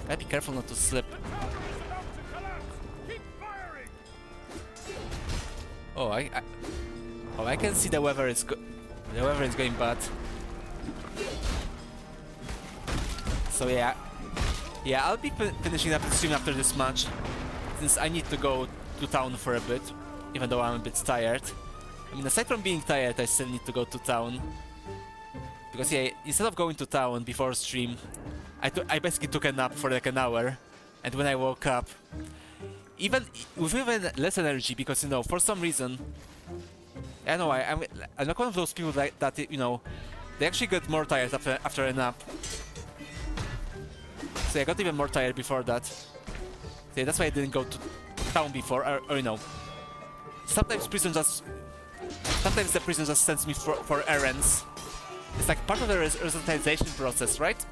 Gotta be careful not to slip. Oh, I can see the weather is going bad. So yeah, I'll be finishing up the stream after this match, since I need to go to town for a bit, even though I'm a bit tired. I mean, aside from being tired, I still need to go to town. Because yeah, instead of going to town before stream, I basically took a nap for like an hour, and when I woke up, with even less energy, because, you know, for some reason, I know I'm not one of those people that you know, they actually get more tired after a nap. So I got even more tired before that. So yeah, that's why I didn't go to town before, or you know, sometimes the prison just sends me for errands. It's like part of the resocialization process, right?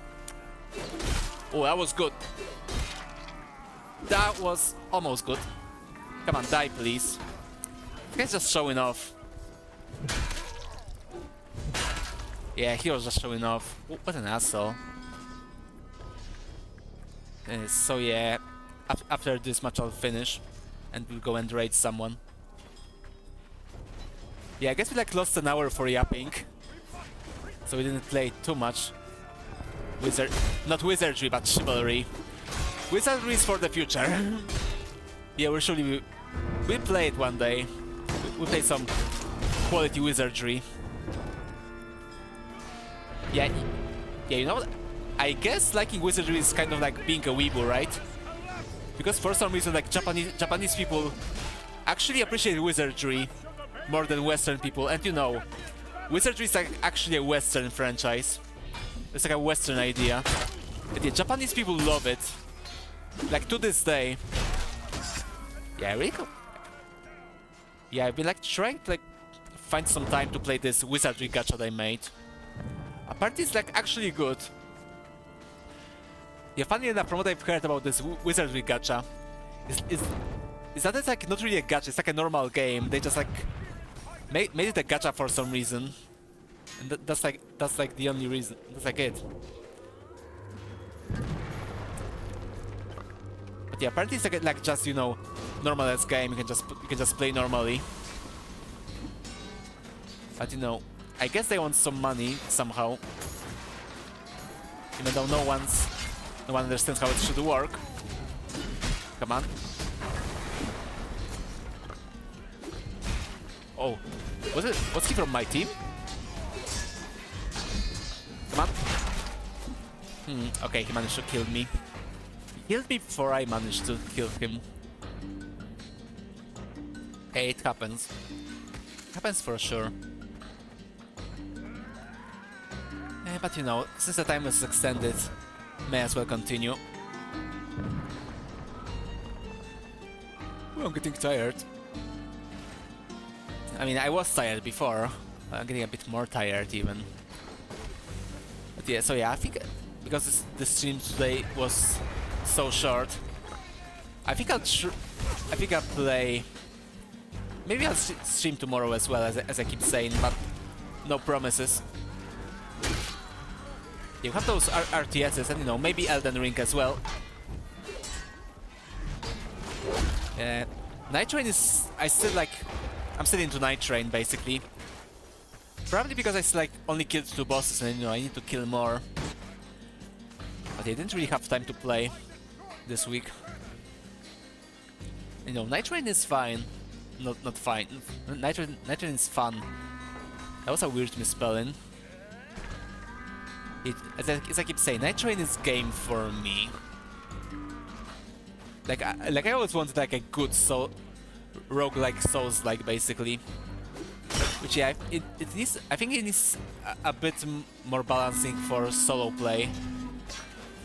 Oh, that was good. That was almost good. Come on, die, please. This guy's just showing off. Yeah, he was just showing off. What an asshole. So yeah, after this match I'll finish, and we'll go and raid someone. Yeah, I guess we like lost an hour for Yapping, so we didn't play too much. Not Wizardry, but Chivalry. Wizardry is for the future. Yeah, we'll play it one day. We'll play some quality Wizardry. Yeah, you know, I guess liking Wizardry is kind of like being a weeaboo, right? Because for some reason, like Japanese people actually appreciate Wizardry more than Western people, and you know, Wizardry is like actually a Western franchise. It's like a Western idea. And yeah, Japanese people love it. Like to this day. Yeah, really cool. Yeah, I've been like trying to like find some time to play this Wizardry gacha that I made. Apparently it's like actually good. Yeah, funny enough, from what I've heard about this Wizardry gacha, is that it's like not really a gacha, it's like a normal game. They just like made it a gacha for some reason. And that's like the only reason. That's like it. But yeah, apparently it's like just, you know, normal as game. You can just play normally. But you know, I guess they want some money somehow. Even though no one understands how it should work. Come on. Oh, was he from my team? Come on. Okay, he managed to kill me. He killed me before I managed to kill him. Hey, it happens. Happens for sure. But you know, since the time is extended, may as well continue. Oh, I'm getting tired. I mean, I was tired before. I'm getting a bit more tired even. But yeah, so yeah, I think because the stream today was so short, I think I'll play. Maybe I'll stream tomorrow as well, as I keep saying, but no promises. You have those RTSs, and you know, maybe Elden Ring as well. Night Train is... I'm still into Night Train, basically. Probably because I still, like, only killed 2 bosses, and you know, I need to kill more. But I didn't really have time to play this week. You know, Night Train is fine. Not fine. Night Train is fun. That was a weird misspelling. As I keep saying, Night Train is game for me. Like I always wanted like a good roguelike Souls-like, basically. Which yeah, it needs. I think it needs a bit more balancing for solo play.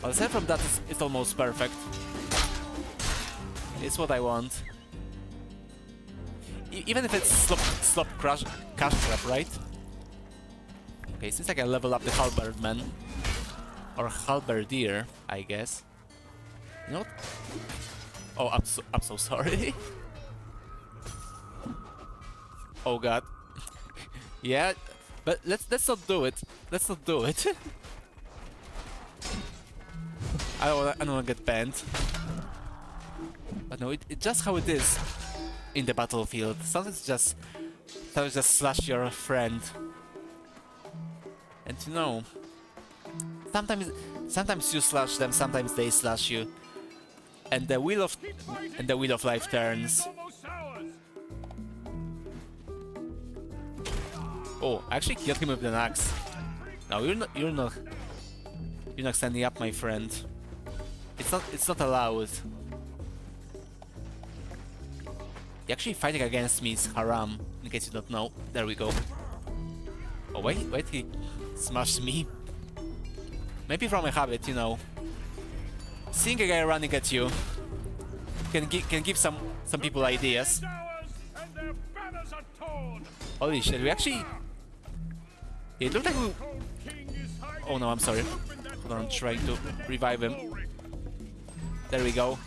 But aside from that, it's almost perfect. It's what I want. Even if it's slop cash grab, right? Okay, seems like I level up the halberdman. Or halberdier, I guess. You know what? Oh, I'm so sorry. Oh god. Yeah, but let's not do it. Let's not do it. I don't wanna get banned. But no, it's just how it is in the battlefield. Sometimes just slash your friend. And you know, sometimes you slash them, sometimes they slash you, and the wheel of life turns. Oh, I actually killed him with an axe. No, you're not standing up, my friend. It's not allowed. Actually, fighting against me is haram. In case you don't know, there we go. Oh wait, he smashed me. Maybe from a habit, you know. Seeing a guy running at you can give some people ideas. Holy shit, we actually... It looked like we... Oh no, I'm sorry. Hold on, I'm trying to revive him. There we go.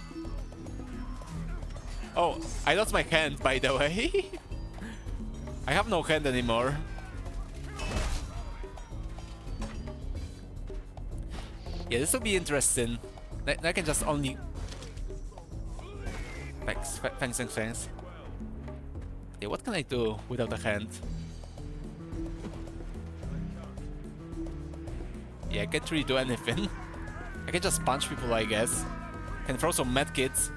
Oh, I lost my hand, by the way. I have no hand anymore. Yeah, this will be interesting. I can just only... Thanks. Yeah, what can I do without a hand? Yeah, I can't really do anything. I can just punch people, I guess. Can throw some medkits.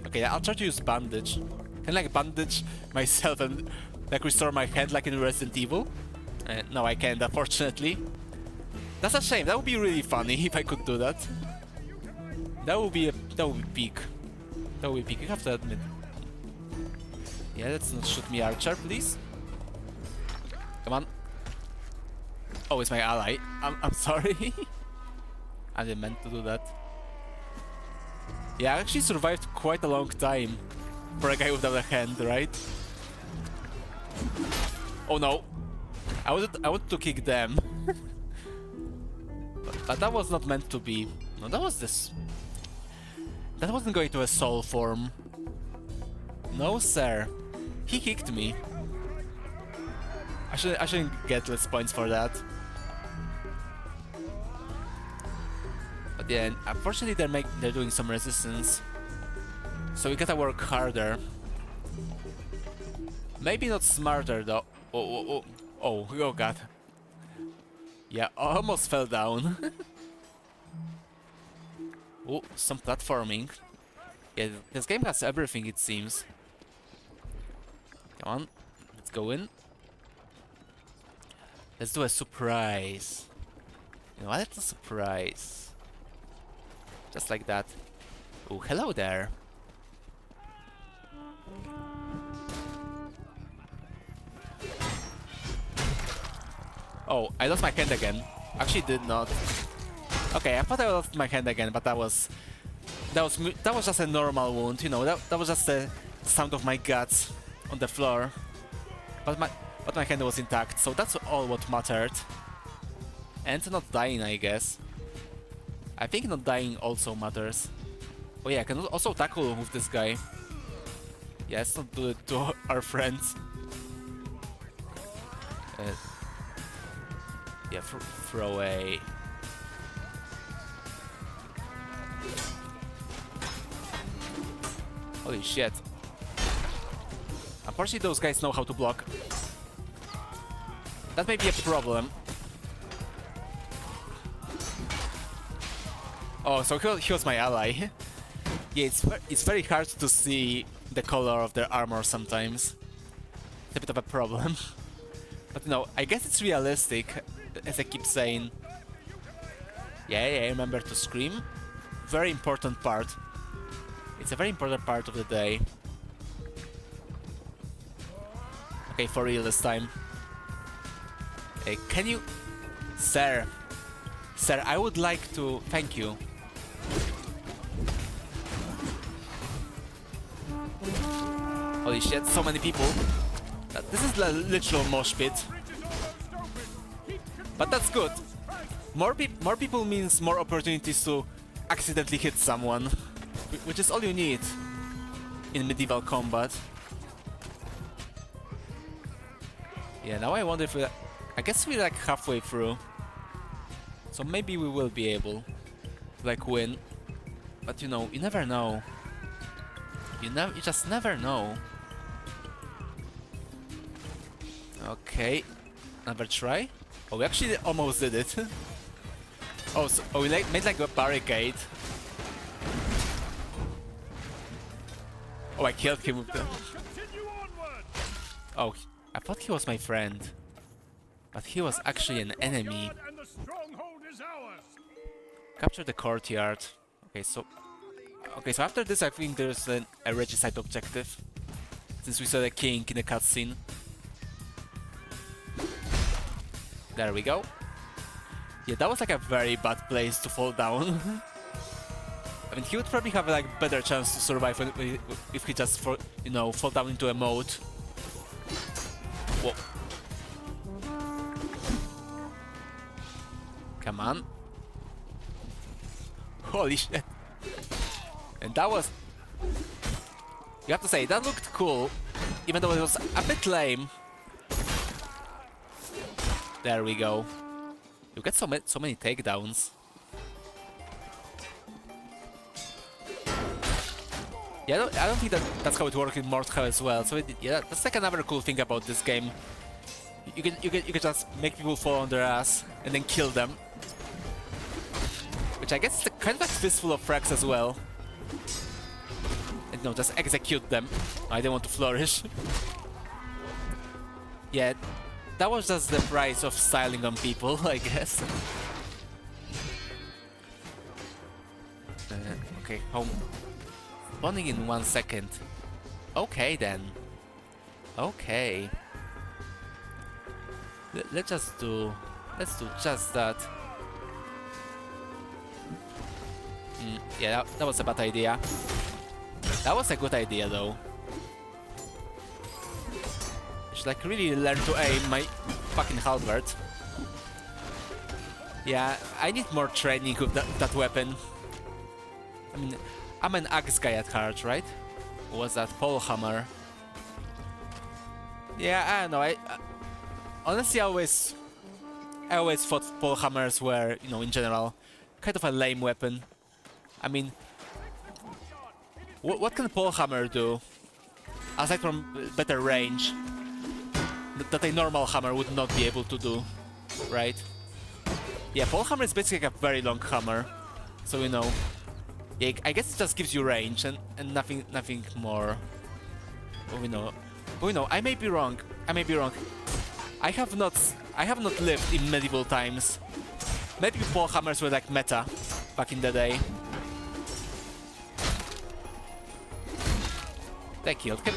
Okay, I'll try to use bandage. Can I like bandage myself and like restore my hand like in Resident Evil? No, I can't, unfortunately. That's a shame. That would be really funny if I could do that. That would be peak. That would be peak. You have to admit. Yeah, let's not shoot me, Archer, please. Come on. Oh, it's my ally. I'm sorry. I didn't meant to do that. Yeah, I actually survived quite a long time for a guy without a hand, right? Oh no. I wanted to kick them. But that was not meant to be. No, that was this. That wasn't going to a soul form. No, sir. He kicked me. I shouldn't get less points for that. But yeah, unfortunately they're doing some resistance. So we gotta work harder. Maybe not smarter though. Oh god. Yeah, I almost fell down. Oh, some platforming. Yeah, this game has everything it seems. Come on, let's go in. Let's do a surprise. You know, a little surprise. Just like that. Oh, hello there. Oh, I lost my hand again. Actually, did not. Okay, I thought I lost my hand again, but that was just a normal wound. You know, that was just the sound of my guts on the floor. But my hand was intact, so that's all what mattered. And not dying, I guess. I think not dying also matters. Oh yeah, I can also tackle with this guy. Yeah, let's not do it to our friends. Yeah, throw a... Holy shit. Unfortunately, those guys know how to block. That may be a problem. Oh, so he was my ally. Yeah, it's very hard to see the color of their armor sometimes. It's a bit of a problem. But no, I guess it's realistic, as I keep saying. Yeah, remember to scream. Very important part. It's a very important part of the day. Okay, for real this time. Can you... Sir, I would like to... Thank you. Holy shit, so many people. This is a literal mosh pit. But that's good. More people means more opportunities to accidentally hit someone. Which is all you need in medieval combat. Yeah, now I wonder if I guess we're like halfway through. So maybe we will be able to like win. But you know, you never know. You just never know. Okay, another try. Oh, we actually almost did it. Oh, we made like a barricade. Oh, I killed him with the... Oh, I thought he was my friend. But he was actually an enemy. Capture the courtyard. Okay, so after this I think there's a regicide objective. Since we saw the king in the cutscene. There we go. Yeah, that was like a very bad place to fall down. I mean, he would probably have like better chance to survive if he just fall down into a moat. Whoa. Come on. Holy shit. And that was... You have to say, that looked cool, even though it was a bit lame. There we go. You get so many takedowns. Yeah, I don't think that's how it works in Mordhau as well. So yeah, that's like another cool thing about this game. You can just make people fall on their ass and then kill them. Which I guess is kind of like fistful of frags as well. And no, just execute them. I don't want to flourish. Yeah, that was just the price of styling on people, I guess. Okay, home. Spawning in 1 second. Okay then. Okay. Let's do just that. Yeah, that was a bad idea. That was a good idea though. I should like really learn to aim. fucking halberd. Yeah, I need more training with that weapon. I mean, I'm an axe guy at heart, right? What was that? Pole hammer. Yeah, I don't know. Honestly, I always thought pole hammers were, you know, in general, kind of a lame weapon. I mean, what can pole hammer do? Aside from better range, that a normal hammer would not be able to do, right? Yeah, pole hammer is basically like a very long hammer, so you know. Yeah, I guess it just gives you range and nothing more. But we know, I may be wrong. I have not lived in medieval times. Maybe pole hammers were like meta back in the day. They killed him.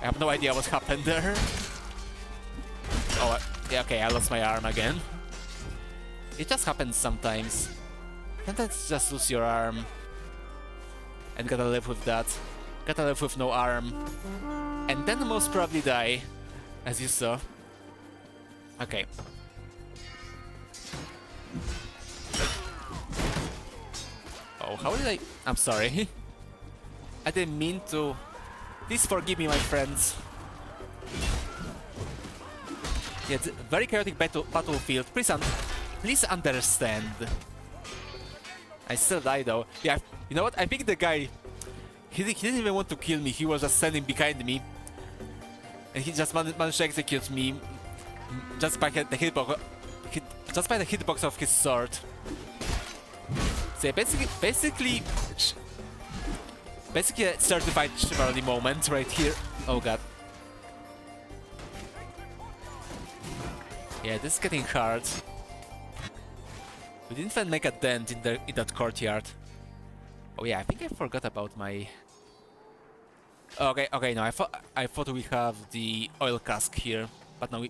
I have no idea what happened there. Oh, yeah, okay, I lost my arm again. It just happens sometimes. Sometimes just lose your arm. And gotta live with that. Gotta live with no arm. And then most probably die, as you saw. Okay. Oh, how did I... I'm sorry. I didn't mean to... Please forgive me, my friends. Yeah, it's a very chaotic battlefield. Please understand. I still die though. Yeah, you know what? I think the guy... He didn't even want to kill me. He was just standing behind me. And he just managed to execute me just by the hitbox. Just by the hitbox of his sword. So yeah, basically a certified chivalry moment right here. Oh god. Yeah, this is getting hard. We didn't even make a dent in that courtyard. Oh yeah, I think I forgot about my... Okay, no, I thought we have the oil cask here, but no,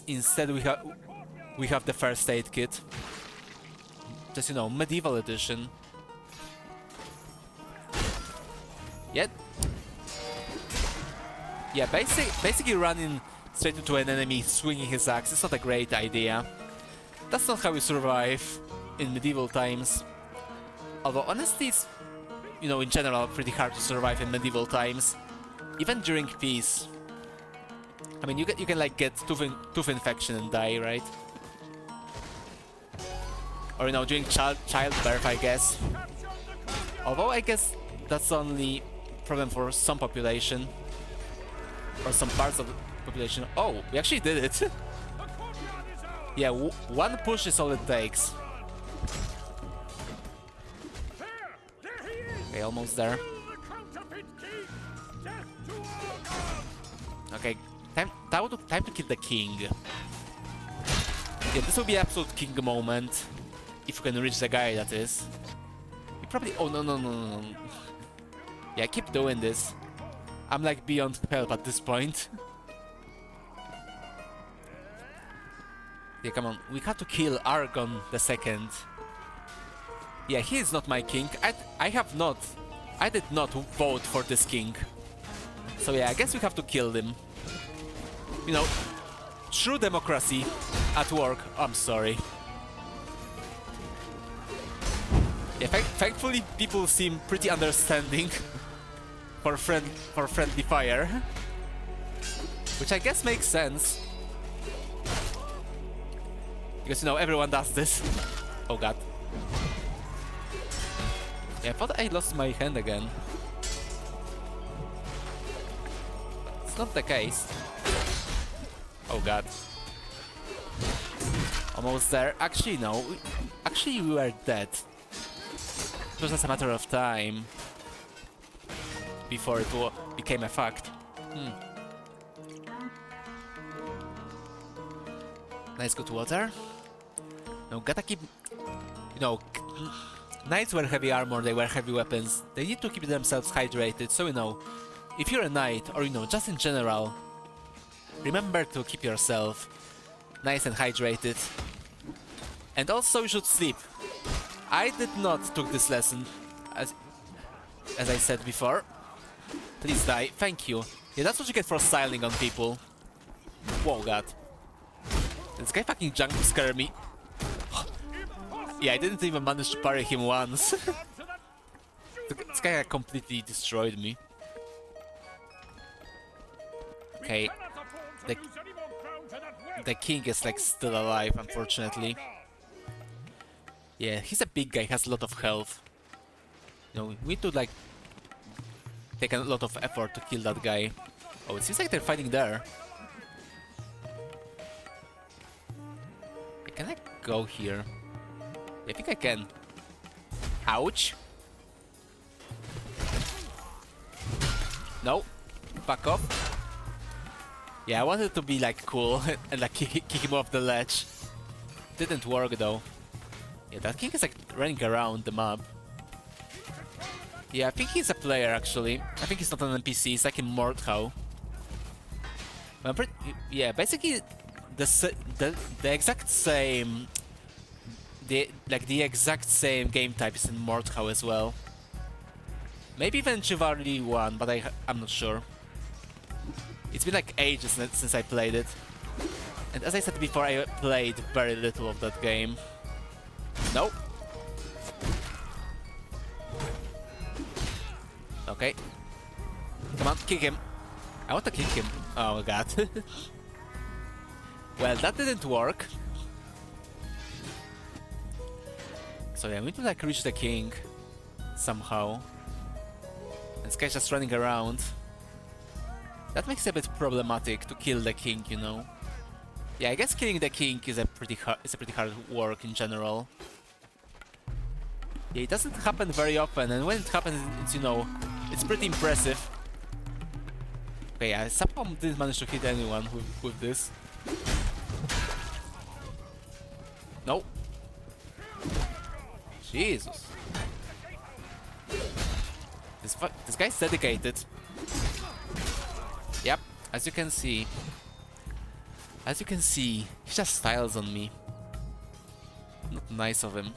instead we have the first aid kit. Just, you know, medieval edition. Yeah, basically running straight into an enemy, swinging his axe, it's not a great idea. That's not how we survive in medieval times. Although honestly, it's, you know, in general, pretty hard to survive in medieval times, even during peace. I mean, you can like get tooth infection and die, right? Or, you know, during childbirth, I guess. Although I guess that's only problem for some population or some parts of the population. Oh, we actually did it. Yeah, one push is all it takes. Okay, almost there. Okay, time to kill the king. Yeah, this will be absolute king moment. If you can reach the guy, that is. You probably... Oh, no. Yeah, keep doing this. I'm like beyond help at this point. Yeah, come on. We have to kill Argon the Second. Yeah, he is not my king. I did not vote for this king. So yeah, I guess we have to kill him. You know, true democracy at work. I'm sorry. Yeah, thankfully people seem pretty understanding for friendly fire, which I guess makes sense because, you know, everyone does this. Oh god. Yeah, I thought I lost my hand again. It's not the case. Oh god. Almost there. Actually, no. Actually, we were dead. It was just a matter of time before it became a fact. Nice good water. No, gotta keep... You know, knights wear heavy armor, they wear heavy weapons. They need to keep themselves hydrated, so, you know, if you're a knight, or, you know, just in general, remember to keep yourself nice and hydrated. And also, you should sleep. I did not took this lesson, as I said before. Please die. Thank you. Yeah, that's what you get for styling on people. Whoa, god. This guy fucking junk to scare me. Yeah, I didn't even manage to parry him once. This guy completely destroyed me. Okay, the king is like still alive, unfortunately. Yeah, he's a big guy, has a lot of health. You know, we need to like take a lot of effort to kill that guy. Oh, it seems like they're fighting there. Can I go here? I think I can. Ouch. No. Back off. Yeah, I wanted to be like cool and like kick him off the ledge. Didn't work though. Yeah, that king is like running around the map. Yeah, I think he's a player actually. I think he's not an NPC, he's like in Mordhau. Yeah, basically the exact same the exact same game type is in Mordhau as well. Maybe even Chivalry 1, but I'm not sure. It's been like ages since I played it. And as I said before, I played very little of that game. Nope. Okay. Come on, kick him. I want to kick him. Oh god. Well, that didn't work. So yeah, we need to like reach the king somehow. This guy's just running around. That makes it a bit problematic to kill the king, you know. Yeah, I guess killing the king is a pretty hard work in general. Yeah, it doesn't happen very often, and when it happens, it's, you know, it's pretty impressive. Okay, I somehow didn't manage to hit anyone with this. No. Jesus. This guy's dedicated. Yep, as you can see. He just styles on me. Not nice of him.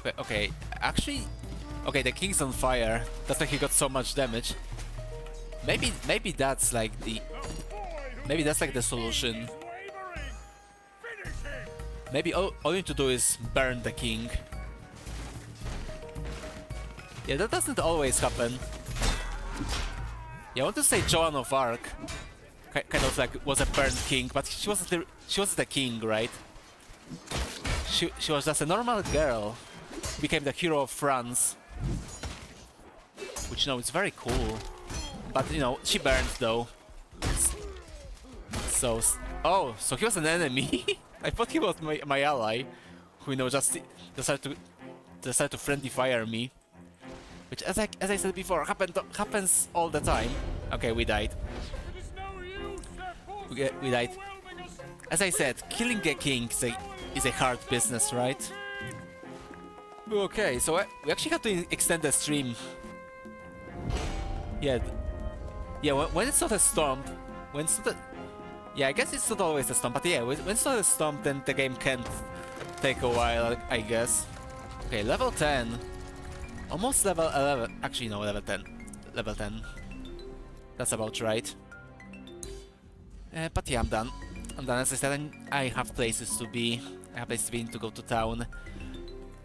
But okay, actually, okay, the king's on fire. That's why he got so much damage. Maybe that's like the solution. Maybe all you need to do is burn the king. Yeah, that doesn't always happen. Yeah, I want to say Joan of Arc kind of like was a burned king, but she wasn't the king, right? She was just a normal girl, became the hero of France, which, you know, is very cool. But, you know, she burned though. So so he was an enemy. I thought he was my ally, who, you know, just decided to friendly fire me. Which, as I said before, happens all the time. Okay, we died. We died. As I said, killing a king is a hard business, right? Okay, so we actually have to extend the stream. Yeah, when it's not a stomp, yeah, I guess it's not always a stomp, but yeah, when it's not a stomp, then the game can take a while, I guess. Okay, level 10. Almost level 11. Actually, no, level 10. Level 10. That's about right. But yeah, I'm done. As I said, I have places to be. I have places to be, to go to town.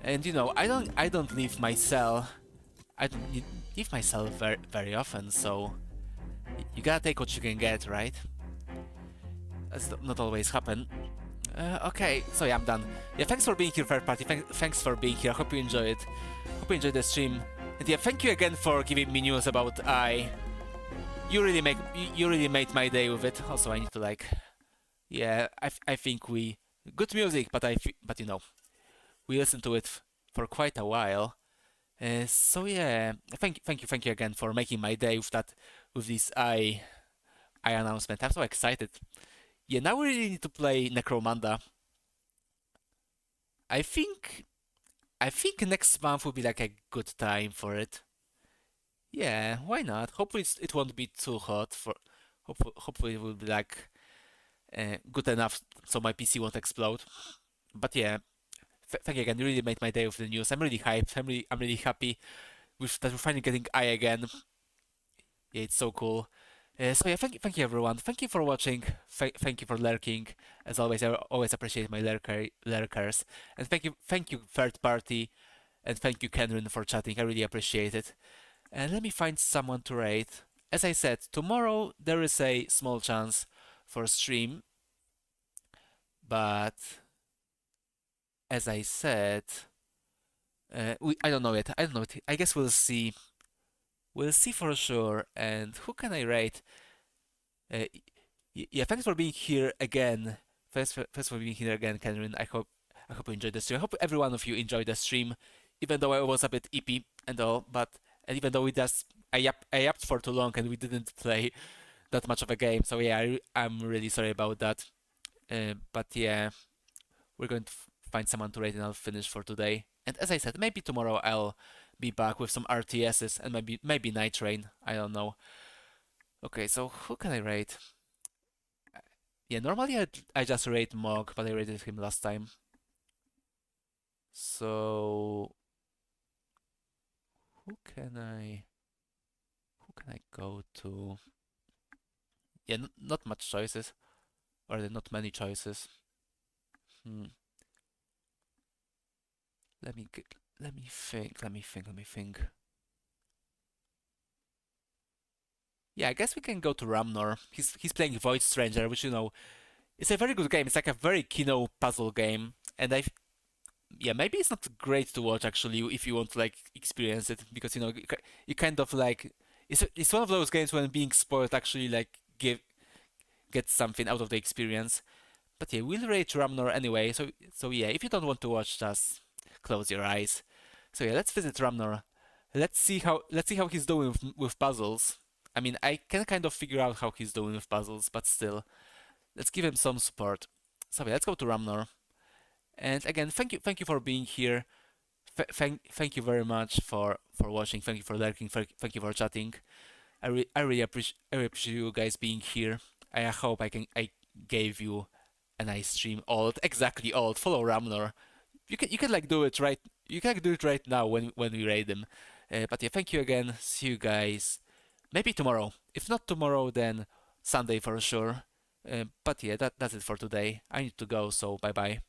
And, you know, I don't leave my cell. I don't leave my cell very often, so you gotta take what you can get, right? That's not always happen. Okay, so yeah, I'm done. Yeah, thanks for being here, third party. Thanks for being here. I hope you enjoyed it. Hope you enjoyed the stream. And yeah, thank you again for giving me news about I. You really made my day with it. Also, I need to like, yeah, I think good music, but you know, we listened to it for quite a while. So yeah, thank you again for making my day with this I announcement. I'm so excited. Yeah, now we really need to play Necromunda. I think next month will be like a good time for it. Yeah, why not? Hopefully it won't be too hot. Hopefully it will be like good enough so my PC won't explode. But yeah, thank you again. You really made my day with the news. I'm really hyped. I'm really happy with that we're finally getting I again. Yeah, it's so cool. So yeah, thank you everyone. Thank you for watching. Thank you for lurking. As always, I always appreciate my lurkers. And thank you third party, and thank you Kenrin for chatting. I really appreciate it. And let me find someone to rate. As I said, tomorrow there is a small chance for stream, but as I said, I don't know yet. I don't know. I guess we'll see. We'll see for sure. And who can I rate? Uh, yeah, thanks for being here again. Thanks for being here again, Cameron. I hope you enjoyed the stream. I hope every one of you enjoyed the stream, even though I was a bit ippy and all. And even though I yapped for too long and we didn't play that much of a game. So yeah, I'm really sorry about that. But yeah, we're going to find someone to rate and I'll finish for today. And as I said, maybe tomorrow I'll be back with some RTSs and maybe Night Train. I don't know. Okay, so who can I rate? Yeah, normally I just rate Mog, but I rated him last time. So who can I go to? Yeah, not much choices, or not many choices. Hmm. Let me let me think. Let me think. Let me think. Yeah, I guess we can go to Ramnor. He's playing Void Stranger, which it's a very good game. It's like a very Kino puzzle game, and yeah, maybe it's not great to watch actually if you want to like experience it because you kind of like it's one of those games when being spoiled actually like get something out of the experience. But yeah, we'll rate Ramnor anyway. So yeah, if you don't want to watch, just close your eyes. So yeah, let's visit Ramnor. Let's see how he's doing with puzzles. I mean, I can kind of figure out how he's doing with puzzles, but still, let's give him some support. So yeah, let's go to Ramnor. And again, thank you for being here. Thank you very much for watching. Thank you for liking. Thank you for chatting. I really appreciate you guys being here. I hope I gave you a nice stream. Exactly old. Follow Ramnor. You can like do it right. You can do it right now when we raid them. But yeah, thank you again. See you guys. Maybe tomorrow. If not tomorrow, then Sunday for sure. But yeah, that's it for today. I need to go. So bye bye.